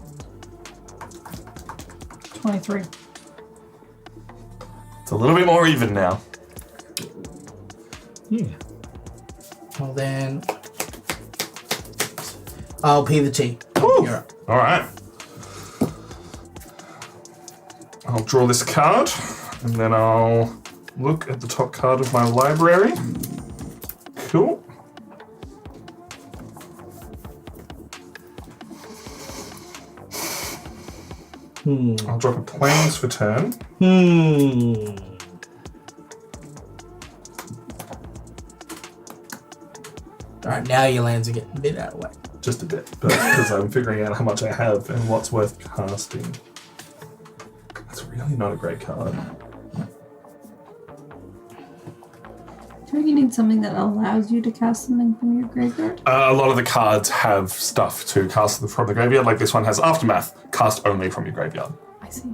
23. It's a little bit more even now. Yeah. Well then, I'll P the T. Woo. You're up. All right. I'll draw this card, and then I'll look at the top card of my library. Cool. I'll drop a Plains for turn. Alright, now your lands are getting a bit out of whack. Just a bit, but because I'm figuring out how much I have and what's worth casting. That's really not a great card. Do you need something that allows you to cast something from your graveyard? A lot of the cards have stuff to cast from the graveyard, like this one has Aftermath, cast only from your graveyard. I see.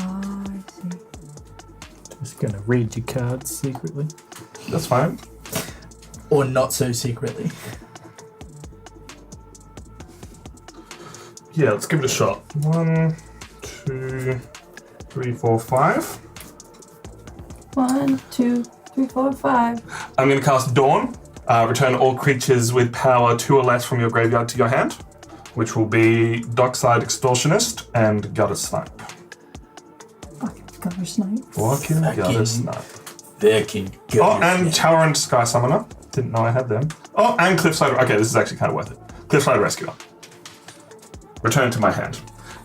I see. Just gonna read your cards secretly. That's fine. Or not so secretly. Yeah, let's give it a shot. 1, 2, 3, 4, 5. 1, 2, 3, 4, 5. I'm going to cast Dawn. Return all creatures with power 2 or less from your graveyard to your hand, which will be Dockside Extortionist and Gutter Snipe. Fucking gutter snipe. Fucking Gutter Snipe. Fucking Oh, and Tower and Sky Summoner. Didn't know I had them. Oh, and Cliffside. Okay, this is actually kind of worth it. Cliffside Rescuer. Return to my hand.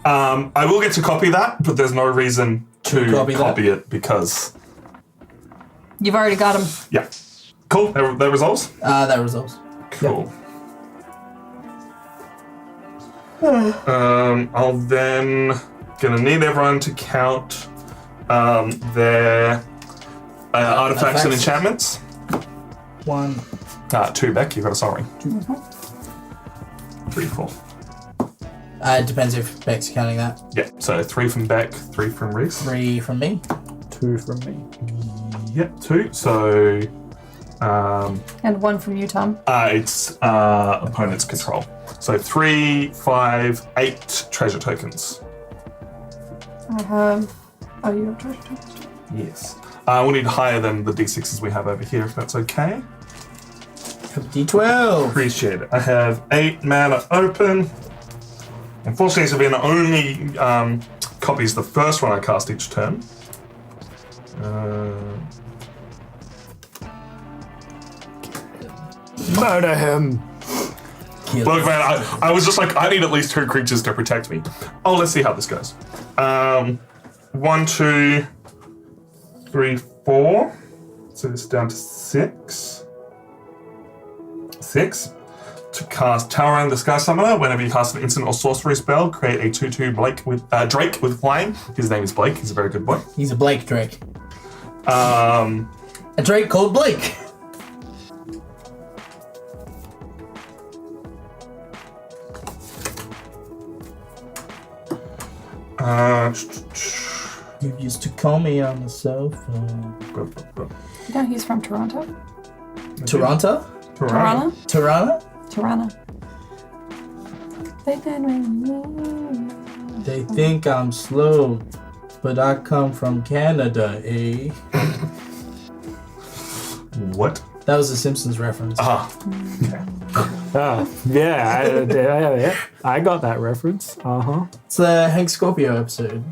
I will get to copy that, but there's no reason to copy it because. You've already got him. Yeah. Cool. That resolves? That resolves. Cool. I'll then gonna need everyone to count their artifacts and enchantments. 1. 2 back. You've got a sorry. 3, 4. It depends if Beck's counting that. Yeah, so 3 from Beck, 3 from Reese. 3 from me. 2 from me. Yep, 2. So And 1 from you, Tom. it's opponent's control. So 3, 5, 8 treasure tokens. I have... Oh, you have treasure tokens too? Yes. We'll need higher than the d6s we have over here, if that's okay. D12. Appreciate it. I have 8 mana open. Unfortunately, Savannah only copies the first one I cast each turn. Murder him! Look, man, I was just like, I need at least 2 creatures to protect me. Oh, let's see how this goes. 1, 2, 3, 4. So it's down to 6. 6. To cast Towering the Sky Summoner, whenever you cast an instant or sorcery spell, create a 2/2 Drake with flying. His name is Blake. He's a very good boy. He's a Blake Drake. A Drake called Blake. You used to call me on the sofa. No, he's from Toronto. Toronto? Toronto? Toronto? Toronto. They think I'm slow, but I come from Canada, eh? What? That was a Simpsons reference. Yeah, I got that reference. It's the Hank Scorpio episode.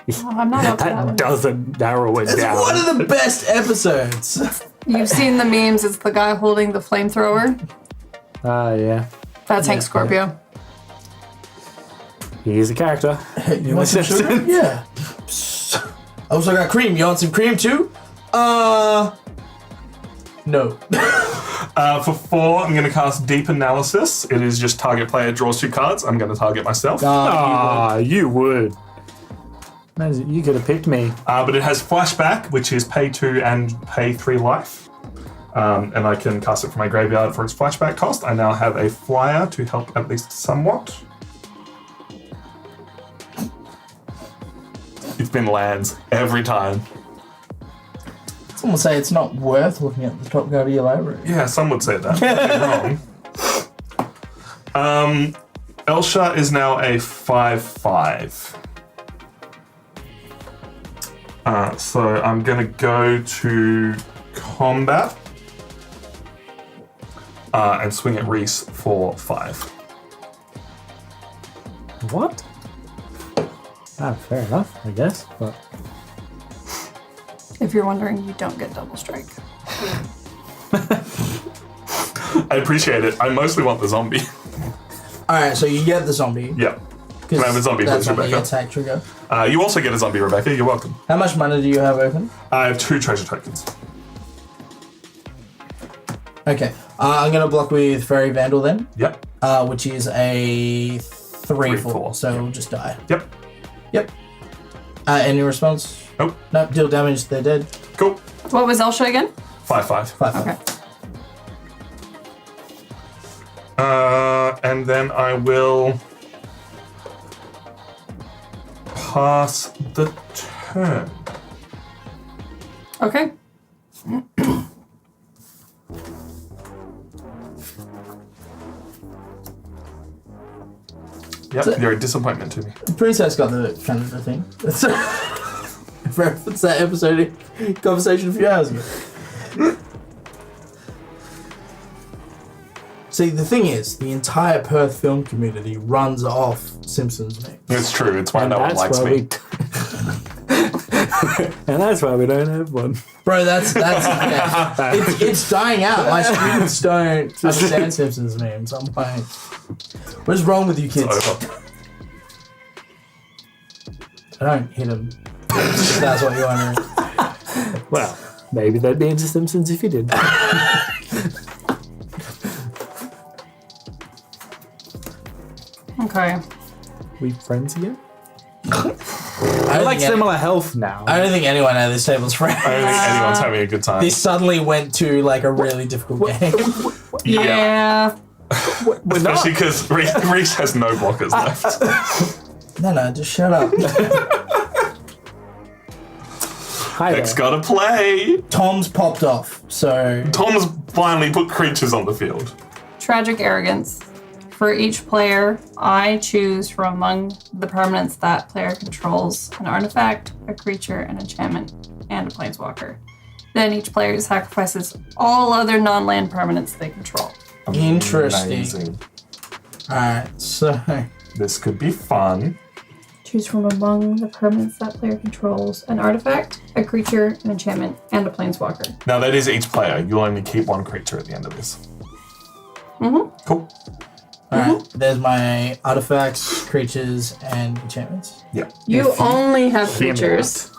Oh, I'm not up to that That one. doesn't narrow it It's down. one of the best episodes. You've seen the memes. It's the guy holding the flamethrower. Yeah. That's Hank Scorpio. He's a character. You want some sugar? Yeah. I also got cream. You want some cream too? No. For 4, I'm going to cast Deep Analysis. It is just target player draws 2 cards. I'm going to target myself. You would. Man, you could have picked me. But it has Flashback, which is pay 2 and pay 3 life. And I can cast it from my graveyard for its flashback cost. I now have a flyer to help at least somewhat. It's been lands every time. Someone say it's not worth looking at the top card of your library. Yeah, some would say that. Nothing wrong. Elsha is now a 5/5. So I'm going to go to combat and swing at Reese for 5. What? Fair enough, I guess. But If you're wondering, you don't get double strike. I appreciate it. I mostly want the zombie. Alright, so you get the zombie. Yeah. Can I have a zombie, that's please, on the Rebecca? attack trigger. You also get a zombie, Rebecca. You're welcome. How much mana do you have open? I have 2 treasure tokens. Okay. I'm going to block with Fairy Vandal then, Yep. which is a 3/4, so it'll just die. Yep. Yep. Any response? Nope. Nope, deal damage, they're dead. Cool. What was Elsha again? 5/5. 5/5. Okay. And then I will pass the turn. Okay. Yep, So- you're a disappointment to me. Princess got the Canada thing. Reference that episode conversation a few hours ago. See, the thing is, the entire Perth film community runs off Simpsons memes. It's true. It's why no one likes me. And that's why we don't have one. Bro, that's yeah. It's dying out. My students don't understand Simpsons memes. I'm like, what is wrong with you kids? It's over. I don't hit them. If that's what you're wondering. Well, maybe they'd be into Simpsons if you did. Okay. We friends again? I I like think similar health now. I don't think anyone at this table's friends. I don't think anyone's having a good time. This suddenly went to like a really difficult game. Yeah. We're not. Especially because Reese has no blockers left. No, just shut up. Hi there. Nick's gotta play. Tom's popped off, so Tom's finally put creatures on the field. Tragic arrogance. For each player, I choose from among the permanents that player controls an artifact, a creature, an enchantment, and a planeswalker. Then each player sacrifices all other non-land permanents they control. interesting. Amazing. Alright, so This could be fun. Choose from among the permanents that player controls an artifact, a creature, an enchantment, and a planeswalker. Now that is each player. You'll only keep one creature at the end of this. Mm-hmm. Cool. alright, there's my artifacts, creatures, and enchantments. Yeah. You only have Hear me creatures.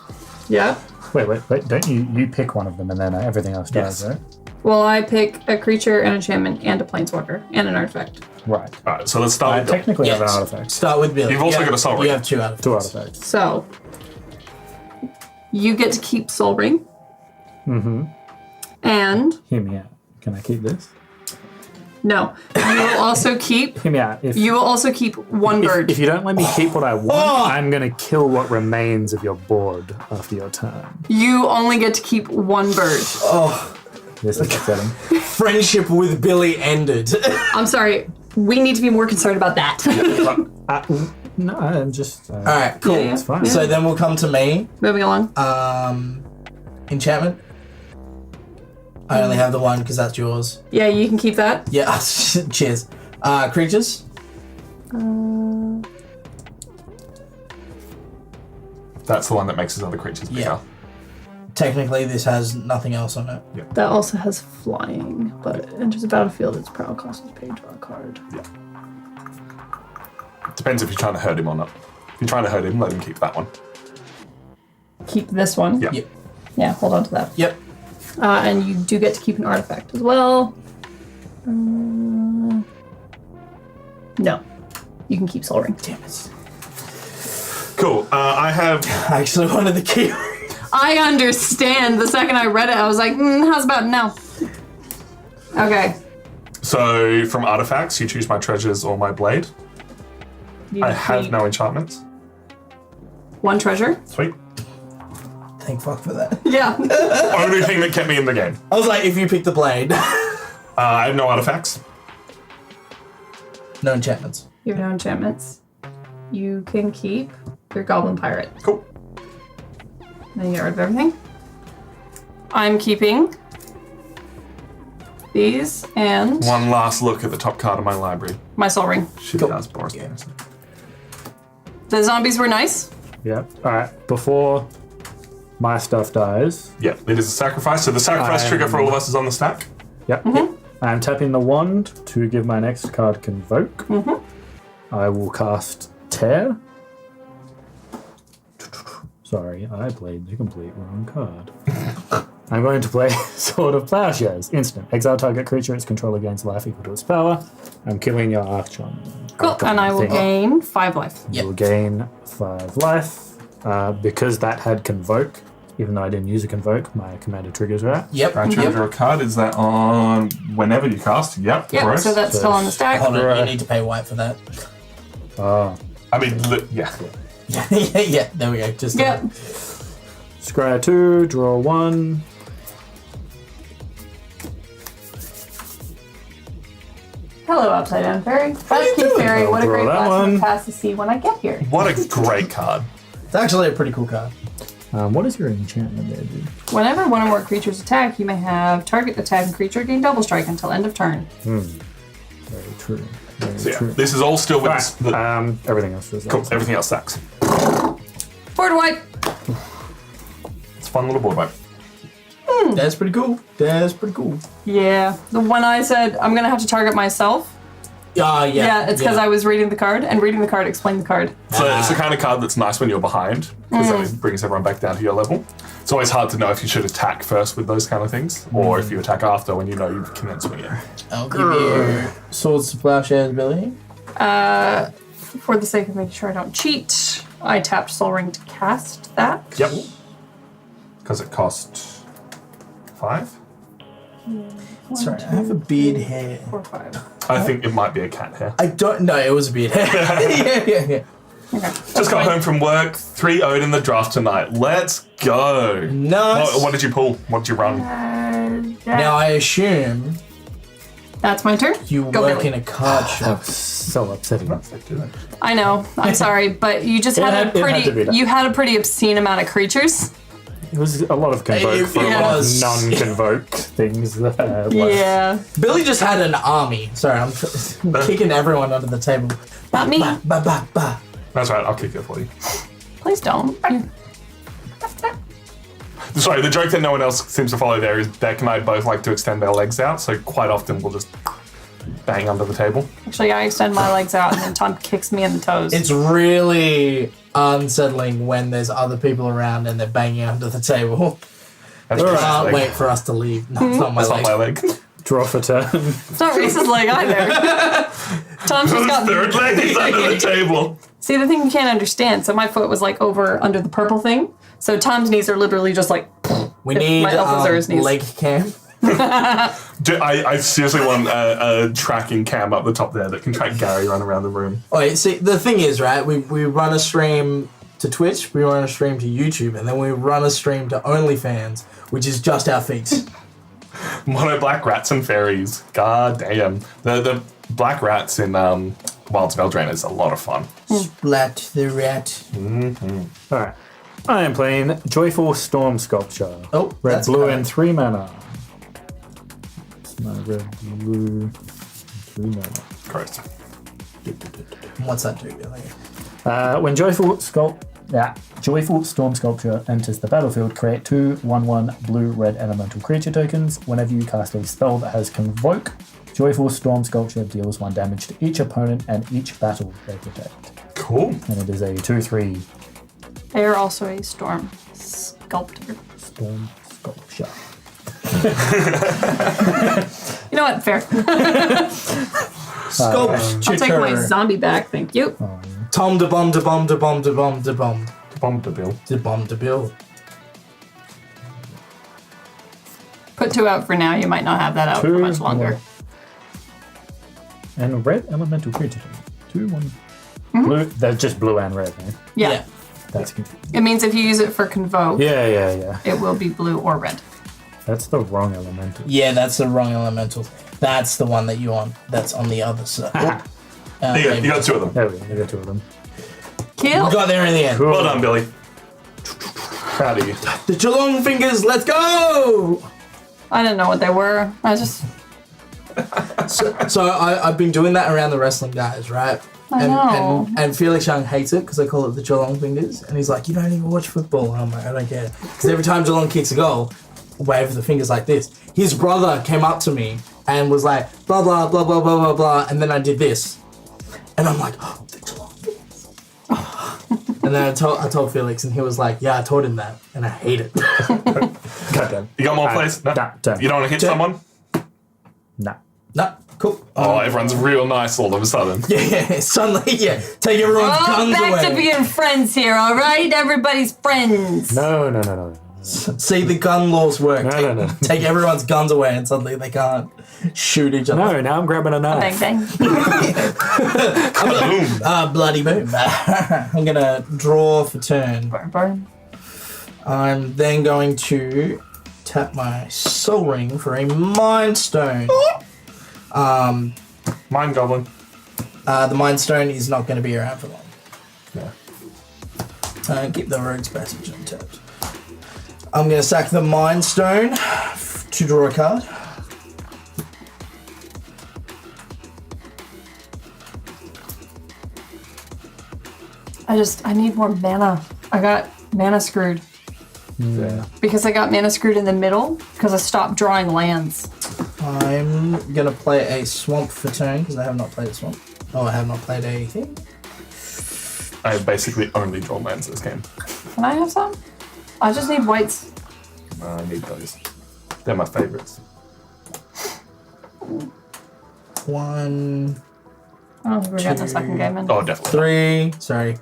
Yeah. Wait, don't you pick one of them and then everything else does, Yes. right? Well, I pick a creature, an enchantment, and a planeswalker, and an artifact. Right. Alright, so let's start I with Bill. technically have an Yes. artifact. Start with Billy. You've also got a Soul Ring. You have 2 artifacts. 2 artifacts. So, you get to keep Soul Ring. Mm-hmm. And, Hear me out. Can I keep this? no, you will also keep, Hear me out. you will also keep one bird. If you don't let me keep what I want, I'm going to kill what remains of your board after your turn. You only get to keep one bird. Oh, This is upsetting. friendship with Billy ended. I'm sorry, we need to be more concerned about that. No, I'm just... Alright, cool. Yeah. It's fine. So then we'll come to me. Moving along. Enchantment. I only have the one because that's yours. Yeah, you can keep that. Yeah, cheers. Creatures. That's the one that makes his other creatures bigger. Yeah. Technically, this has nothing else on it. That also has flying, but it enters a battlefield, its prowl cost is paid, draw a card. Depends if you're trying to hurt him or not. If you're trying to hurt him, let him keep that one. Keep this one. Yeah. Yep. Yeah, hold on to that. Yep. And you do get to keep an artifact as well. No. You can keep Soul Ring. Damn it. Cool. I have... I actually wanted the key. I understand. The second I read it, I was like, how's about now? Okay. So, from artifacts, you choose my treasures or my blade. You I have keep no enchantments. one treasure. Sweet. Thank fuck for that. Yeah. Only thing that kept me in the game. I was like, if you pick the blade, I have no artifacts. no enchantments. You have no enchantments. You can keep your Goblin Pirate. Cool. Then you get rid of everything. I'm keeping these and One last look at the top card of my library. my Soul Ring. Shit, Cool. that's Boris. Yeah. The zombies were nice. Yep. All right. Before my stuff dies, Yeah, it is a sacrifice. So the sacrifice trigger for all of us is on the stack. yep. I'm tapping the wand to give my next card Convoke. I will cast Tear. Sorry, I played the complete wrong card. I'm going to play Sword of Plowshares. Instant. Exile target creature, its controller gains life equal to its power. I'm killing your Archon. Cool. And I will gain 5 life. You will gain 5 life. Because that had Convoke, even though I didn't use a Convoke, my commander triggers are out. Yep. Right, you draw a card. Is that on whenever you cast? Yep. Yep, gross. so that's still on the stack. Hold on, Right. you need to pay white for that. I mean, yeah. yeah, there we go. Just Yep. Scry 2, draw 1. Hello, Upside Down Fairy. That's Kid doing? Fairy. What a Draw great that blast from one. the past to see when I get here. What a great card. It's actually a pretty cool card. What is your enchantment there, dude? Whenever one or more creatures attack, you may have target attacking creature gain double strike until end of turn. Very true. Very So yeah, true. this is all still with Right, the, everything else is cool. Everything else stacks. Board wipe. It's a fun little board wipe. That's pretty cool. That's pretty cool. Yeah. The one I said I'm gonna have to target myself. Yeah. Yeah, it's because I was reading the card, and reading the card explained the card. So it's the kind of card that's nice when you're behind, because it brings everyone back down to your level. It's always hard to know if you should attack first with those kind of things, or if you attack after when you know you can then swing in. I'll give you Swords to Plowshares, Billy. For the sake of making sure I don't cheat, I tapped Soul Ring to cast that. Yep. Because it cost 5? Sorry, I have a beard hair. 4, 5. I think it might be a cat hair. I don't know. It was a beard hair. yeah. Okay. Just got home from work. 3-0'd in the draft tonight. Let's go. Nice. What did you pull? What did you run? Now I assume That's my turn. you Go, work Billy. in a card That shop. was so upsetting. I know. I'm sorry, but you just had It had to be that. you had a pretty obscene amount of creatures. It was a lot of convoke for a lot of was. non-convoke things. Yeah. Billy just had an army. Sorry, I'm kicking everyone under the table. Not me. Ba, ba, ba. That's right. I'll kick it for you. Please don't. Sorry, the joke that no one else seems to follow there is Beck and I both like to extend our legs out, so quite often we'll just bang under the table. Actually, I extend my legs out and then Tom kicks me in the toes. It's really unsettling when there's other people around and they're banging under the table. That's I Reese's can't leg. wait for us to leave. No, it's not my That's not leg. my leg. Draw for turn. It's not Reese's leg either. Tom's just His got third leg is under the table. See, the thing you can't understand. So my foot was like over under the purple thing. So Tom's knees are literally just like. We If need my elbows are his knees. leg cam. I seriously want a tracking cam up the top there that can track Gary run around the room. Wait, see, the thing is, right, we run a stream to Twitch, we run a stream to YouTube, and then we run a stream to OnlyFans, which is just our feet. Mono black rats and fairies. God damn. The black rats in Wilds of Eldraine is a lot of fun. Splat the rat. Alright. I am playing Joyful Storm Sculpture. Oh, Red, that's blue, colour. and 3 mana. It's my red, blue, 3 mana. Correct. What's that do, Billy? When Joyful Storm Sculpture enters the battlefield, create 2 1/1 blue-red elemental creature tokens. Whenever you cast a spell that has Convoke, Joyful Storm Sculpture deals 1 damage to each opponent and each battle they protect. Cool. And it is a 2/3 They are also a storm sculptor. Storm Sculpture. You know what? Fair. Sculpture. I'll take my zombie back. Thank you. Tom de bomb de bomb de bomb de bomb de bomb Bomb to Bill. de bomb de bill. Put 2 out for now. You might not have that out for 2 much longer. more. And a red elemental creature token. 2 1. Blue. That's just blue and red, right? Yeah. That's confusing. It means if you use it for Convoke, Yeah. it will be blue or red. That's the wrong elemental. Yeah, that's the wrong elemental. That's the one that you want. That's on the other side. You got 2 of them. There we go. We got 2 of them. Kill. We got there in the end. Well done, Billy. Proud of you. The Geelong fingers, let's go! I didn't know what they were. I just. So I've been doing that around the wrestling guys, right? I know. And Felix Young hates it because I call it the Geelong fingers. And he's like, you don't even watch football. And I'm like, I don't care. Because every time Geelong kicks a goal, wave the fingers like this. His brother came up to me and was like, blah, blah, blah, blah, blah, blah, blah. And then I did this. And I'm like, oh, the Geelong fingers. And then I told Felix and he was like, yeah, I told him that. And I hate it. Goddamn. You got more plays? No. Damn. You don't want to hit someone? Nah. No, cool. Oh, everyone's real nice all of a sudden. Yeah, suddenly, yeah. Take everyone's Oh, guns back away. to being friends here, all right? Everybody's friends. No. See, the gun laws work. No. Take everyone's guns away and suddenly they can't shoot each other. No, now I'm grabbing a Bang, knife. bang. Boom. Bloody boom. I'm going to draw for turn. Burn, burn. I'm then going to tap my soul ring for a mind stone. Mind Goblin. The mind stone is not going to be around for long. Yeah. Keep the rogue's passage untapped. I'm going to sack the mind stone to draw a card. I need more mana. I got mana screwed. Yeah. Because I got mana screwed in the middle because I stopped drawing lands. I'm going to play a swamp for turn because I have not played a swamp. Oh, I have not played anything. I basically only draw lands this game. Can I have some? I just need whites. I need those. They're my favorites. 1, I don't think we're getting the second game in. Oh, definitely. 3. Sorry.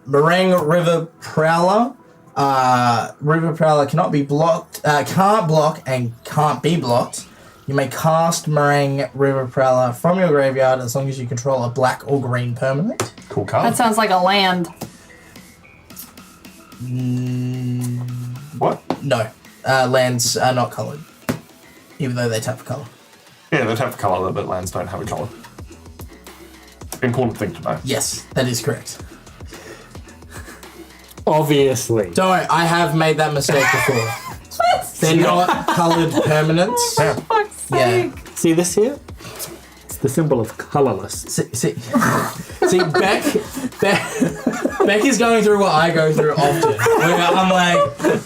Meringue River Prowler. River Prowler cannot be blocked, can't block, and can't be blocked. You may cast Meringue River Prowler from your graveyard as long as you control a black or green permanent. Cool card. That sounds like a land. What? No, lands are not coloured, even though they tap for colour. Yeah, they have a colour, but lands don't have a colour. Important thing to know. Yes, that is correct. Obviously. Don't worry, I have made that mistake before. They're not coloured permanents. Yeah. Fuck's sake. See this here? It's the symbol of colorless. See, Beck is going through what I go through often. Where I'm like,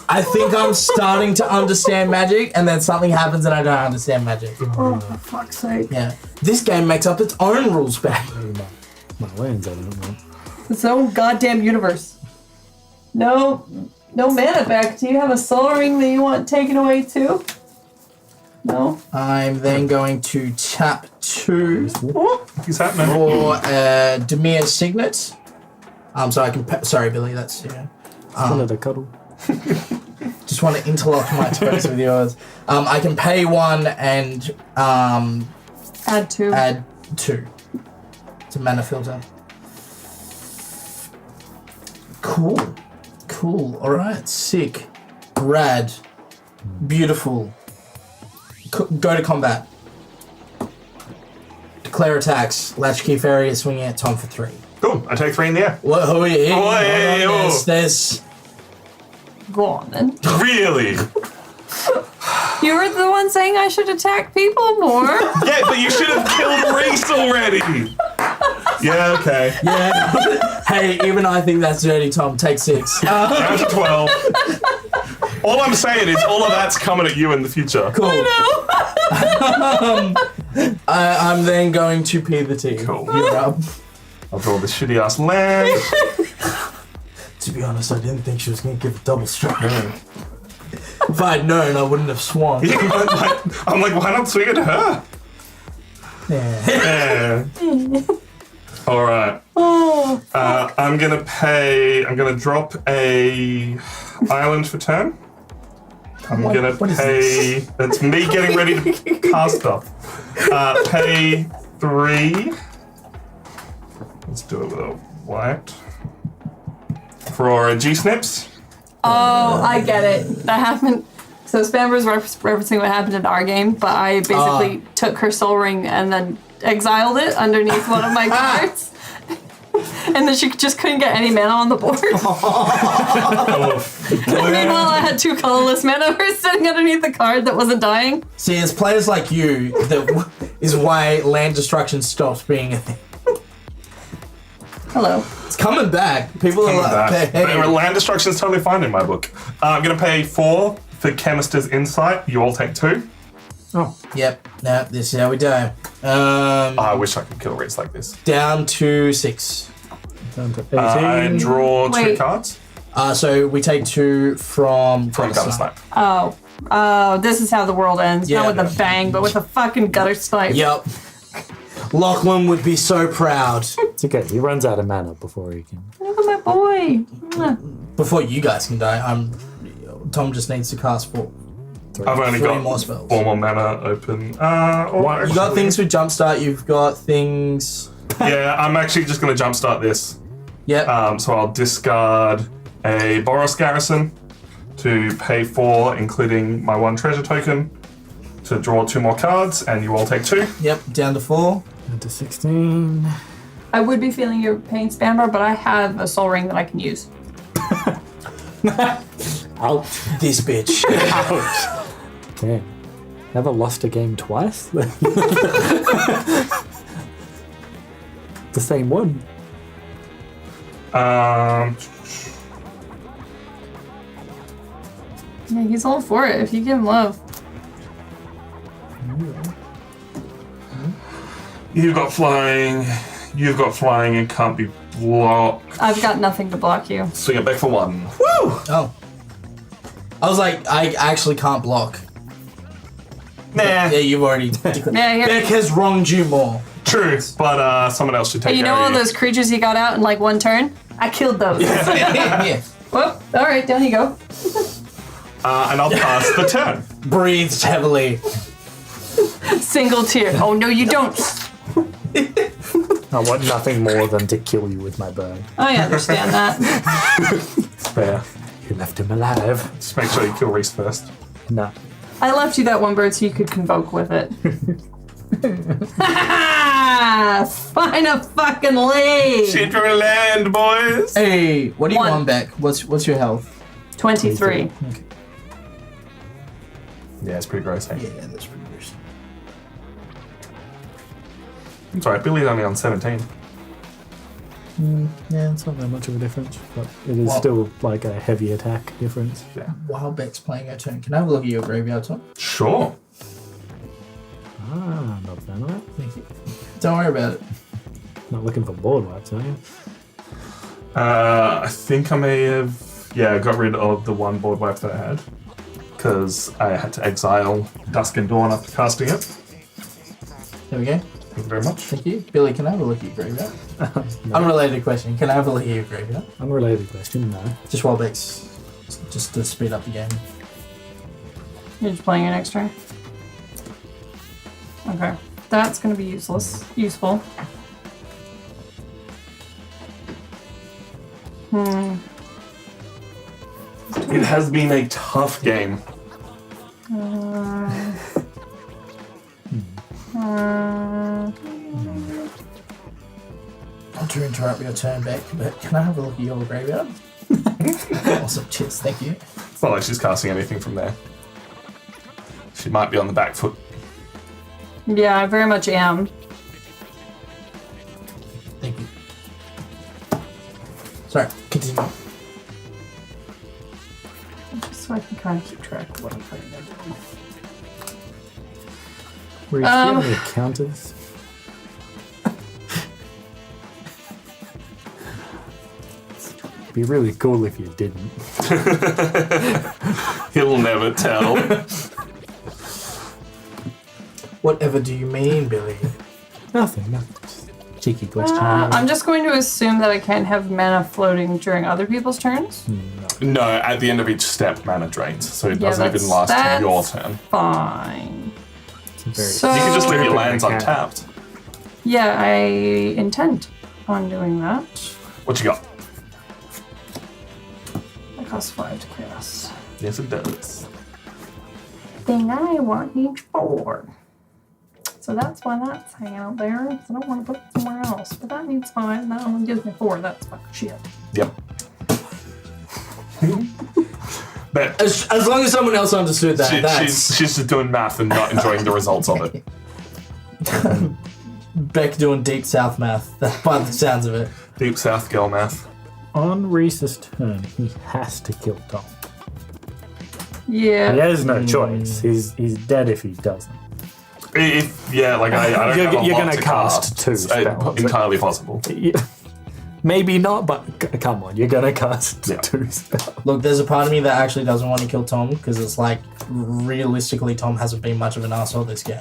I think I'm starting to understand magic, and then something happens and I don't understand magic. Oh, for fuck's sake. Yeah. This game makes up its own rules back. My lands, I don't know. Its own goddamn universe. No mana back. Do you have a soul ring that you want taken away too? No? I'm then going to tap 2 What's happening? for Demir's Signet. So I can... sorry, Billy, that's... Yeah. Wanted a cuddle. Just want to interlock my space with yours. I can pay 1 and Add 2. add 2. It's a mana filter. Cool. Alright, sick. Rad. Beautiful. Go to combat. Declare attacks. Latchkey Fairy is swinging at Tom for 3. Cool. I take 3 in the air. What? Who are you hitting? Oh, hey, Hold on, oh. there's... Go on then. Really? You were the one saying I should attack people more. Yeah, but you should have killed Reese already. Yeah, okay. Yeah. Hey, even I think that's dirty, Tom. Take 6. Down to 12. All I'm saying is all of that's coming at you in the future. Cool. I'm then going to pee the tea. Cool. You're up. I'll draw this shitty ass land. To be honest, I didn't think she was going to give a double strike. If I'd known, I wouldn't have swung. Yeah, I'm like, why not swing at her? Yeah. Yeah. All right. Oh. I'm gonna drop a island for turn. I'm gonna what is pay. That's me getting ready to cast stuff. Pay 3. Let's do it with a white. For a G-Snips. Oh, I get it. That happened. So Spamber's referencing what happened in our game, but I basically took her soul ring and then exiled it underneath one of my cards. And then she just couldn't get any mana on the board. Meanwhile, I had 2 colorless mana sitting underneath the card that wasn't dying. See, it's players like you that is why land destruction stops being a thing. Hello. It's coming back. People are like, hey. Land destruction is totally fine in my book. I'm gonna pay 4 for Chemist's Insight. You all take 2. Oh. Yep. No, this is how we do. I wish I could kill Reese like this. Down to 6. Down to 18. I draw 2 Wait. cards. So we take 2 from Gutter Snipe. Oh. Oh, this is how the world ends. Yeah. Not with a bang, but with a fucking gutter snipe. Yep. Lachlan would be so proud. It's okay. He runs out of mana before he can. Look at my boy. Before you guys can die, Tom just needs to cast 4. I've only 3 got more spells. 4 more mana open. You got things with Jumpstart, you've got things... Yeah, I'm actually just going to jumpstart this. Yep. So I'll discard a Boros Garrison to pay 4, including my 1 treasure token, to draw 2 more cards, and you all take 2. Yep, down to 4. Down to 16. I would be feeling your pain, Spamber, but I have a soul ring that I can use. Ouch. This bitch. Ouch. Damn. Never lost a game twice? The same one. Yeah, he's all for it if you give him love. You've got flying and can't be blocked. I've got nothing to block you. Swing it back for 1. Woo! Oh. I was like, I actually can't block. Nah. Yeah, you've already... Yeah, here. Beck has wronged you more. True, but someone else should take Hey, you care know of all those creatures you got out in like 1 turn? I killed those. Yeah. Well, all right, down you go. And I'll pass the turn. Breathed heavily. Single tear. Oh, no, you don't. I want nothing more than to kill you with my burn. I understand that. Fair. You left him alive. Just make sure you kill Reese first. No. I left you that one bird so you could convoke with it. Find a fucking lead. Shit for land, boys. Hey, what do you One. want back? What's your health? 23. Okay. Yeah, it's pretty gross. Hey? Yeah, that's pretty good. It's alright, Billy's only on 17. Yeah, it's not that much of a difference, but it is still like a heavy attack difference. Yeah. While Beck's playing her turn, can I have a look at your graveyard, Tom? Sure. Ah, not a fan of that. Thank you. Don't worry about it. Not looking for board wipes, are you? I think I may have, got rid of the one board wipe that I had. Because I had to exile Dusk and Dawn after casting it. There we go. Thank you very much. Thank you. Billy, can I have a look at your graveyard? Unrelated question. Can I have a look at your graveyard? Unrelated question, no. Just while Beck's... Just to speed up the game. You're just playing your next turn? Okay. That's going to be useful. It has been a tough game. Not to interrupt your turn, Beck, but can I have a look at your graveyard? Awesome. Cheers. Thank you. It's not like she's casting anything from there. She might be on the back foot. Yeah, I very much am. Thank you. Sorry, continue. Just so I can kind of keep track of what I'm playing. Were you feeling the counters? It'd be really cool if you didn't. He'll never tell. Whatever do you mean, Billy? Nothing. Cheeky question. I'm just going to assume that I can't have mana floating during other people's turns. No, at the end of each step, mana drains, so it doesn't even that's- last your that's turn. Fine. Very So You can just leave your lands Okay. untapped. yeah, I intend on doing that. What you got? It costs 5 to cast. Yes, it does. Thing I want each 4. So that's why that's hanging out there. So I don't want to put it somewhere else. But that needs 5. That only gives me 4. That's fucking shit. Yep. But As long as someone else understood that, that's she's just doing math and not enjoying the results of it. Beck doing deep south math, by the sounds of it. Deep South girl math. On Reese's turn, he has to kill Tom. Yeah. He has no choice. He's dead if he doesn't. If, I don't have a You're lot gonna to cast two It's spells. entirely possible. Maybe not, but come on, you're gonna cast Yeah. 2 spells. Look, there's a part of me that actually doesn't want to kill Tom, because it's like, realistically, Tom hasn't been much of an asshole this game.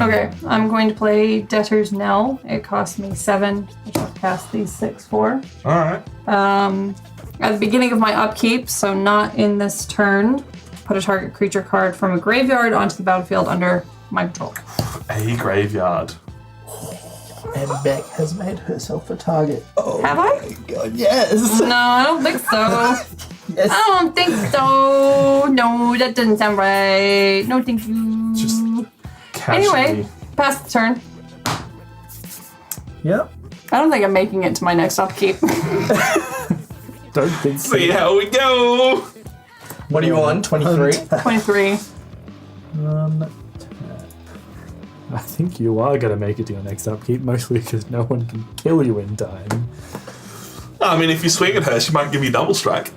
Okay, I'm going to play Debtor's Knell. It cost me 7, which I'll cast these 6 for. Alright. At the beginning of my upkeep, so not in this turn, put a target creature card from a graveyard onto the battlefield under my control. A graveyard. And Beck has made herself a target. Oh, Have I? God, yes! No, I don't think so. Yes. I don't think so. No, that doesn't sound right. No, thank you. Just casually. Anyway, pass the turn. Yep. I don't think I'm making it to my next upkeep. Don't think so. See how we go. What are you on? 23? 23. I think you are gonna make it to your next upkeep, mostly because no one can kill you in time. I mean, if you swing at her, she might give you double strike.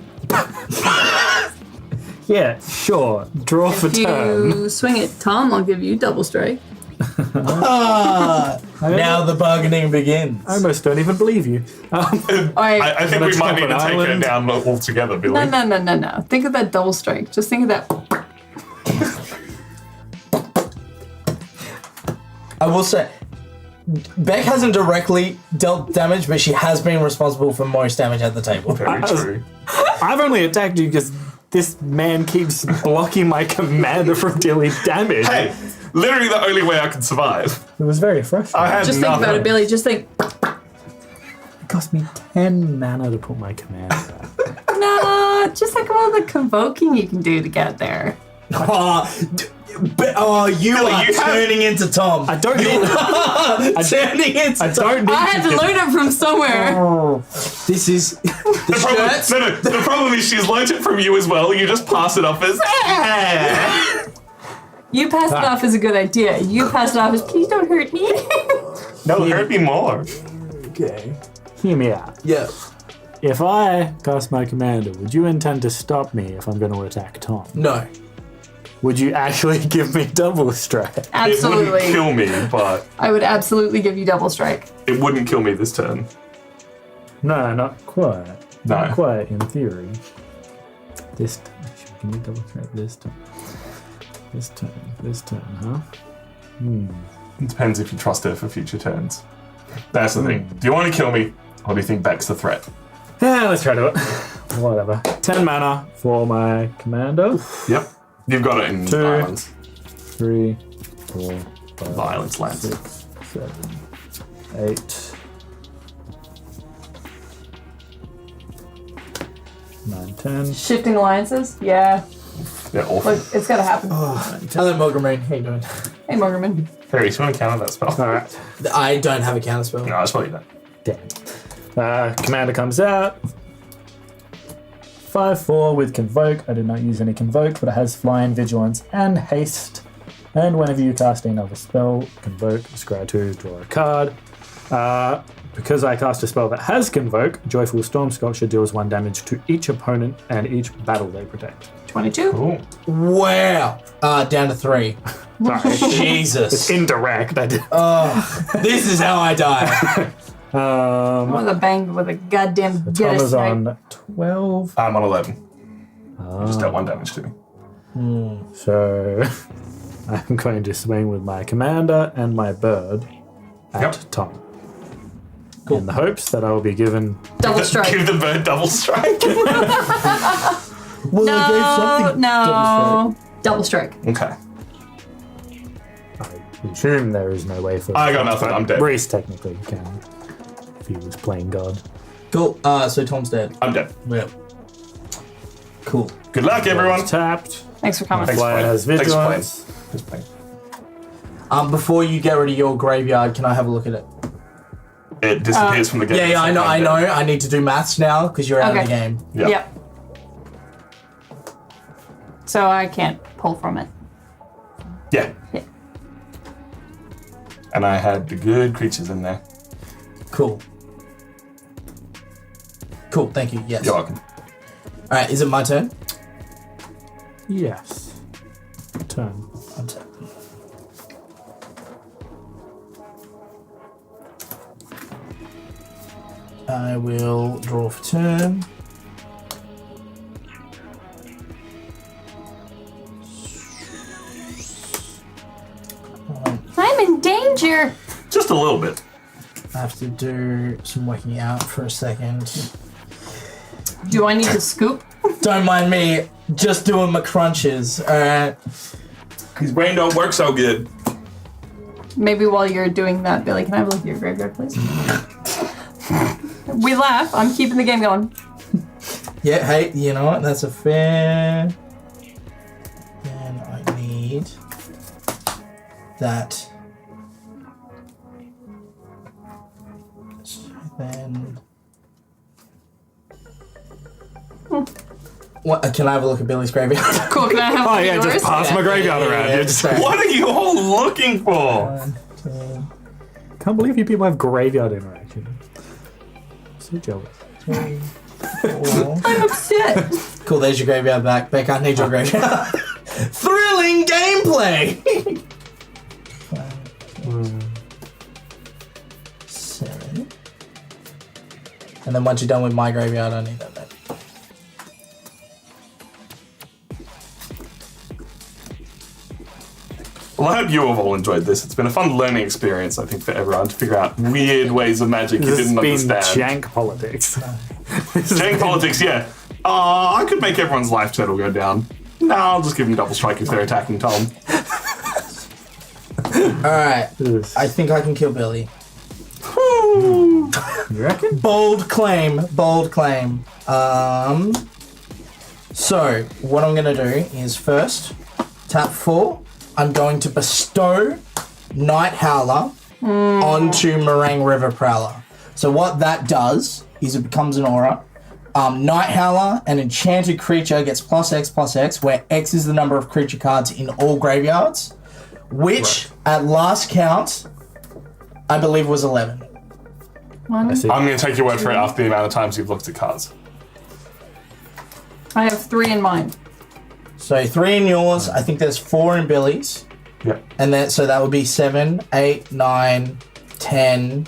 Yeah, sure. Draw for If turn. you swing at Tom, I'll give you double strike. Now the bargaining begins. I almost don't even believe you. I think we Let's might jump need to an take her island. down altogether, Billy. No. Think of that double strike. Just think of that. I will say, Beck hasn't directly dealt damage, but she has been responsible for most damage at the table. Very true. I've only attacked you because this man keeps blocking my commander from dealing damage. Hey, literally the only way I could survive. It was very frustrating. I had Just think about it, Billy. Just think. It cost me 10 mana to put my commander out. No, just think about the convoking you can do to get there. You are turning into Tom. I don't need Turning into I don't need I had to learn it from somewhere. This is the shirts. The problem is she's learnt it from you as well. You just pass it off as. You passed it off as a good idea. You passed it off as, please don't hurt me. No, hurt me more. Okay. Hear me out. Yeah. If I cast my commander, would you intend to stop me if I'm going to attack Tom? No. Would you actually give me double strike? It Absolutely. wouldn't kill me, but I would absolutely give you double strike. it wouldn't kill me this turn. No, not quite. No. Not quite, in theory. This time. Actually, can you double strike this time? This turn, huh? It depends if you trust her for future turns. That's the thing. Do you want to kill me, or do you think Beck's the threat? Yeah, let's try to do it. Whatever. 10 mana for my commander. Yep. You've got it in 2, Islands. 3, 4, 5, The Islands lands. 6, 7, 8, 9, 10. Shifting alliances? Yeah. They're awful. Look, it's gotta happen. Hello, Mogramoon. How you doing? Hey, Morgan. Harry, do you want to counter that spell? Alright. I don't have a counterspell. No, I spell you that. Damn. Commander comes out. 5/4 with Convoke. I did not use any Convoke, but it has Flying, Vigilance, and Haste. And whenever you cast another spell, Convoke, scry 2, draw a card. Because I cast a spell that has Convoke, Joyful Storm Sculpture deals 1 damage to each opponent and each battle they protect. 22. Cool. Wow. Down to 3. Sorry. Jesus. It's indirect. I did. This is how I die. With a bang with a goddamn Tom get is on 12. I'm on 11. Just dealt 1 damage to me. So I'm going to swing with my commander and my bird at Yep. Tom. Cool. In the hopes that I will be given. double strike. Give the bird double strike. Well, I gave No, something. no. Double strike. Okay. I assume there is no way for. I got nothing, I'm dead. Reese technically can, if he was playing God. Cool. So Tom's dead. I'm dead. Yep. Cool. Good luck, everyone. Tapped. Thanks for coming. Thanks, Flyer Blaine. has Thanks, vigilance. Blaine. Thanks, Blaine. Before you get rid of your graveyard, can I have a look at it? It disappears from the game. Yeah, I know. I need to do maths now because you're out of Okay. the game. Yep. Yep. So I can't pull from it. Yeah. Yeah. And I had the good creatures in there. Cool. Cool. Thank you. Yes. You're welcome. All right. Is it my turn? Yes. Turn. My turn. I will draw for turn. I'm in danger. Just a little bit. I have to do some working out for a second. Do I need to scoop? Don't mind me. Just doing my crunches. All right. His brain don't work so good. Maybe while you're doing that, Billy, can I have a look at your graveyard, please? We laugh. I'm keeping the game going. Yeah. Hey, you know what? That's a fair. Then I need that. So then. What? Can I have a look at Billy's graveyard? Cool. Can I have Oh yeah, yours? just pass my graveyard around. yeah, Yeah, just- sorry. What are you all looking for? 1, 2, Can't believe you people have graveyard interaction. So jealous. 3, 4. I'm upset. Cool, there's your graveyard back. Beck, I need your graveyard. Thrilling gameplay! 7. And then once you're done with my graveyard, I need that back. Well, I hope you have all enjoyed this. It's been a fun learning experience, I think, for everyone to figure out weird ways of magic you didn't understand. Jank politics. Jank politics, yeah. I could make everyone's life total go down. No, I'll just give them double strike if they're attacking Tom. Alright, I think I can kill Billy. You reckon? Bold claim, bold claim. So, what I'm going to do is first, tap 4, I'm going to bestow Night Howler onto Meringue River Prowler. So what that does is it becomes an aura. Night Howler, an enchanted creature, gets +X, where X is the number of creature cards in all graveyards, which, at last count, I believe was 11. One. I'm going to take your word for it after the amount of times you've looked at cards. I have 3 in mind. So 3 in yours, I think there's 4 in Billy's. Yep. And then, so that would be 7, 8, 9, 10,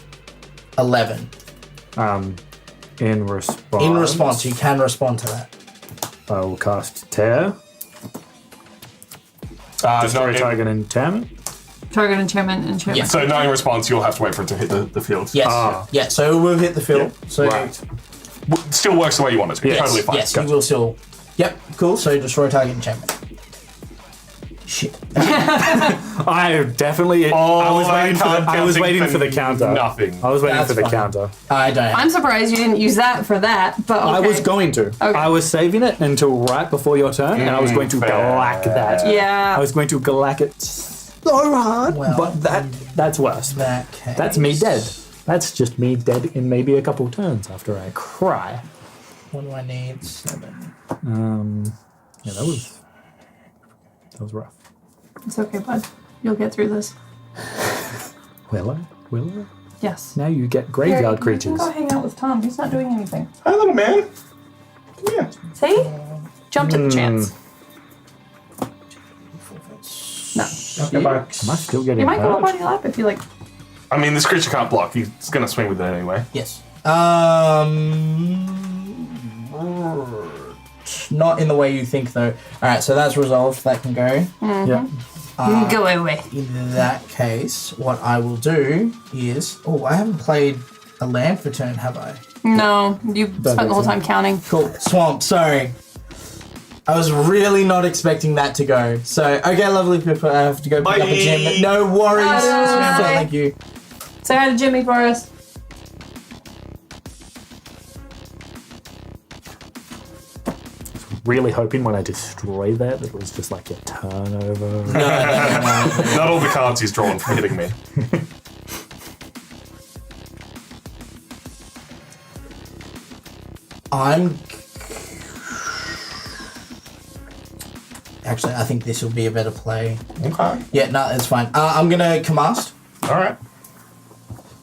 11. In response. In response, you can respond to that. I will cast Tear. Destroy target enchantment. Target enchantment. Yeah. So no in response, you'll have to wait for it to hit the field. Yes. Yeah, so it will hit the field. Yep. So Right. Still works the way you want it to. Yes, Totally fine. yes, you will still. Yep, cool. So destroy target enchantment. Shit. I definitely. I was waiting for the counter. Nothing. I was waiting That's for the fine. counter. I don't. I'm surprised you didn't use that for that, but okay. I was going to. Okay. I was saving it until right before your turn, and I was going to glack that. I Yeah. was going to glack it so hard, Well, but that's worse. that case. That's me dead. That's just me dead in maybe a couple turns after I cry. What do I need? 7. Yeah, that was rough. It's okay, bud. You'll get through this. Will I? Yes. Now you get graveyard Here, you creatures. can go hang out with Tom. He's not doing anything. Hi, little man. Come here. See? Jumped at the chance. No. Okay, bye. Am I still getting You might go up hurt? on your lap if you like. I mean, this creature can't block. He's going to swing with it anyway. Yes. Not in the way you think, though. All right, so that's resolved. That can go. Yeah. Go away. In that case, what I will do is... Oh, I haven't played a land for turn, have I? No, you spent the whole time counting. Cool. Swamp, sorry. I was really not expecting that to go. So, okay, lovely Pippa, I have to go pick up a gym. No worries. Bye. So, thank you. Say hi to Jimmy for us. Really hoping when I destroy that it was just like a turnover. Not all the cards he's drawn from hitting me. Actually, I think this will be a better play. Okay. Yeah, no, it's fine. I'm gonna cast. All right.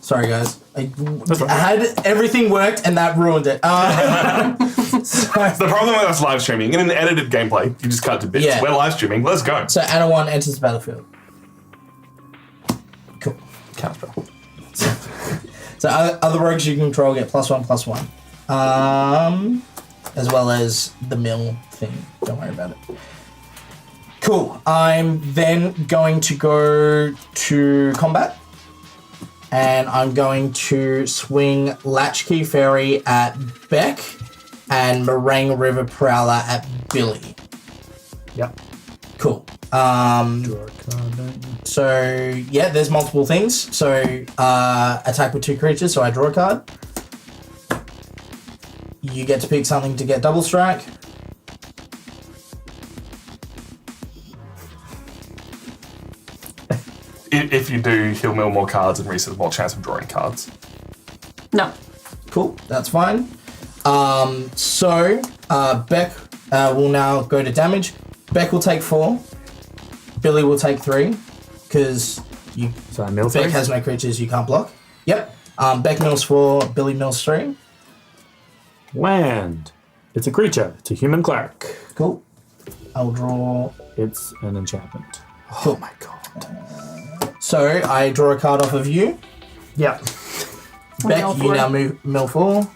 Sorry, guys. I right. had everything worked and that ruined it. The problem with us live streaming, in an edited gameplay, you just cut to bits. Yeah. We're live streaming. Let's go. So, Anna 1 enters the battlefield. Cool. Counterspell. So, other rogues you control get +1/+1. As well as the mill thing. Don't worry about it. Cool. I'm then going to go to combat. And I'm going to swing Latchkey Fairy at Beck and Meringue River Prowler at Billy. Yep. Cool. Draw a card, don't you? So, yeah, there's multiple things. So, attack with 2 creatures, so I draw a card. You get to pick something to get double strike. If you do, he'll mill more cards and reset more chance of drawing cards. No. Cool, that's fine. So, Beck will now go to damage. Beck will take 4. Billy will take 3. Because So I mill Beck 3. has no creatures you can't block. Yep. Beck mills 4, Billy mills 3. Land. It's a creature. It's a human cleric. Cool. I'll draw. It's an enchantment. Cool. Oh my god. So, I draw a card off of you. Yep. Beck, Mill you 4. now mill 4.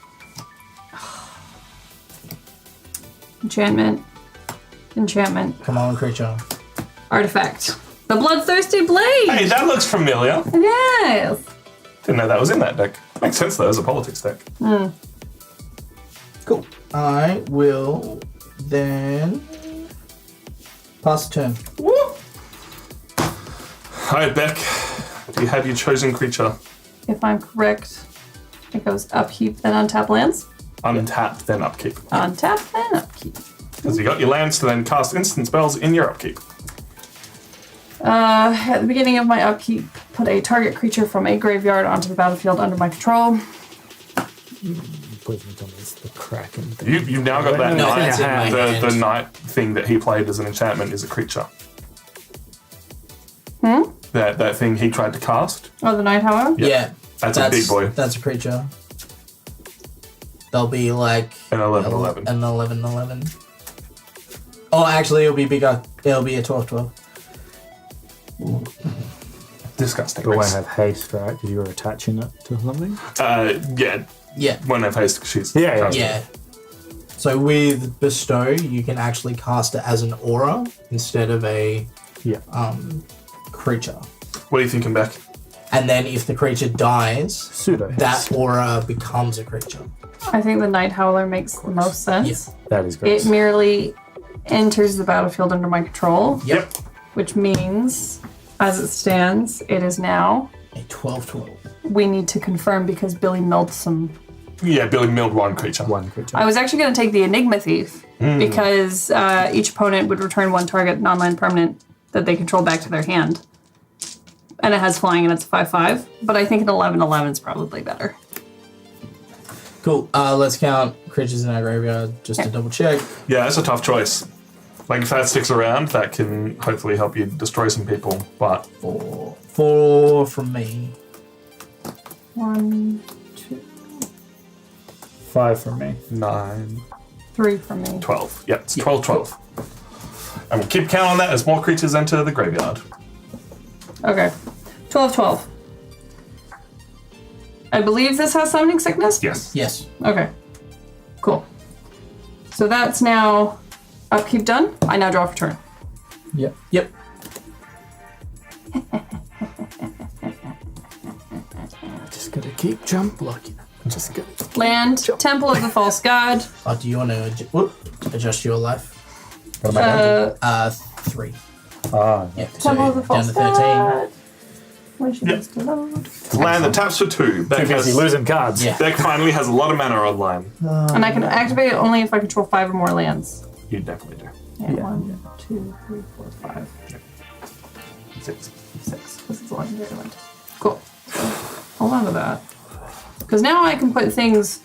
Enchantment. Come on, creature. Artifact. The Bloodthirsty Blade! Hey, that looks familiar. Yes! Didn't know that was in that deck. Makes sense though, as a politics deck. Cool. I will then pass the turn. Woo! Hi, Beck. Do you have your chosen creature? If I'm correct, it goes upkeep, then untap lands. Untap, then upkeep. Untap, then upkeep. Because you got your lands to then cast instant spells in your upkeep. At the beginning of my upkeep, put a target creature from a graveyard onto the battlefield under my control. Please don't tell me it's the Kraken thing. You've now got that No, knight. that's in my hand. The knight thing that he played as an enchantment is a creature. That thing he tried to cast. Oh, the Night Howler? Yeah. That's a big boy. That's a creature. They'll be like An 11/11. An 11/11. Oh, actually, it'll be bigger. It'll be a 12/12. Disgusting. But won't Rex. have haste, right? Because you're attaching it to something? Yeah. Yeah. Won't have haste because she's. Yeah. Yeah. So with Bestow, you can actually cast it as an aura instead of a Yeah. creature. What are you thinking, Beck? And then if the creature dies, Pseudo haste. that aura becomes a creature. I think the Night Howler makes the most sense. That is great. It merely enters the battlefield under my control, Yep. which means, as it stands, it is now. A 12/12. We need to confirm because Billy milled some. Yeah, Billy milled one creature. One creature. I was actually going to take the Enigma Thief because each opponent would return one target non-land permanent that they control back to their hand. And it has flying and it's a 5/5, but I think an 11/11 is probably better. Cool. Let's count creatures in our graveyard just to double check. Yeah, it's a tough choice. Like, if that sticks around, that can hopefully help you destroy some people, but... 4 from me. 1, 2, 5 from me. 9, 3 for me. 12. Yep, it's 12/12. And we'll keep count on that as more creatures enter the graveyard. Okay. 12/12. I believe this has summoning sickness? Yes. Yes. Okay. Cool. So that's now upkeep done. I now draw for turn. Yep. Yep. Just gotta keep jump blocking. Just gotta keep Land, Temple of the False God. Do you want to adjust your life? What am I doing? 3. Ah, Yeah. So Temple of the down False to 13. God. When she gets to load. Land that taps for 2. Beck, too busy losing cards. Yeah. Beck finally has a lot of mana online. And I can activate it only if I control 5 or more lands. You definitely do. Yeah, 1, 2, 3, 4, 5, 6. 6. This is a legendary land. Cool. Hold on to that. Because now I can put things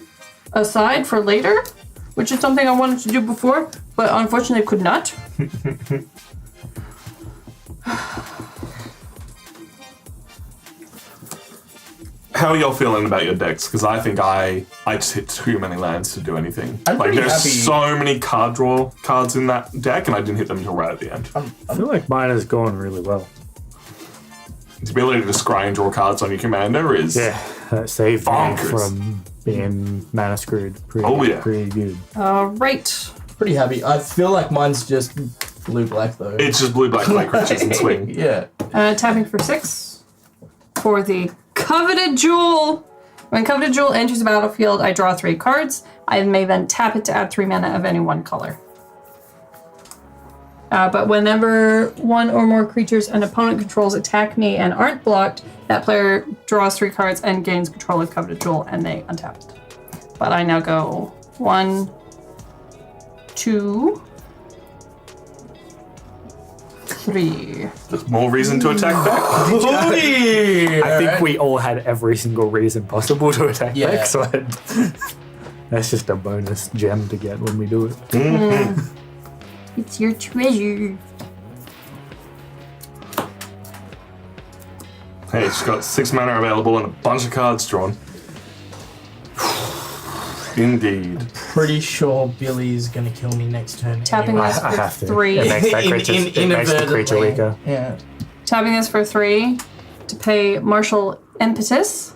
aside for later, which is something I wanted to do before, but unfortunately could not. How are y'all feeling about your decks? Because I think I just hit too many lands to do anything. I'm Like, pretty there's happy. so many card draw cards in that deck, and I didn't hit them until right at the end. I feel like mine is going really well. The ability to scry and draw cards on your commander is... Yeah, that saved me Bonkers. from being mana screwed. Oh, yeah. Pretty good. Right. Pretty happy. I feel like mine's just blue-black, though. It's just blue, black, white creatures and swing. Yeah. Tapping for 6 for the Coveted Jewel. When Coveted Jewel enters the battlefield, I draw 3 cards. I may then tap it to add 3 mana of any one color. But whenever one or more creatures an opponent controls attack me and aren't blocked, that player draws 3 cards and gains control of Coveted Jewel, and they untap it. But I now go 1, 2, 3. There's more reason to attack back. I think we all had every single reason possible to attack Yeah. back, so that's just a bonus gem to get when we do it. It's your treasure. Hey, she's got 6 mana available and a bunch of cards drawn. Indeed. Pretty sure Billy's gonna kill me next turn. Tapping anyway. this I for have to. 3. It makes that creature, it makes the creature Inadvertently. weaker. Yeah. Tapping this for 3 to pay Martial Impetus.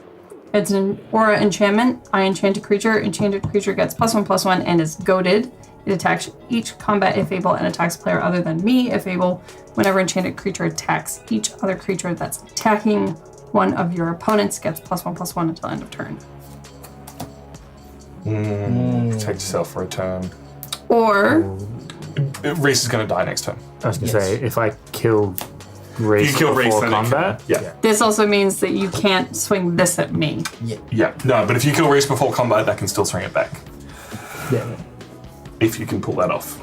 It's an aura enchantment. I enchant a creature. Enchanted creature gets +1/+1 and is goaded. It attacks each combat if able and attacks a player other than me if able. Whenever enchanted creature attacks each other creature that's attacking one of your opponents gets +1/+1 until end of turn. Protect yourself for a turn. Or Reese is going to die next turn. I was going to say, if I kill Reese You kill Reese, before then it combat, Yeah. this also means that you can't swing this at me. Yeah. No, but if you kill Reese before combat, that can still swing it back. yeah. If you can pull that off.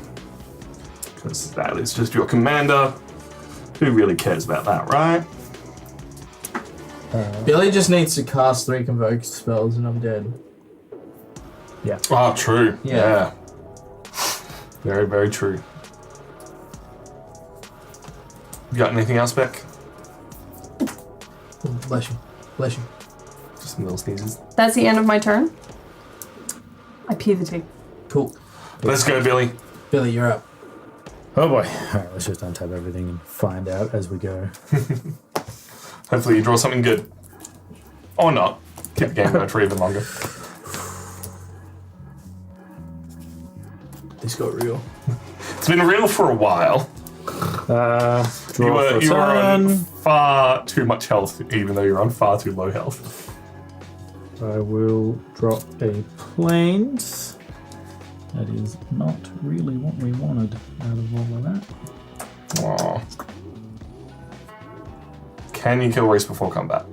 Because that is just your commander. Who really cares about that, right? Billy just needs to cast 3 convoke spells and I'm dead. Yeah. Oh, true. Yeah. Very, very true. You got anything else, Beck? Oh, bless you. Bless you. Just some little sneezes. That's the end of my turn. I pee the tea. Cool. Let's go, Billy. Billy, you're up. Oh boy. Alright, let's just untap everything and find out as we go. Hopefully you draw something good. Or not. Keep the game going for even longer. This got real. It's been real for a while. Draw You were for on turn. far too much health, even though you're on far too low health. I will drop a planes. That is not really what we wanted out of all of that. Aww. Can you kill Reese before combat?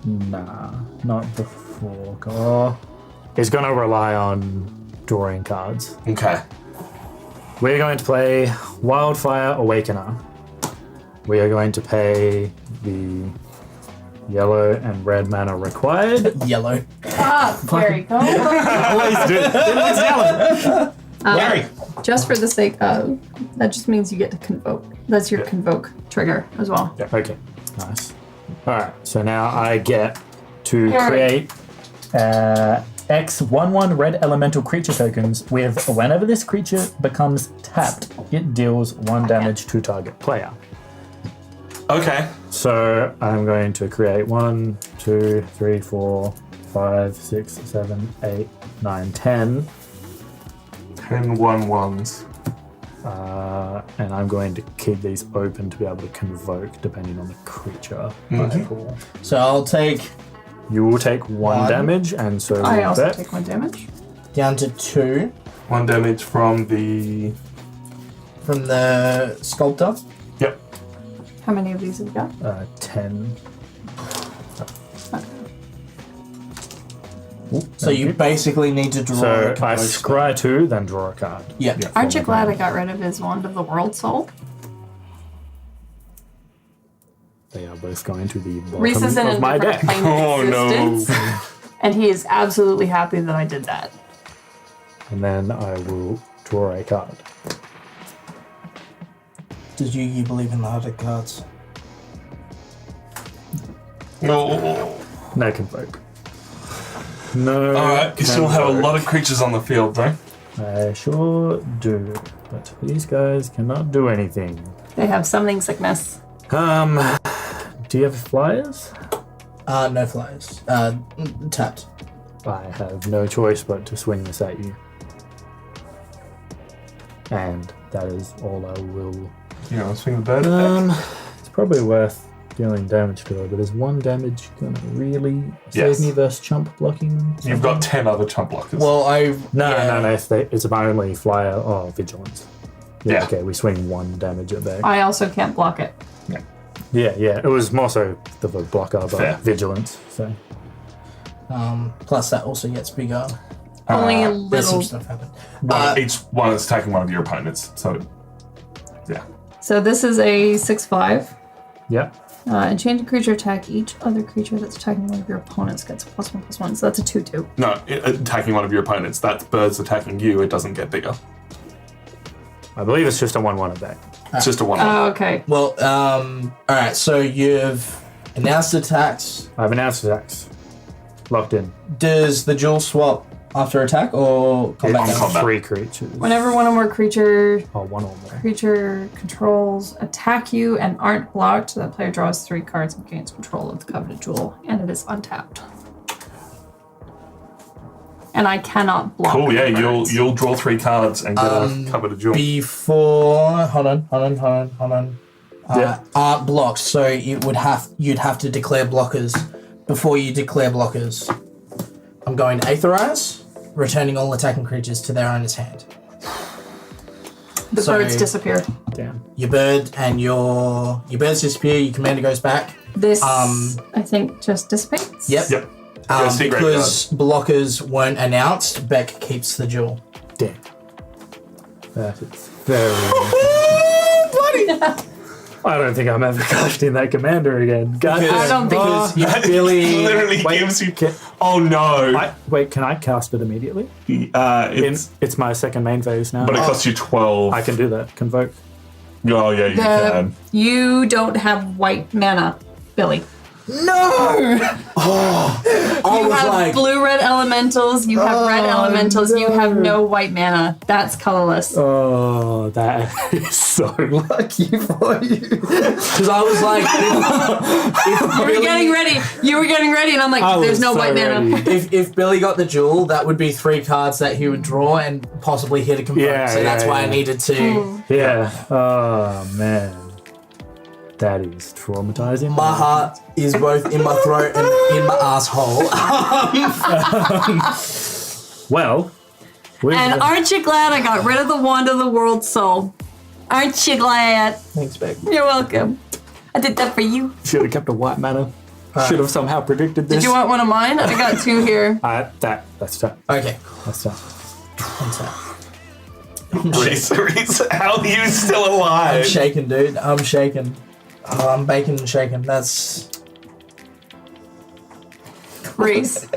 Nah, not before. Oh, it's going to rely on drawing cards. Okay. We're going to play Wildfire Awakener. We are going to pay the yellow and red mana required. Yellow. Ah, there you go. Larry! Just for the sake of, that just means you get to convoke. That's your convoke trigger as well. Okay, nice. Alright, so now I get to Eric. create X 1/1 red elemental creature tokens with whenever this creature becomes tapped, it deals 1 damage to target player. Okay. So I'm going to create 1, 2, 3, 4, 5, 6, 7, 8, 9, 10. 10 1/1s. And I'm going to keep these open to be able to convoke depending on the creature. Mhm. So I'll take You will take 1 One. damage, and so I will also Bet. take 1 damage. down to 2 1 damage from the... from the sculptor. Yep. How many of these have you got? 10. So you basically need to draw a So I convoke spell. scry 2, then draw a card. Yeah. Yeah. Aren't you glad I got rid of his Wand of the World Soul? They are both going to the Reese is in bottom a of my different deck. plane Oh, of no. existence. And he is absolutely happy that I did that. And then I will draw a card. Does you believe in the harder cards? No. No convoke. No. Alright, you still have a lot of creatures on the field, though. I sure do. But these guys cannot do anything. They have summoning sickness. Do you have flyers? No flyers. Tapped. I have no choice but to swing this at you. And that is all I will. You know, swing the bird at Beck. It's probably worth dealing damage to her, but is 1 damage gonna really Yes. save me versus chump blocking? You've got 10 other chump blockers. Well, No, it's my only flyer. Oh, vigilance. Yeah. Okay, we swing 1 damage at back. I also can't block it. Yeah. It was more so the blocker, but Fair. vigilance. So plus that also gets bigger. Only a There's some little. stuff happen. Each one is attacking one of your opponents. So, yeah. So this is a 6/5. yeah. Enchanted creature attack. Each other creature that's attacking one of your opponents gets a +1/+1. So that's a 2/2. No, attacking one of your opponents. That's birds attacking you. It doesn't get bigger. I believe it's just a 1/1 at back. It's just a 1/1. Oh, okay. Well, alright, so you've announced attacks. I've announced attacks. Locked in. Does the duel swap after attack or combat On damage? combat. 3 creatures. Whenever one or more creature Or 1 or more. controls attack you and aren't blocked, that player draws 3 cards and gains control of the coveted jewel, and it is untapped. and I cannot block. Cool, yeah, birds. you'll draw 3 cards and get a cover to jewel. Before, hold on. Aren't blocked, so you'd have to declare blockers. Before you declare blockers, I'm going to Aetherize, returning all attacking creatures to their owner's hand. The birds disappear. Damn. Your bird and your birds disappear. Your commander goes back. This, I think, just dissipates. Yep. Secret Because blockers weren't announced, Beck keeps the jewel. Damn. That is very. Bloody! I don't think I'm ever casting that commander again. God I don't think Because Billy literally gives you. Oh no! Wait, can I cast it immediately? It's my second main phase now. But it costs you 12. I can do that. Convoke. Oh yeah, you can. You don't have white mana, Billy. No! You have blue-red elementals, you have red elementals, you have no white mana. That's colorless. Oh, that is so lucky for you. Because I was like, You were getting ready, and I'm like, there's no white mana. if Billy got the jewel, that would be 3 cards that he would draw and possibly hit a convert. Yeah, so that's why I yeah. needed to. Yeah. Oh, man. That is traumatizing. My heart is both in my throat and in my asshole. Well. And aren't you glad I got rid of the Wand of the World Soul? Aren't you glad? Thanks, Beck. You're welcome. I did that for you. Should have kept a white mana. Should have somehow predicted this. Did you want one of mine? I got 2 here. That's tough. Okay. That's tough. I'm sorry. Reese, how are you still alive? I'm shaking, dude. I'm shaking. Oh, I'm baking and shaking. That's... Reese,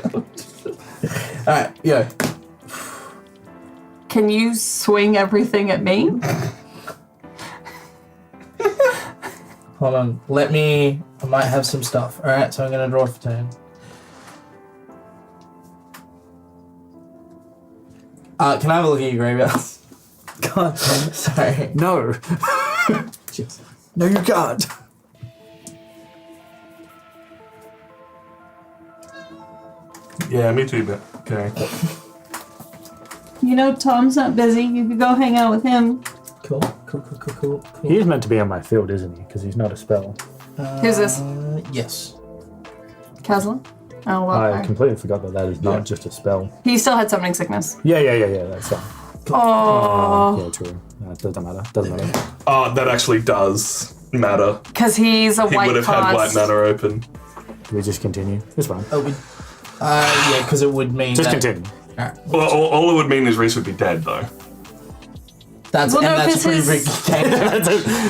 Alright, yo. can you swing everything at me? Hold on. I might have some stuff. Alright, so I'm going to draw for turn. Can I have a look at your graveyard? God, sorry. No. No, you can't. Yeah, me too, but okay. You know, Tom's not busy. You could go hang out with him. Cool. He's meant to be on my field, isn't he? Because he's not a spell. Who's this? Yes. Kazla? Oh, well. I completely forgot that is not just a spell. He still had summoning sickness. Yeah, that's fine. Oh. Yeah, true. No, it doesn't matter. Doesn't matter. That actually does matter. Because he's a He white would have had white mana open. Do we just continue? It's fine. Yeah, because it would mean Just that... continue. Alright. Well, all it would mean is Reese would be dead, though. That's Well, no, that's a 'cause pretty big game.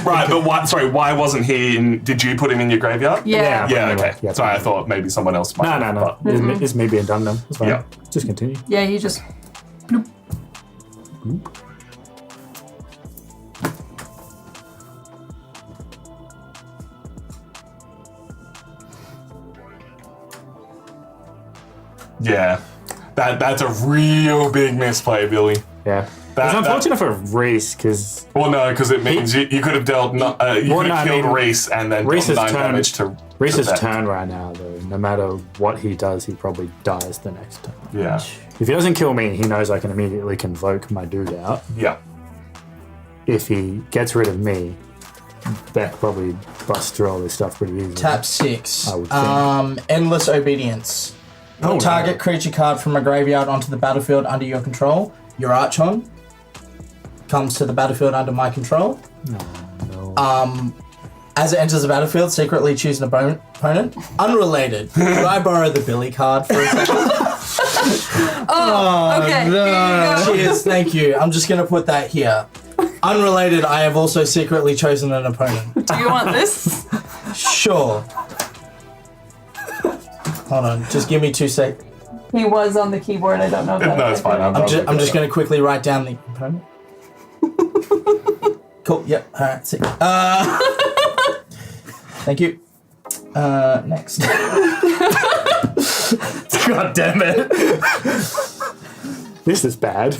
Right, but why wasn't he in... Did you put him in your graveyard? Yeah. Yeah, okay. Yeah, Sorry, I thought maybe someone else might have, No. but- It's me being dumb now. It's fine. Yeah. Just continue. Yeah, you just... Bloop. Yeah. That's a real big misplay, Billy. Yeah. It's unfortunate for Reese because Well, no, because it means you could have dealt... you could have killed Reese and then Reese's dealt 9 turn- damage to... Reese's to Beck. turn right now, though, no matter what he does, he probably dies the next turn. Yeah. If he doesn't kill me, he knows I can immediately convoke my dude out. Yeah. If he gets rid of me, Beck probably busts through all this stuff pretty easily. Tap 6. I would think. Endless Obedience. Put target creature card from a graveyard onto the battlefield under your control. Your Archon comes to the battlefield under my control. No. As it enters the battlefield, secretly choose an opponent. Unrelated. Could I borrow the Billy card for a second? Okay, here you go. Cheers, thank you. I'm just going to put that here. Unrelated, I have also secretly chosen an opponent. Do you want this? Sure. Hold on, just give me 2 seconds. He was on the keyboard. I don't know if that No, it's fine. I'm just going to quickly write down the opponent. Cool, yep, alright, sick. Thank you. Next. God damn it. This is bad.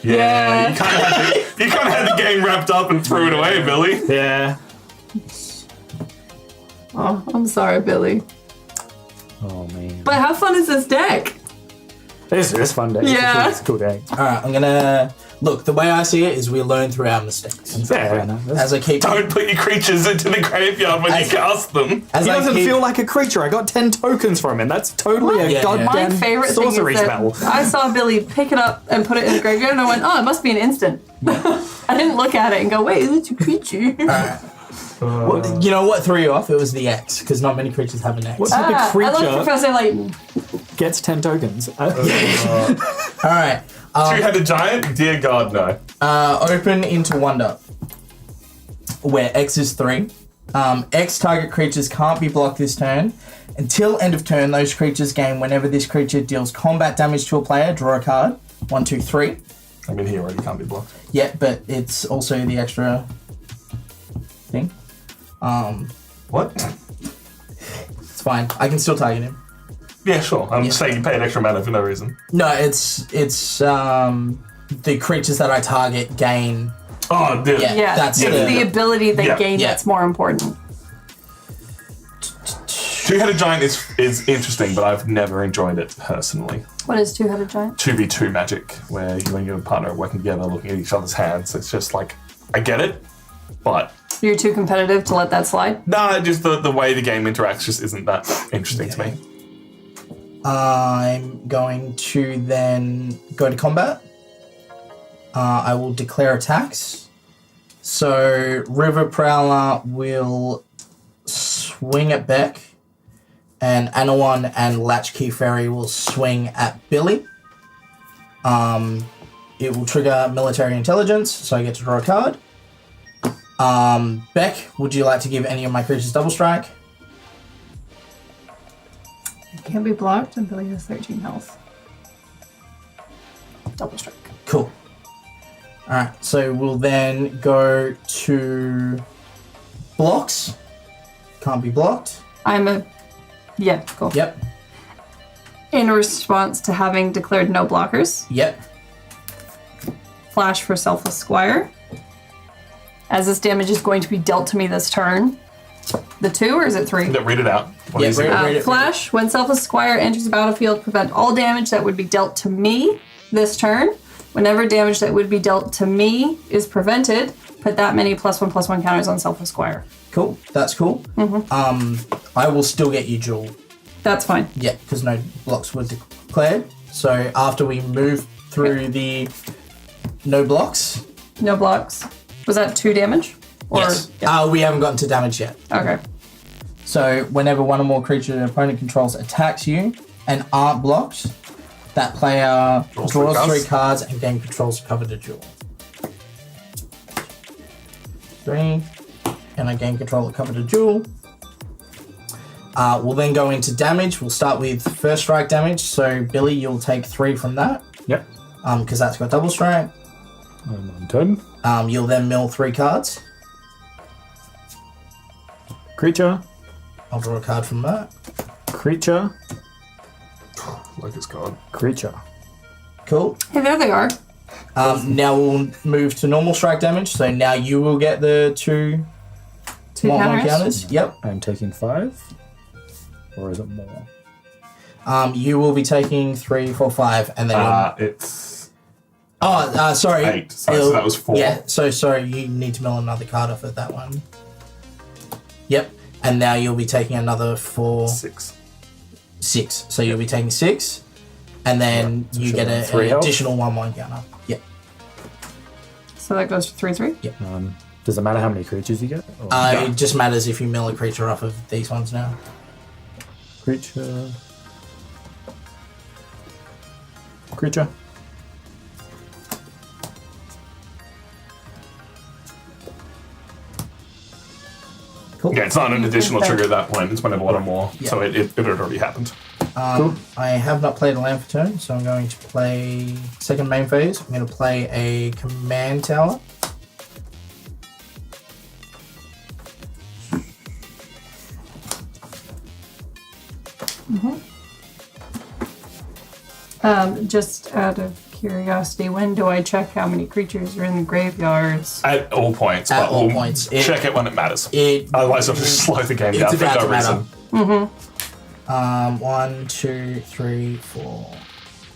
Yeah. You kind of had the game wrapped up and threw it away, Billy. Yeah. Oh, I'm sorry, Billy. Oh, man. But how fun is this deck? It's fun day. Yeah. It's a cool day. All right, I'm gonna look. The way I see it is we learn through our mistakes. Yeah, no, As I keep, Don't put your creatures into the graveyard when you cast them. as he I doesn't keep, feel like a creature. I got 10 tokens from him. That's totally a Yeah, yeah. My goddamn favorite thing is sorcery that spell. I saw Billy pick it up and put it in the graveyard, and I went, "Oh, it must be an instant." I didn't look at it and go, "Wait, it's a creature." you know what threw you off? It was the X, because not many creatures have an X. What type of I love creature Professor Layton. gets 10 tokens? All right, Two-headed giant? Dear God, no. open into Wonder, where X is 3. X target creatures can't be blocked this turn. Until end of turn, those creatures gain whenever this creature deals combat damage to a player. Draw a card. 1, 2, 3. I mean, he already can't be blocked. Yeah, but it's also the extra thing. What? It's fine. I can still target him. Yeah, sure. I'm just saying you paid extra mana for no reason. No, it's the creatures that I target gain. Oh, dude. Yeah. Yeah, That's it's the- the ability they Yeah. gain Yeah. that's more important. Two-headed giant is interesting, but I've never enjoyed it personally. What is two-headed giant? 2v2 magic, where you and your partner are working together, looking at each other's hands. It's just like, I get it, but You're too competitive to let that slide. nah, just the way the game interacts just isn't that interesting to me. I'm going to then go to combat. I will declare attacks. So River Prowler will swing at Beck, and Anawan and Latchkey Fairy will swing at Billy. It will trigger military intelligence, so I get to draw a card. Beck, would you like to give any of my creatures double strike? It can't be blocked, and Billy has 13 health. Double strike. Cool. Alright, so we'll then go to blocks. Can't be blocked. Yeah, cool. Yep, In response to having declared no blockers, yep. flash for Selfless Squire. As this damage is going to be dealt to me this turn. The 2, or is it 3? Read it out. What Yeah, is it? read it. Flash, when Selfless Squire enters the battlefield, prevent all damage that would be dealt to me this turn. Whenever damage that would be dealt to me is prevented, put that many +1/+1 counters on Selfless Squire. Cool, that's cool. I will still get you Jewel. That's fine. Yeah, because no blocks were declared. So after we move through the no blocks. No blocks. Was that 2 damage? Or, Yes. Yeah. We haven't gotten to damage yet. Okay. So whenever one or more creature an opponent controls attacks you and aren't blocked, that player draws 3 cards and gain controls to cover the jewel. 3, and I gain control to cover the jewel. We'll then go into damage. We'll start with first strike damage. So Billy, you'll take 3 from that, Yep. because that's got double strike. I'm on turn. You'll then mill 3 cards. Creature. I'll draw a card from that. Creature. Like it's gone. Creature. Cool. Hey, there they are. Now we'll move to normal strike damage. So now you will get the 2 2 1/1 counters. counters. Yep. I'm taking 5. Or is it more? You will be taking 3, 4, 5, and then. It's Sorry. 8. So that was 4. Yeah. So sorry, you need to mill another card off of that one. Yep. And now you'll be taking another 4, 6. 6. So you'll be taking 6, and then so you should get I have an 3 health? additional 1/1 counter. Yep. So that goes to 3/3. Does it matter how many creatures you get? Or It just matters if you mill a creature off of these ones now. creature. Creature. Cool. Yeah, it's not an additional trigger at that point. It's whenever one or more. Yeah. So it had already happened. Cool. I have not played a land for turn, so I'm going to play second main phase. I'm going to play a command tower. Just out of curiosity, when do I check how many creatures are in the graveyards? At all points. At but all we'll points. check it when it matters. Otherwise, Otherwise, it'll just slow the game down it's for about no to matter. reason. 1, 2, 3, 4.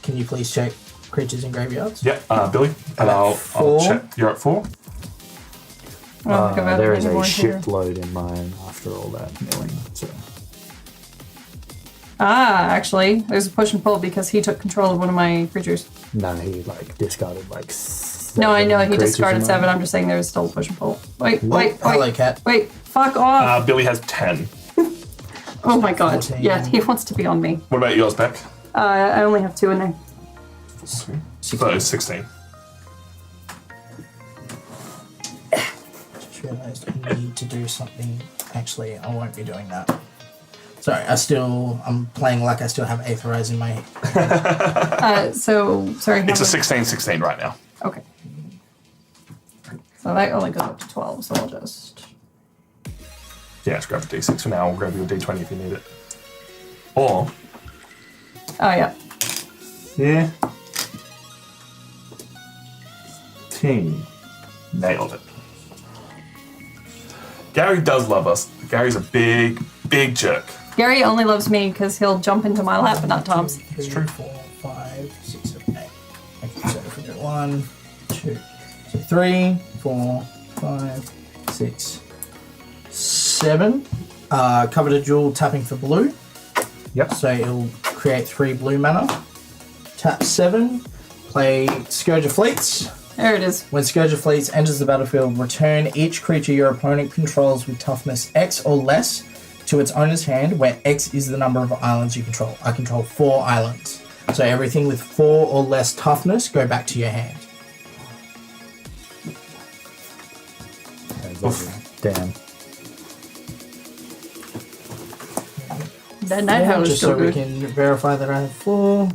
can you please check creatures in graveyards? Yep, Billy. And I'll check. You're at 4. There is a shitload in mine after all that milling. So. Actually, there's a push and pull because he took control of one of my creatures. No, he discarded No, I know he discarded 7. I'm just saying there's still a push and pull. Wait. Hello, cat. Wait, fuck off. Billy has 10. Oh my god. 14. Yeah, he wants to be on me. What about yours, Beck? I only have 2 in there. Sweet. So it's 16. Just realised I need to do something. Actually, I won't be doing that. Sorry, I'm playing like I still have Aetherize in my head. Sorry. It's a 16-16 right now. Okay. So that only goes up to 12, so I'll just... Yeah, just grab a D6 for now. I'll grab your D20 if you need it. Or... Oh, yeah. Yeah. 10. Nailed it. Gary does love us. Gary's a big, big jerk. Gary only loves me because he'll jump into my lap, but not Tom's. It's true. 4, 5, 6, 7, 8. Okay, so if we do 1, 2, so 3, 4, 5, 6, 7. Coveted Jewel tapping for blue. Yep. So it'll create 3 blue mana. Tap 7. Play Scourge of Fleets. There it is. When Scourge of Fleets enters the battlefield, return each creature your opponent controls with toughness X or less to its owner's hand, where X is the number of islands you control. I control 4 islands. So everything with 4 or less toughness, go back to your hand. Damn. That night house is Just still so we good. can verify that I have 4.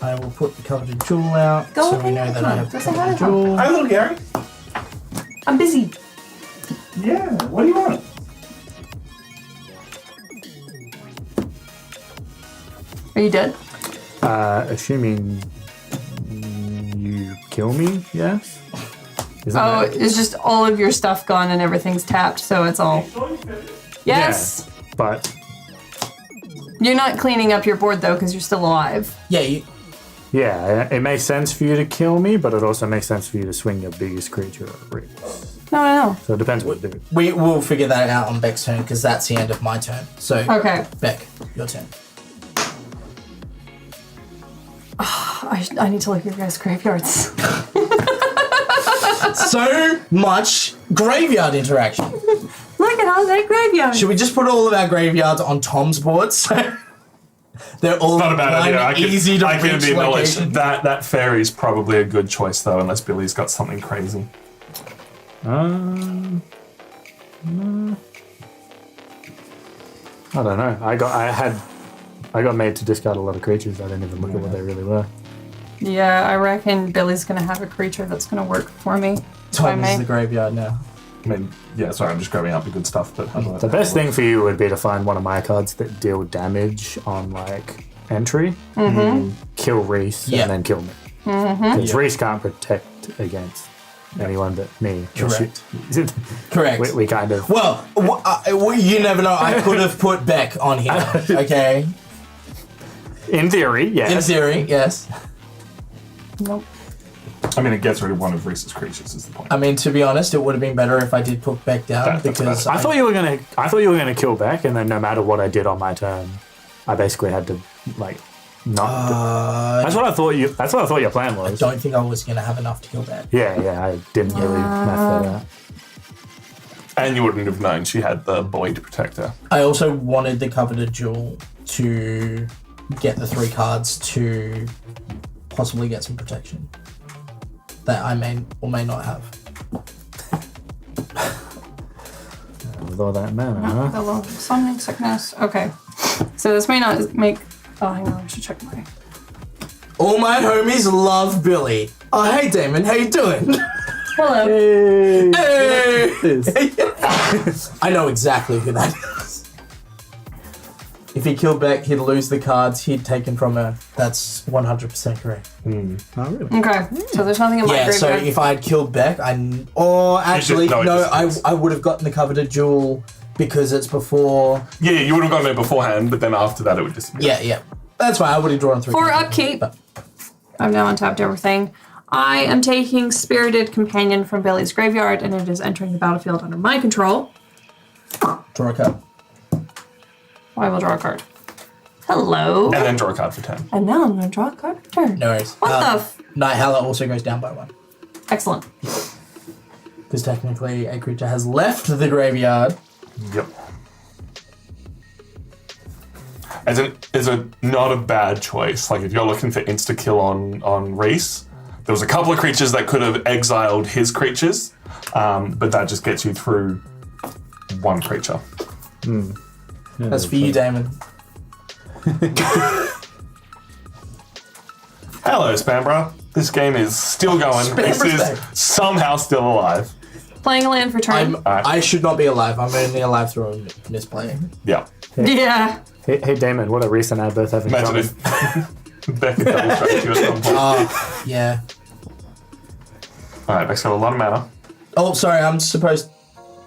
I will put the coveted jewel out Go so we ahead. know that I have the Just say coveted hi. jewel. Hi, little Gary. I'm busy. Yeah, what do you want? Are you dead? Assuming you kill me, yes? Isn't Oh, that- it's just all of your stuff gone and everything's tapped, so it's all... Yes! Yeah, but You're not cleaning up your board, though, because you're still alive. Yeah, yeah, it makes sense for you to kill me, but it also makes sense for you to swing your biggest creature at Reese. No, I know. So it depends what you do. we will figure that out on Beck's turn because that's the end of my turn. So, Okay. Beck, your turn. I need to look at your guys' graveyards. So much graveyard interaction. Look at all that graveyard. Should we just put all of our graveyards on Tom's board? So they're all Not a bad idea. I can, easy to I can reach be acknowledged. location. That fairy's probably a good choice, though, unless Billy's got something crazy. I don't know. I got made to discard a lot of creatures. I didn't even look at what they really were. Yeah, I reckon Billy's gonna have a creature that's gonna work for me. If I Tom is may. the graveyard now. I mean, yeah, sorry, I'm just grabbing up the good stuff, but how do I- The best thing for you would be to find one of my cards that deal damage on like entry, kill Reese, Yeah. and then kill me. Because Reese can't protect against anyone but me. Correct. Correct. We kind of. Well, you never know. I could have put Beck on here. Okay. In theory, In yes. theory, yes. Nope. I mean, it gets rid of one of Reese's creatures, is the point. I mean, to be honest, it would have been better if I did put Beck down That's because better. I thought you were gonna kill back, and then no matter what I did on my turn, I basically had to like not. That's what I thought your plan was. don't think I was going to have enough to kill Beck. Yeah, I didn't really math that out. And you wouldn't have known she had the boy to protect her. I also wanted the coveted jewel to get the 3 cards to possibly get some protection that I may or may not have. With all that mana, huh? The little summoning sickness. Okay. So this may not make... Oh, hang on. I should check my... All my homies love Billy. Oh, hey Damon, how you doing? Hello. Hey! I know exactly who that is. If he killed Beck, he'd lose the cards he'd taken from her. That's 100% correct. Oh, really? Okay. So there's nothing in my Yeah, graveyard. so if I had killed Beck, actually, no, it no, just- I would have gotten the coveted jewel because it's before. Yeah, you would have gotten it beforehand, but then after that it would disappear. Yeah. That's fine. I would have drawn 3. For upkeep, I've now untapped everything. I am taking Spirited Companion from Billy's graveyard, and it is entering the battlefield under my control. Draw a card. I will draw a card. Hello. And then draw a card for 10. And now I'm going to draw a card per turn. No worries. What the Night Howler also goes down by 1. Excellent. Because technically a creature has left the graveyard. Yep. It's not a bad choice. Like, if you're looking for insta-kill on Reese, there was a couple of creatures that could have exiled his creatures, but that just gets you through one creature. Yeah, That's for you, Damon. Hello, Spambra. This game is still going. This is somehow still alive. Playing a land for turn. I should not be alive. I'm only alive through a misplaying. Yeah. Yeah. Hey, Damon, what a recent ad both have in Imagine common. if Becca double struck you at some point. Yeah. Alright, Beck's got a lot of mana. Oh, sorry. I'm supposed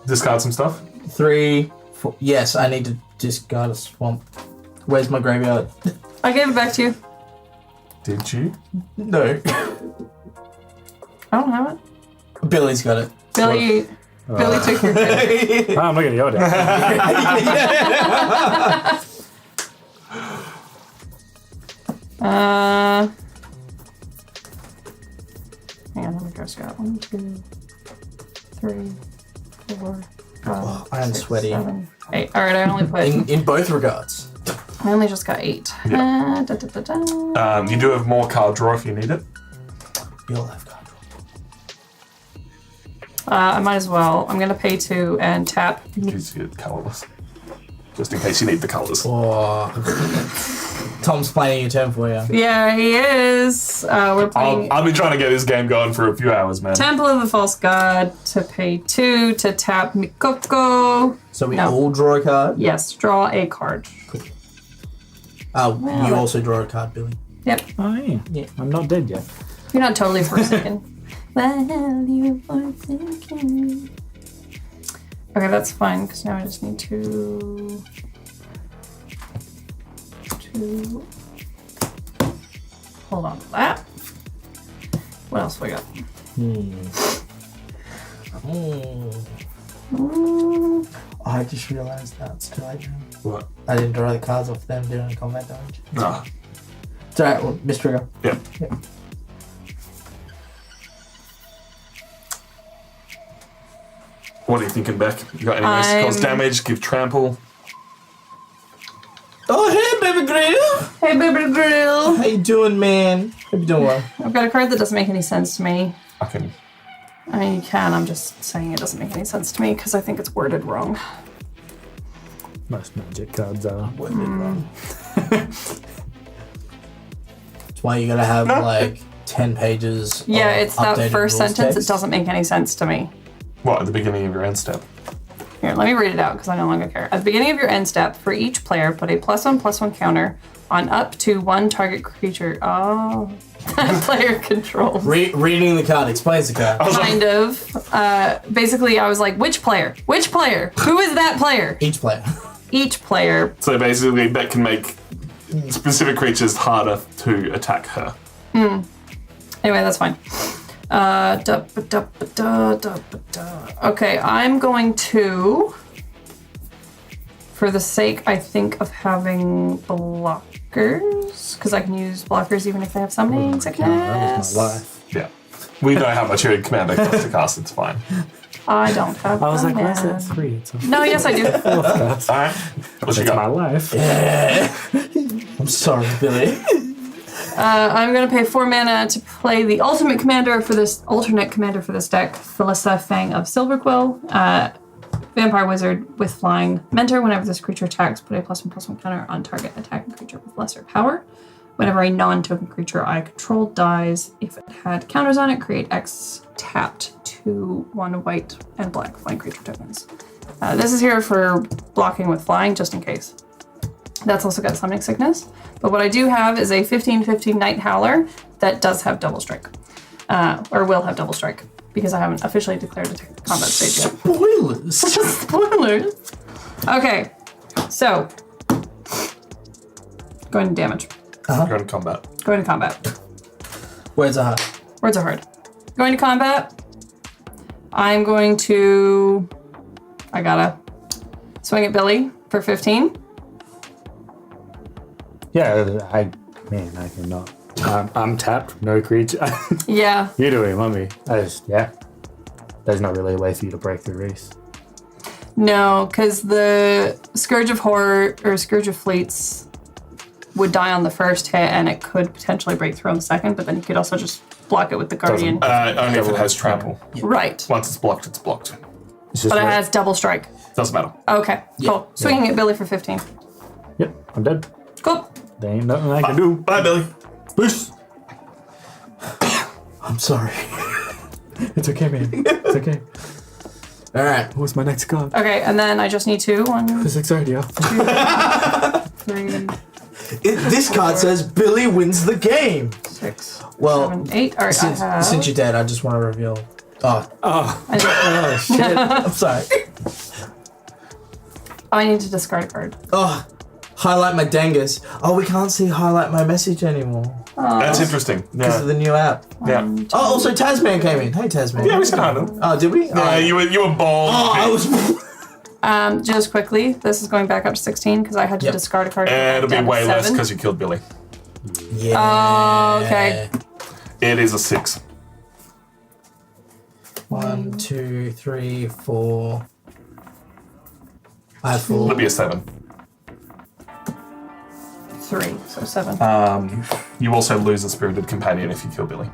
Discard some stuff. 3, 4. Yes, I need to discard a swamp. Where's my graveyard? I gave it back to you. Did you? No. I don't have it. Billy's got it. Billy took your pick. Oh, I'm looking at your deck. Hang on, let me go, Scott. 1, 2, 3, 4, 5, I'm 6, sweaty. 7, 8. All right, I only put. In both regards. I only just got 8. Yeah. You do have more card draw if you need it. You'll have card I might as well. I'm gonna pay 2 and tap. Use your colorless. Just in case you need the colors. draw. Tom's planning your turn for you. Yeah, he is. We're playing I've been trying to get this game going for a few hours, man. Temple of the False God to pay 2 to tap Mikoko. So we No. all draw a card? Yes, draw a card. You also draw a card, Billy. Yep. Oh, yeah. I'm not dead yet. You're not totally forsaken. Value forsaken. Okay, that's fine, because now I just need to hold on to that. What else we got? I just realized that's too late now. What? I didn't draw the cards off them doing combat damage. Ah, It's alright, well, mistrigger. yeah. What are you thinking, Beck? You got any ways to cause damage? Give trample? Oh, hey, baby grill! Hey, baby girl. How you doing, man? Hope you doing well. I've got a card that doesn't make any sense to me. I can. I mean, you can. I'm just saying it doesn't make any sense to me because I think it's worded wrong. Most magic cards are. That's why you gotta have, like, 10 pages. Yeah, of it's that updated first rules sentence. text. It doesn't make any sense to me. What, at the beginning of your end step? Here, let me read it out because I no longer care. At the beginning of your end step, for each player, put a +1/+1 counter on up to 1 target creature. Oh, player controls. Reading the card explains the card. Kind of. Basically, I was like, which player? Which player? Who is that player? Each player. Each player. So basically, Beck can make specific creatures harder to attack her. Anyway, that's fine. Okay, I'm going to, for the sake, I think, of having blockers, because I can use blockers even if they have summoning That was sickness. my life. Yeah. We know how much your commander costs to cast, it's fine. I don't have I was like, where's command. that 3? It's a No, yes, I do. Alright. What you It's my got? life. I'm sorry, Billy. I'm going to pay 4 mana to play the alternate commander for this deck, Felissa Fang of Silverquill. Vampire Wizard with Flying. Mentor, whenever this creature attacks, put a +1/+1 counter on target attacking creature with lesser power. Whenever a non-token creature I control dies, if it had counters on it, create X tapped to 1 white and black flying creature tokens. This is here for blocking with flying, just in case. That's also got Summoning Sickness. But what I do have is a 15/15 Night Howler that does have Double Strike. Or will have Double Strike, because I haven't officially declared a combat stage yet. Spoilers. Spoilers! Okay, so. Going to damage. Go into combat. Go into combat. Words are hard. Words are hard. Going to combat. I'm going to... I gotta swing at Billy for 15. Yeah, I cannot. I'm tapped, no creature. Yeah. You do it, mummy. There's not really a way for you to break through Reese. No, because the Scourge of Horror or Scourge of Fleets would die on the first hit, and it could potentially break through on the second, but then you could also just block it with the Guardian. Only if it has trample. Right. Once it's blocked, it's blocked. But it has double strike. Doesn't matter. Okay, cool. Swinging at Billy for 15. Yep, I'm dead. Cool. There ain't nothing I can do. Bye, Billy. Peace. I'm sorry. It's okay, man. It's okay. All right. What's my next card? Okay, and then I just need 2. 1, Physics idea. 3, This card says Billy wins the game. 6, Well, 7, 8. All right, since you're dead, I just want to reveal. I Shit. I'm sorry. I need to discard a card. Highlight my dangus. We can't see highlight my message anymore That's interesting. because of Yeah. the new app. Yeah. Also Tasman came in. Hey, Tasman. Yeah, we said hi to them. Oh, did we? Yeah, you were bald. I was. Just quickly, this is going back up to 16 because I had to discard a card. It'll be down to way less 7. because you killed Billy. Yeah. Oh, okay. It is a 6. 1, 2, 3, 4. I have 4. It'll be a 7. 3, so 7. You also lose a spirited companion if you kill Billy.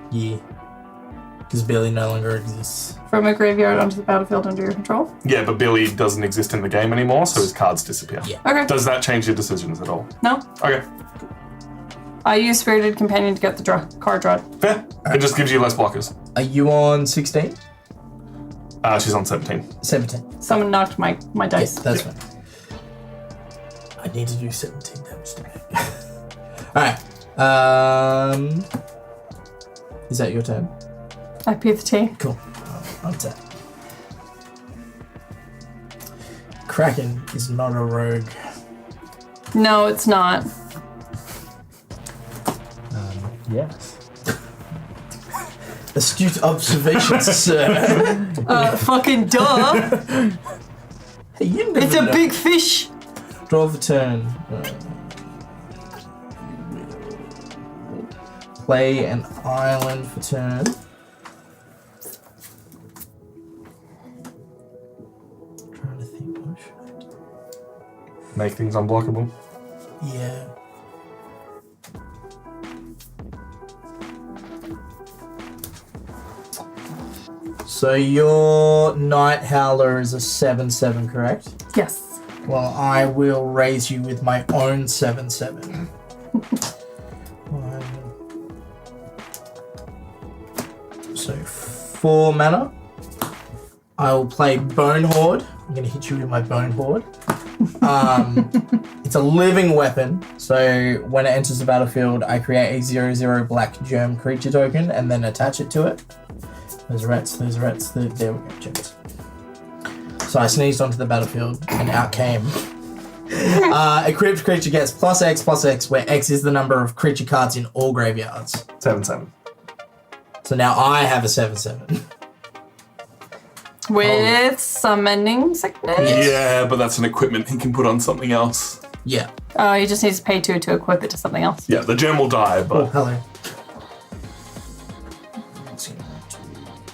Yeah. Because Billy no longer exists. From a graveyard onto the battlefield under your control. Yeah, but Billy doesn't exist in the game anymore, so his cards disappear. Yeah. Okay. Does that change your decisions at all? No. Okay. I use Spirited Companion to get the card drawn. Fair. It just gives you less blockers. Are you on 16? She's on 17. 17. Someone knocked my dice. Yes, that's fine. I need to do 17 damage to me. Alright. Is that your turn? I pee the tea. Cool. I'm set. Kraken is not a rogue. No, it's not. Yes. Astute observation, sir. Fucking duh. Hey, you never It's a know. big fish. Draw the turn. Play an island for turn. Trying to think what should I do. Make things unblockable. Yeah. So your Night Howler is a 7/7, correct? Yes. Well, I will raise you with my own 7/7. So 4 mana. I will play Bone Horde. I'm gonna hit you with my Bone Horde. It's a living weapon, so when it enters the battlefield, I create a 0/0 black germ creature token and then attach it to it. There's rats, there we go, germs. So I sneezed onto the battlefield and out came. Equipped creature gets +X, where X is the number of creature cards in all graveyards. 7/7. So now I have a 7/7. With summoning sickness? Yes. Yeah, but that's an equipment he can put on something else. Yeah. Oh, he just needs to pay 2 to equip it to something else. Yeah, the gem will die, Oh, but hello.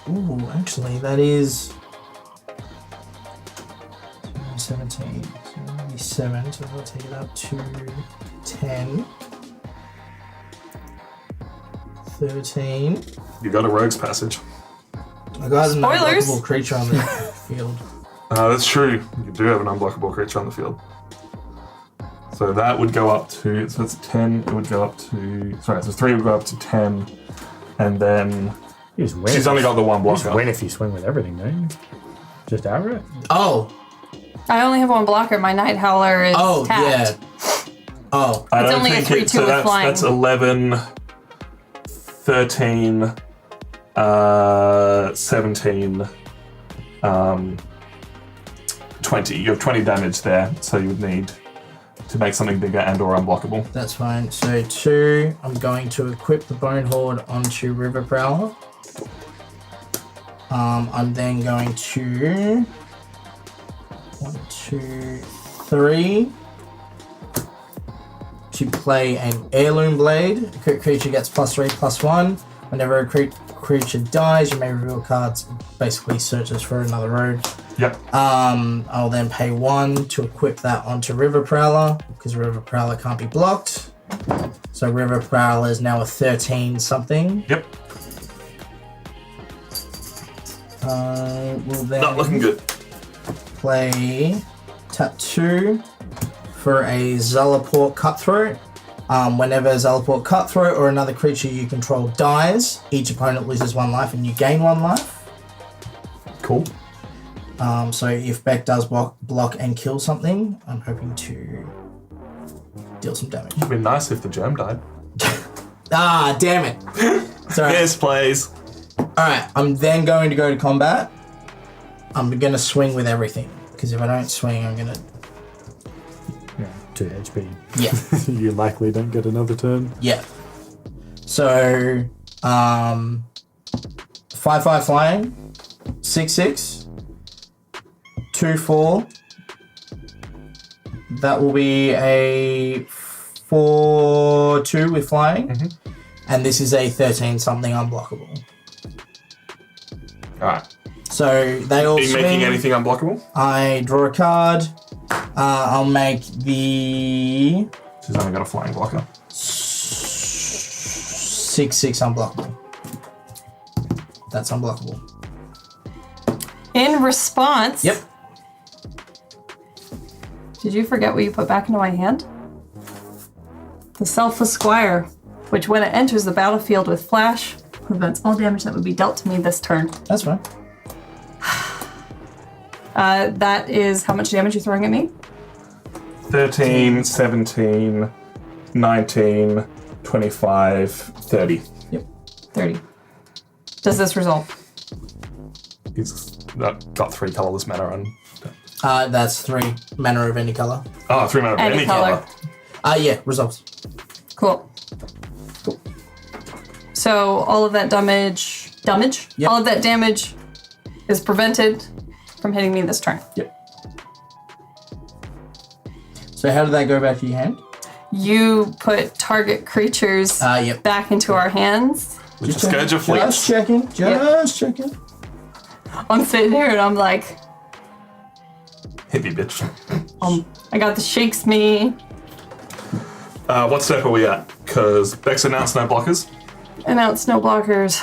Ooh, actually, that is 17, 77, so I'll take it up to 10, 13. you got a rogue's passage. I got an Spoilers. unblockable creature on the field. That's true. You do have an unblockable creature on the field. So that would go up to, so it's 10, it would go up to, sorry, so 3 would go up to 10, and then You just win. she's only got the one You just blocker. win if you swing with everything, don't you? Just outright. Oh, I only have 1 blocker. My Night Howler is oh, tapped. yeah. Oh, I It's don't only a think 3/2 so with that's, flying. that's 11, 13, 17, 20. You have 20 damage there, so you would need to make something bigger and or unblockable. That's fine. So 2, I'm going to equip the Bone Horde onto River Prowler. I'm then going to 1, 2, 3 to play an Heirloom Blade. A crit creature gets +3/+1. Whenever a creature dies, you may reveal cards. Basically, searches for another road. Yep. I'll then pay 1 to equip that onto River Prowler because River Prowler can't be blocked. So River Prowler is now a 13 something. Yep. We'll then Not looking good. play tap 2 for a Zalaport Cutthroat. Whenever Zalaport Cutthroat or another creature you control dies, each opponent loses 1 life and you gain 1 life. Cool. So if Beck does block and kill something, I'm hoping to deal some damage. It'd be nice if the germ died. Ah, damn it. Sorry. Yes, please. Alright, I'm then going to go to combat. I'm going to swing with everything. Because if I don't swing, I'm going to... Yeah, 2 HP. Yeah. You likely don't get another turn. Yeah. So, 5/5 flying, 6/6, 2/4. That will be a 4/2 with flying, and this is a 13 something unblockable. All right. So they all Are you swing. making anything unblockable? I draw a card. I'll make the She's only got a flying blocker. 6/6 unblockable. That's unblockable. In response... Yep. Did you forget what you put back into my hand? The Selfless Squire, which when it enters the battlefield with flash, prevents all damage that would be dealt to me this turn. That's fine. That is how much damage you're throwing at me? 13, 17, 19, 25, 30. Yep. 30. Does this resolve? He's got 3 colorless mana on. That's 3 mana of any color. Oh, 3 mana of Any any color. color. Yeah, resolves. Cool. So all of that damage, Yep. all of that damage is prevented from hitting me this turn. Yep. So how did that go back to your hand? You put target creatures Yep. back into our hands. With the Scourge of Fleet. Just checking. Just checking. I'm sitting here and I'm like, Hit me, bitch. I got the shakes me. What step are we at? Because Bex announced no blockers. Announce no blockers.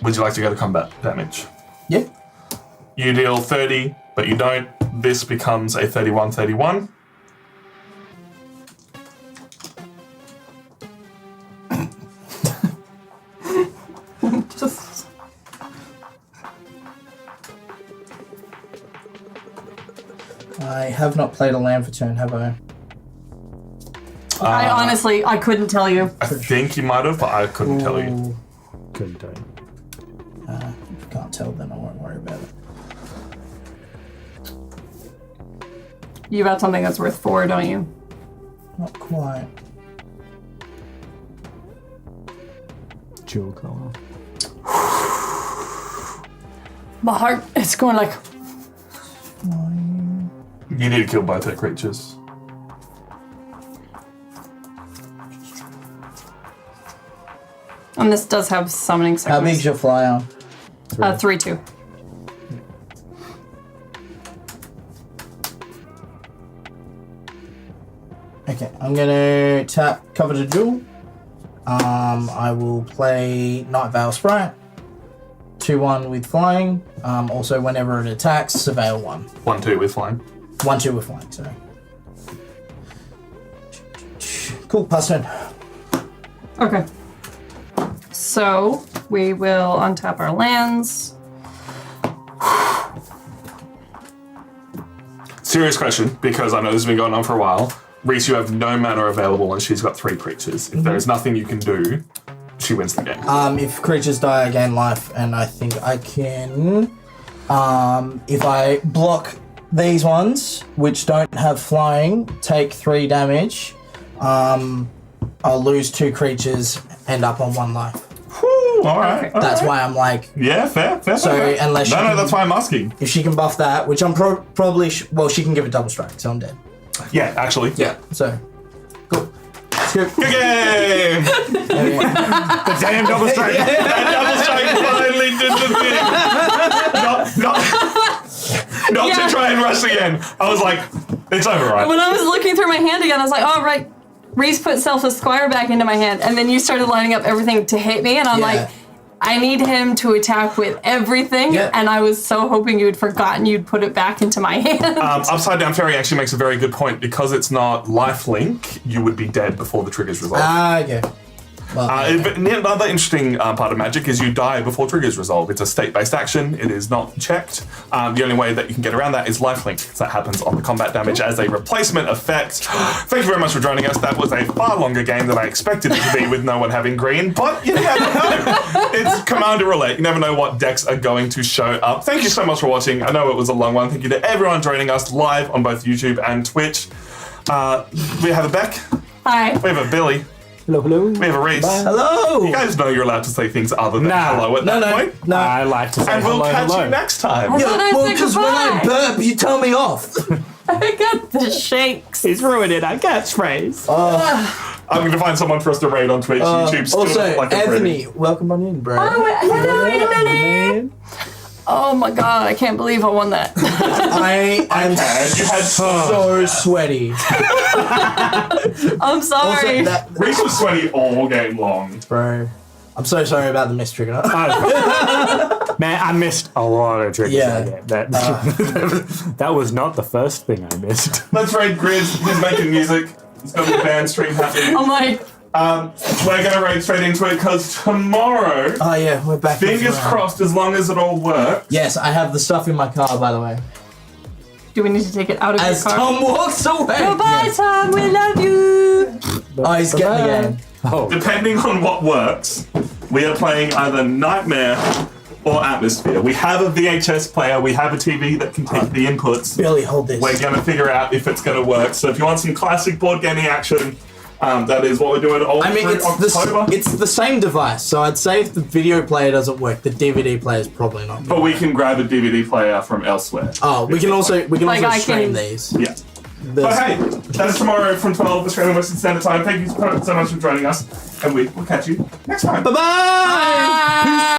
Would you like to go to combat damage? Yeah. You deal 30, but you don't. This becomes a 31/31. Just I have not played a land for turn, have I? I honestly, I couldn't tell you. I think you might have, but I couldn't tell you. Ooh. Couldn't tell you. If you can't tell, then I won't worry about it. You got something that's worth 4, don't you? Not quite. Jewel color. My heart is going like, You need to kill both her creatures. and this does have summoning How big's sickness. your flyer? 3/2. Okay, I'm gonna tap Cover to Duel. I will play Night Veil Sprite. 2/1 with flying. Also, whenever it attacks, Surveil 1. 1/2 with flying. 1/2 with flying, sorry. Cool, pass turn. Okay. So we will untap our lands. Serious question, because I know this has been going on for a while. Reese, you have no mana available and she's got 3 creatures. If there is nothing you can do, she wins the game. If creatures die, I gain life, and I think I can. If I block these ones, which don't have flying, take 3 damage. I'll lose 2 creatures, end up on 1 life. Whew, all right. That's why I'm like, Yeah, fair. so unless she No, can, that's why I'm asking. if she can buff that, which I'm probably well, she can give it double strike, so I'm dead. Yeah, actually. Yeah. So, cool. Let's go. Good game! The damn double strike. That double strike finally did the thing. Not to try and rush again. I was like, it's over, right? When I was looking through my hand again, I was like, oh, right. Reese put Selfless Squire back into my hand, and then you started lining up everything to hit me, and I'm like, I need him to attack with everything, and I was so hoping you had forgotten you'd put it back into my hand. Upside Down Fairy actually makes a very good point. Because it's not lifelink, you would be dead before the trigger's resolved. Okay. Well, But another interesting part of Magic is you die before triggers resolve. It's a state-based action. It is not checked. The only way that you can get around that is lifelink, because that happens on the combat damage as a replacement effect. Thank you very much for joining us. That was a far longer game than I expected it to be with no one having green, but you never know. It's Commander Roulette. You never know what decks are going to show up. Thank you so much for watching. I know it was a long one. Thank you to everyone joining us live on both YouTube and Twitch. We have a Beck. Hi. We have a Billy. Hello, hello. We have a Reese. hello. You guys know you're allowed to say things other than hello at that point. No. I like to say And we'll hello, catch hello. you next time. Yeah. Well, because when I Goodbye. burp, you tell me off. I got the shakes. He's ruining our catchphrase. I'm going to find someone for us to raid on Twitch, YouTube, still Also, like a Anthony, welcome on in, bro. Oh, hello, everybody. Oh my god, I can't believe I won that. I am You had so sweaty. I'm sorry. Also, that, Reese was sweaty all game long. bro, I'm so sorry about the missed trigger. Man, I missed a lot of triggers Yeah. in that game. That was not the first thing I missed. Let's raid Grizz. He's making music. He's got the band stream happening. I'm like, We're going to raid straight into it because tomorrow, Oh yeah, we're back. fingers around. crossed, as long as it all works. Yes, I have the stuff in my car, by the way. do we need to take it out of As your car? Tom walks away. Goodbye, Tom. We love you. Oh, he's getting the game. Oh, Depending on what works, we are playing either Nightmare or Atmosphere. We have a VHS player, we have a TV that can take the inputs. Billy, hold this. We're going to figure out if it's going to work. So if you want some classic board gaming action, that is what we're doing all I mean, through October. it's the same device, so I'd say if the video player doesn't work, the DVD player is probably not. But we can grab a DVD player from elsewhere. Oh, we can also Like, I stream can- these. Yeah. But hey, that's tomorrow from 12 Australian Western Standard Time. Thank you so much for joining us, and we will catch you next time. Bye bye.